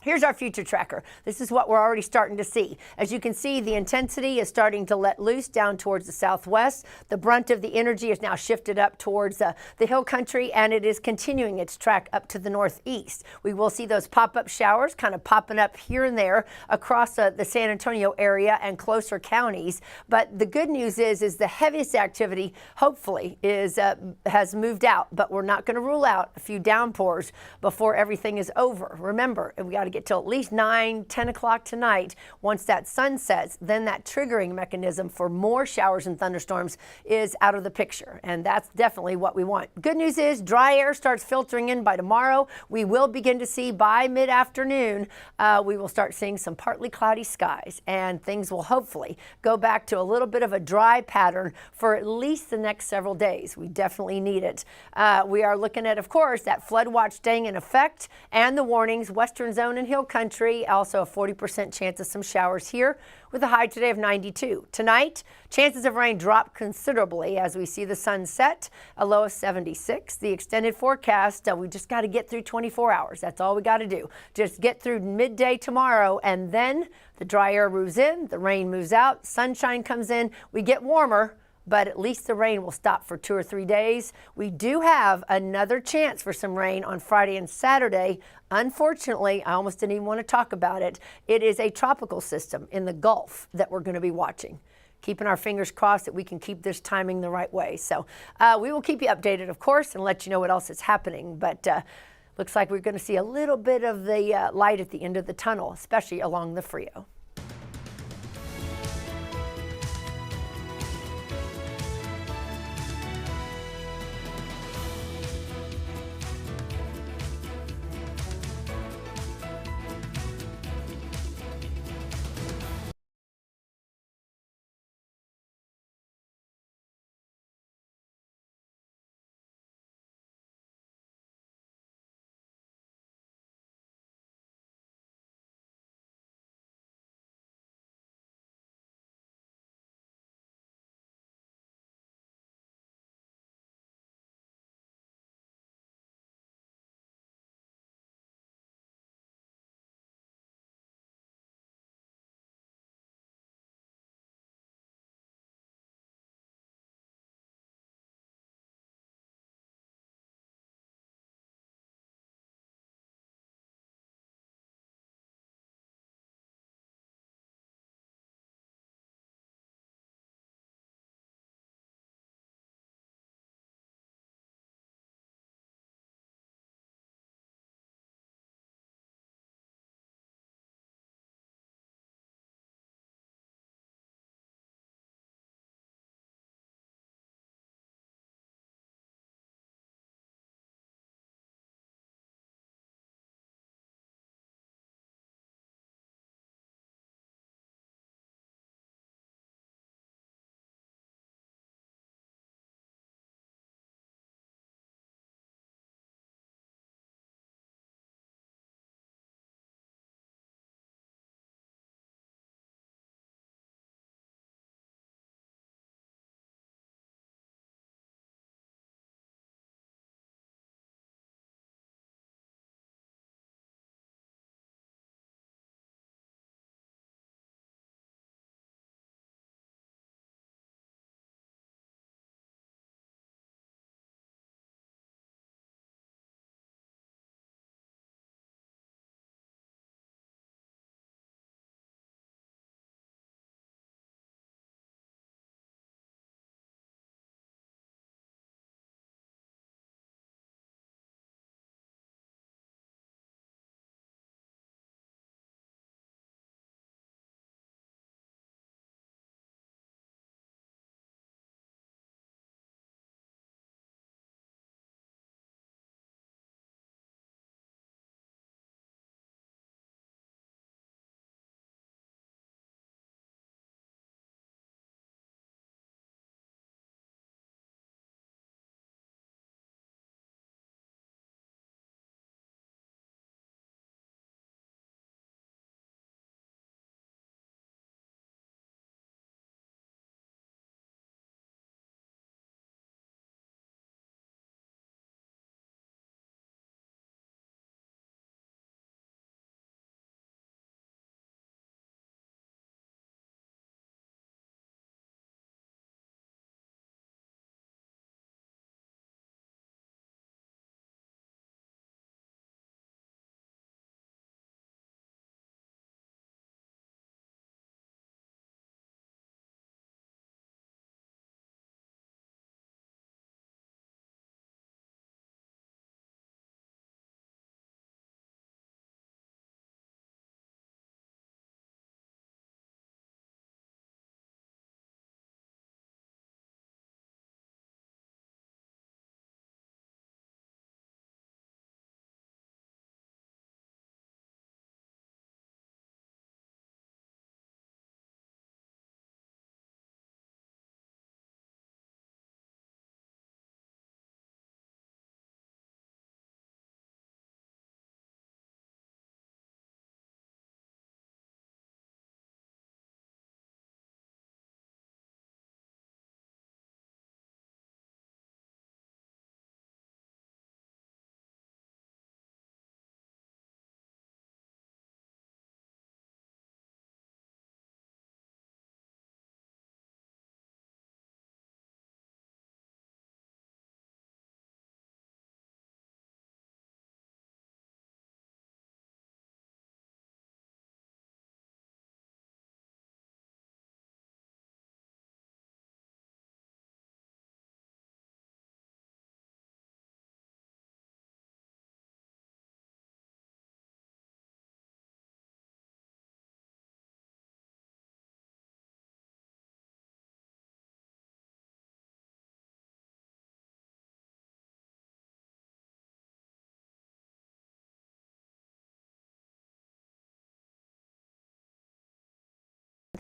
Here's our future tracker. This is what we're already starting to see. As you can see, the intensity is starting to let loose down towards the southwest. The brunt of the energy is now shifted up towards the hill country, and it is continuing its track up to the northeast. We will see those pop-up showers kind of popping up here and there across the San Antonio area and closer counties. But the good news is the heaviest activity, hopefully, has moved out. But we're not going to rule out a few downpours before everything is over. Remember, we got to get till at least 9, 10 o'clock tonight. Once that sun sets, then that triggering mechanism for more showers and thunderstorms is out of the picture, and that's definitely what we want. Good news is dry air starts filtering in by tomorrow. We will begin to see by mid-afternoon, we will start seeing some partly cloudy skies, and things will hopefully go back to a little bit of a dry pattern for at least the next several days. We definitely need it. We are looking at, of course, that flood watch staying in effect and the warnings, western zone and hill country, also a 40% chance of some showers here with a high today of 92. Tonight, chances of rain drop considerably as we see the sun set, a low of 76. The extended forecast, we just got to get through 24 hours. That's all we got to do. Just get through midday tomorrow, and then the dry air moves in, the rain moves out, sunshine comes in, we get warmer, but at least the rain will stop for 2 or 3 days. We do have another chance for some rain on Friday and Saturday. Unfortunately, I almost didn't even want to talk about it. It is a tropical system in the Gulf that we're going to be watching. Keeping our fingers crossed that we can keep this timing the right way. So we will keep you updated, of course, and let you know what else is happening. But looks like we're going to see a little bit of the light at the end of the tunnel, especially along the Frio.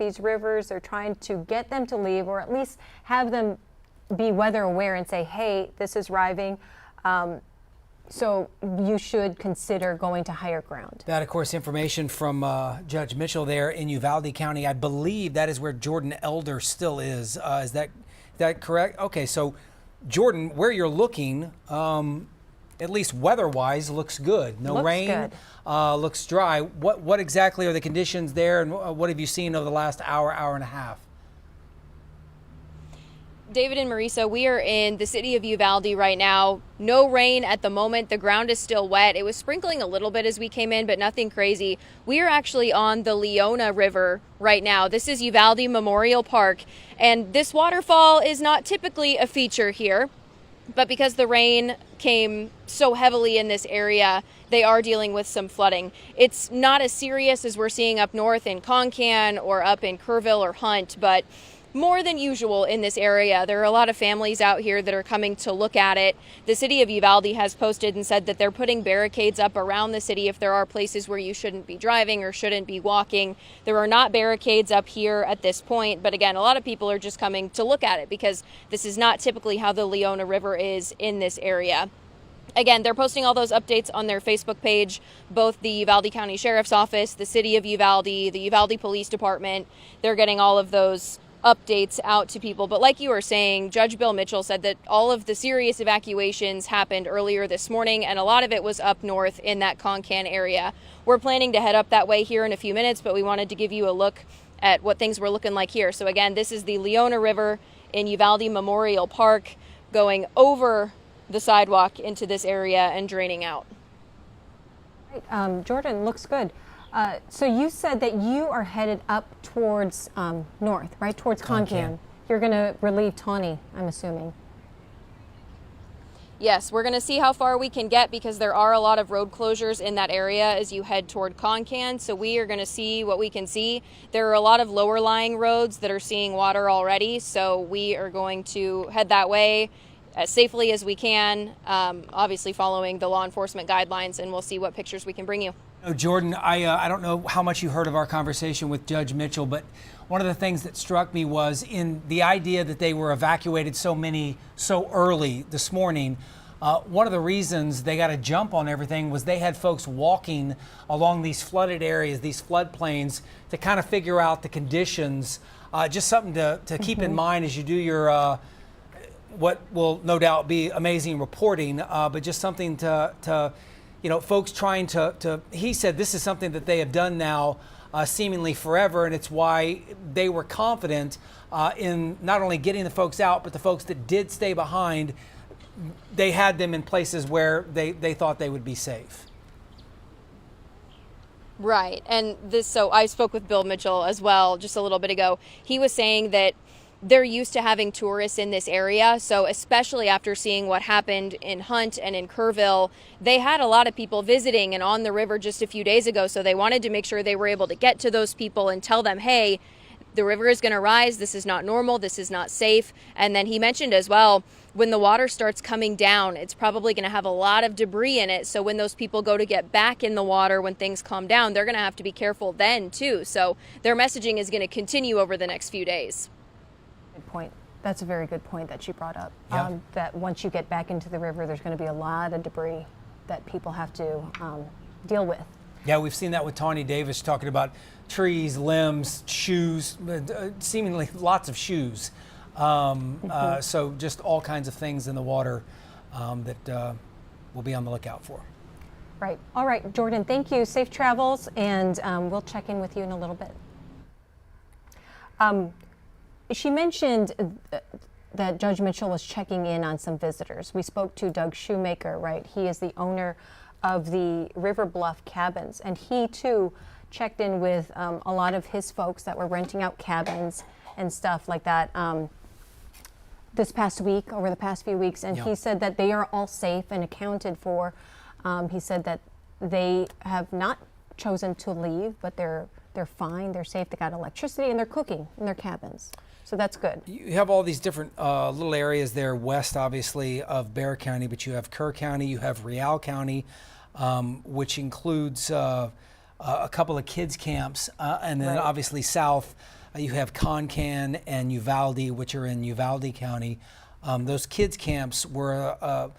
these rivers. They're trying to get them to leave, or at least have them be weather aware and say, hey, this is arriving. So you should consider going to higher ground. That, of course, information from Judge Mitchell there in Uvalde County. I believe that is where Jordan Elder still is. Is that correct? Okay, so Jordan, where you're looking, at least weather-wise, looks good. No looks rain, good. Looks dry. What exactly are the conditions there, and what have you seen over the last hour and a half? David and Marisa, we are in the city of Uvalde right now. No rain at the moment. The ground is still wet. It was sprinkling a little bit as we came in, but nothing crazy. We are actually on the Leona River right now. This is Uvalde Memorial Park, and this waterfall is not typically a feature here, but because the rain came so heavily in this area, they are dealing with some flooding. It's not as serious as we're seeing up north in Concan or up in Kerrville or Hunt, but more than usual in this area. There are a lot of families out here that are coming to look at it. The city of Uvalde has posted and said that they're putting barricades up around the city if there are places where you shouldn't be driving or shouldn't be walking. There are not barricades up here at this point, but again, a lot of people are just coming to look at it because this is not typically how the Leona River is in this area. Again, they're posting all those updates on their Facebook page, both the Uvalde County Sheriff's Office, the City of Uvalde, the Uvalde Police Department. They're getting all of those updates out to people. But like you were saying, Judge Bill Mitchell said that all of the serious evacuations happened earlier this morning, and a lot of it was up north in that Concan area. We're planning to head up that way here in a few minutes, but we wanted to give you a look at what things were looking like here. So again, this is the Leona River in Uvalde Memorial Park going over the sidewalk into this area and draining out. Jordan, looks good. So you said that you are headed up towards north, right? Towards Concan. You're going to relieve Tawny, I'm assuming. Yes, we're going to see how far we can get because there are a lot of road closures in that area as you head toward Concan. So we are going to see what we can see. There are a lot of lower lying roads that are seeing water already. So we are going to head that way as safely as we can, obviously following the law enforcement guidelines, and we'll see what pictures we can bring you. Jordan, I don't know how much you heard of our conversation with Judge Mitchell, but one of the things that struck me was in the idea that they were evacuated so early this morning. One of the reasons they got a jump on everything was they had folks walking along these flooded areas, these floodplains, to kind of figure out the conditions. Just something to keep in mind as you do your what will no doubt be amazing reporting, but just something to folks trying to, he said this is something that they have done now seemingly forever, and it's why they were confident in not only getting the folks out, but the folks that did stay behind, they had them in places where they thought they would be safe. Right, and so I spoke with Bill Mitchell as well just a little bit ago. He was saying that they're used to having tourists in this area, so especially after seeing what happened in Hunt and in Kerrville, they had a lot of people visiting and on the river just a few days ago, so they wanted to make sure they were able to get to those people and tell them, hey, the river is going to rise, this is not normal, this is not safe. And then he mentioned as well, when the water starts coming down, it's probably going to have a lot of debris in it, so when those people go to get back in the water when things calm down, they're going to have to be careful then too. So their messaging is going to continue over the next few days. Good point. That's a very good point that she brought up. Yeah. That once you get back into the river, there's going to be a lot of debris that people have to deal with. Yeah, we've seen that with Tawny Davis talking about trees, limbs, shoes, seemingly lots of shoes. So just all kinds of things in the water that we'll be on the lookout for. Right. All right, Jordan, thank you. Safe travels, and we'll check in with you in a little bit. She mentioned that Judge Mitchell was checking in on some visitors. We spoke to Doug Shoemaker, right? He is the owner of the River Bluff Cabins, and he too checked in with a lot of his folks that were renting out cabins and stuff like that this past week, over the past few weeks, and he said that they are all safe and accounted for. He said that they have not chosen to leave, but they're fine, they're safe, they got electricity, and they're cooking in their cabins. So that's good. You have all these different little areas there west, obviously, of Bexar County, but you have Kerr County, you have Real County, which includes a couple of kids camps, and then Right. obviously south you have Concan and Uvalde, which are in Uvalde County. Those kids camps were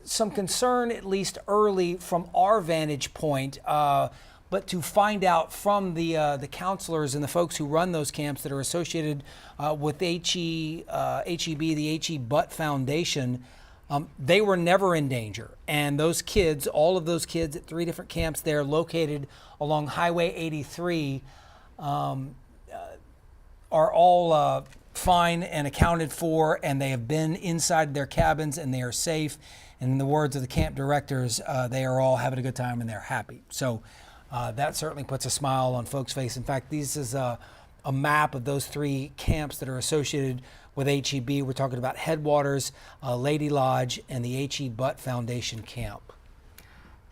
some concern, at least early from our vantage point, but to find out from the counselors and the folks who run those camps that are associated with HEB, the HE Butt Foundation, they were never in danger. And those kids, all of those kids at 3 different camps there located along Highway 83, are all fine and accounted for, and they have been inside their cabins and they are safe. And in the words of the camp directors, they are all having a good time and they're happy. So that certainly puts a smile on folks' face. In fact, this is a map of those 3 camps that are associated with HEB. We're talking about Headwaters, Lady Lodge, and the HE Butt Foundation camp.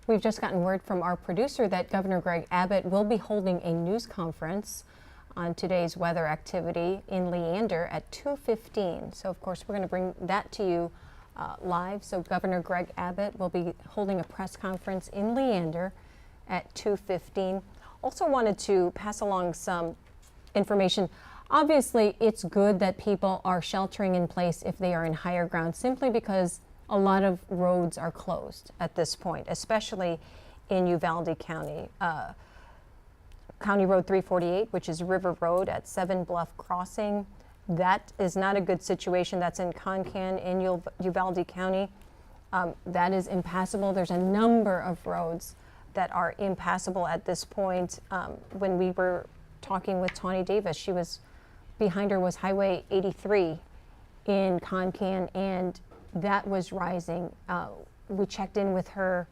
We've just gotten word from our producer that Governor Greg Abbott will be holding a news conference on today's weather activity in Leander at 2:15. So, of course, we're going to bring that to you live. So Governor Greg Abbott will be holding a press conference in Leander at 2:15. Also wanted to pass along some information. Obviously, it's good that people are sheltering in place if they are in higher ground, simply because a lot of roads are closed at this point, especially in Uvalde County. County Road 348, which is River Road at Seven Bluff Crossing, that is not a good situation. That's in Concan in Uvalde County. That is impassable. There's a number of roads that are impassable at this point. When we were talking with Tawny Davis, she was behind her was Highway 83 in Concan, and that was rising. We checked in with her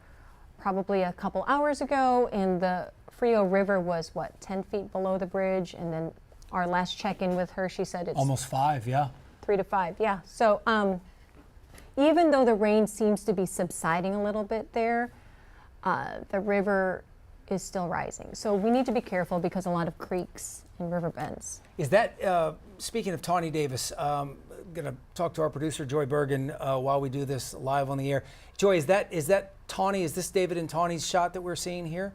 probably a couple hours ago, and the Frio River was, 10 feet below the bridge? And then our last check-in with her, she said it's Almost 5, yeah. 3 to 5, yeah. So even though the rain seems to be subsiding a little bit there, the river is still rising. So we need to be careful because a lot of creeks and river bends. Is that, speaking of Tawny Davis, I'm going to talk to our producer, Joy Bergen, while we do this live on the air. Joy, is that Tawny? Is this David and Tawny's shot that we're seeing here?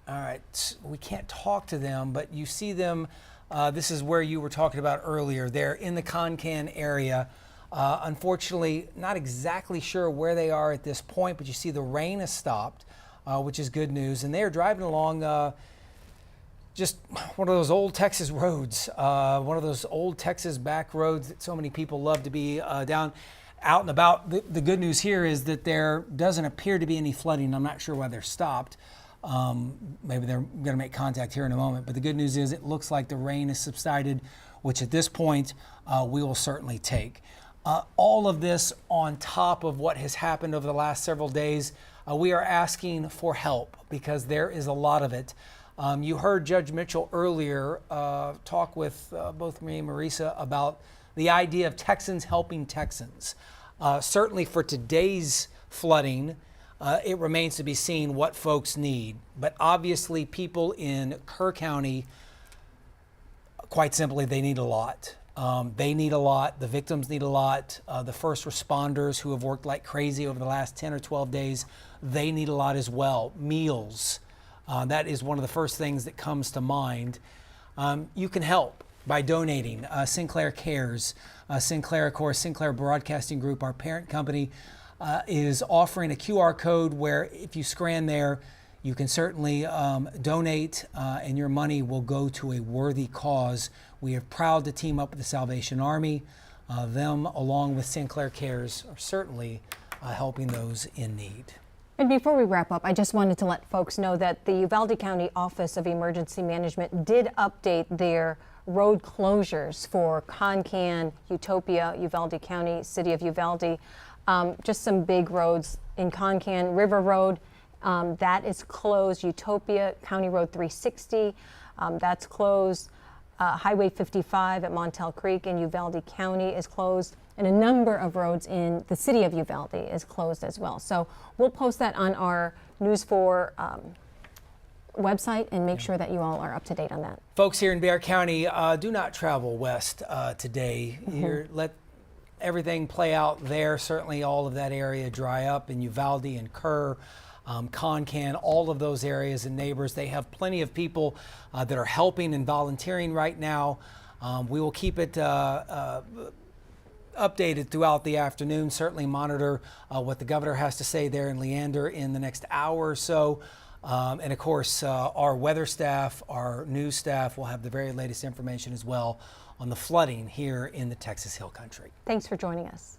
All right, we can't talk to them, but you see them. This is where you were talking about earlier. They're in the Concan area. Unfortunately, not exactly sure where they are at this point, but you see the rain has stopped, which is good news. And they are driving along just one of those old Texas roads, one of those old Texas back roads that so many people love to be down, out and about. The good news here is that there doesn't appear to be any flooding. I'm not sure why they're stopped. Maybe they're going to make contact here in a moment. But the good news is it looks like the rain has subsided, which at this point we will certainly take. All of this on top of what has happened over the last several days, we are asking for help because there is a lot of it. You heard Judge Mitchell earlier talk with both me and Marisa about the idea of Texans helping Texans. Certainly for today's flooding, it remains to be seen what folks need. But obviously people in Kerr County, quite simply, they need a lot. They need a lot. The victims need a lot. The first responders who have worked like crazy over the last 10 or 12 days, they need a lot as well. Meals. That is one of the first things that comes to mind. You can help by donating. Sinclair Cares. Sinclair, of course, Sinclair Broadcasting Group, our parent company, is offering a QR code where if you scan there, you can certainly donate and your money will go to a worthy cause. We are proud to team up with the Salvation Army. Them, along with Sinclair Cares, are certainly helping those in need. And before we wrap up, I just wanted to let folks know that the Uvalde County Office of Emergency Management did update their road closures for Concan, Utopia, Uvalde County, City of Uvalde. Just some big roads in Concan. River Road, that is closed. Utopia, County Road 360, that's closed. Highway 55 at Montel Creek in Uvalde County is closed. And a number of roads in the city of Uvalde is closed as well. So we'll post that on our News 4 website and make sure that you all are up to date on that. Folks here in Bexar County, do not travel west today. Here, let everything play out there. Certainly all of that area dry up in Uvalde and Kerr. Concan, all of those areas and neighbors. They have plenty of people that are helping and volunteering right now. We will keep it updated throughout the afternoon. Certainly monitor what the governor has to say there in Leander in the next hour or so. And of course, our weather staff, our news staff will have the very latest information as well on the flooding here in the Texas Hill Country. Thanks for joining us.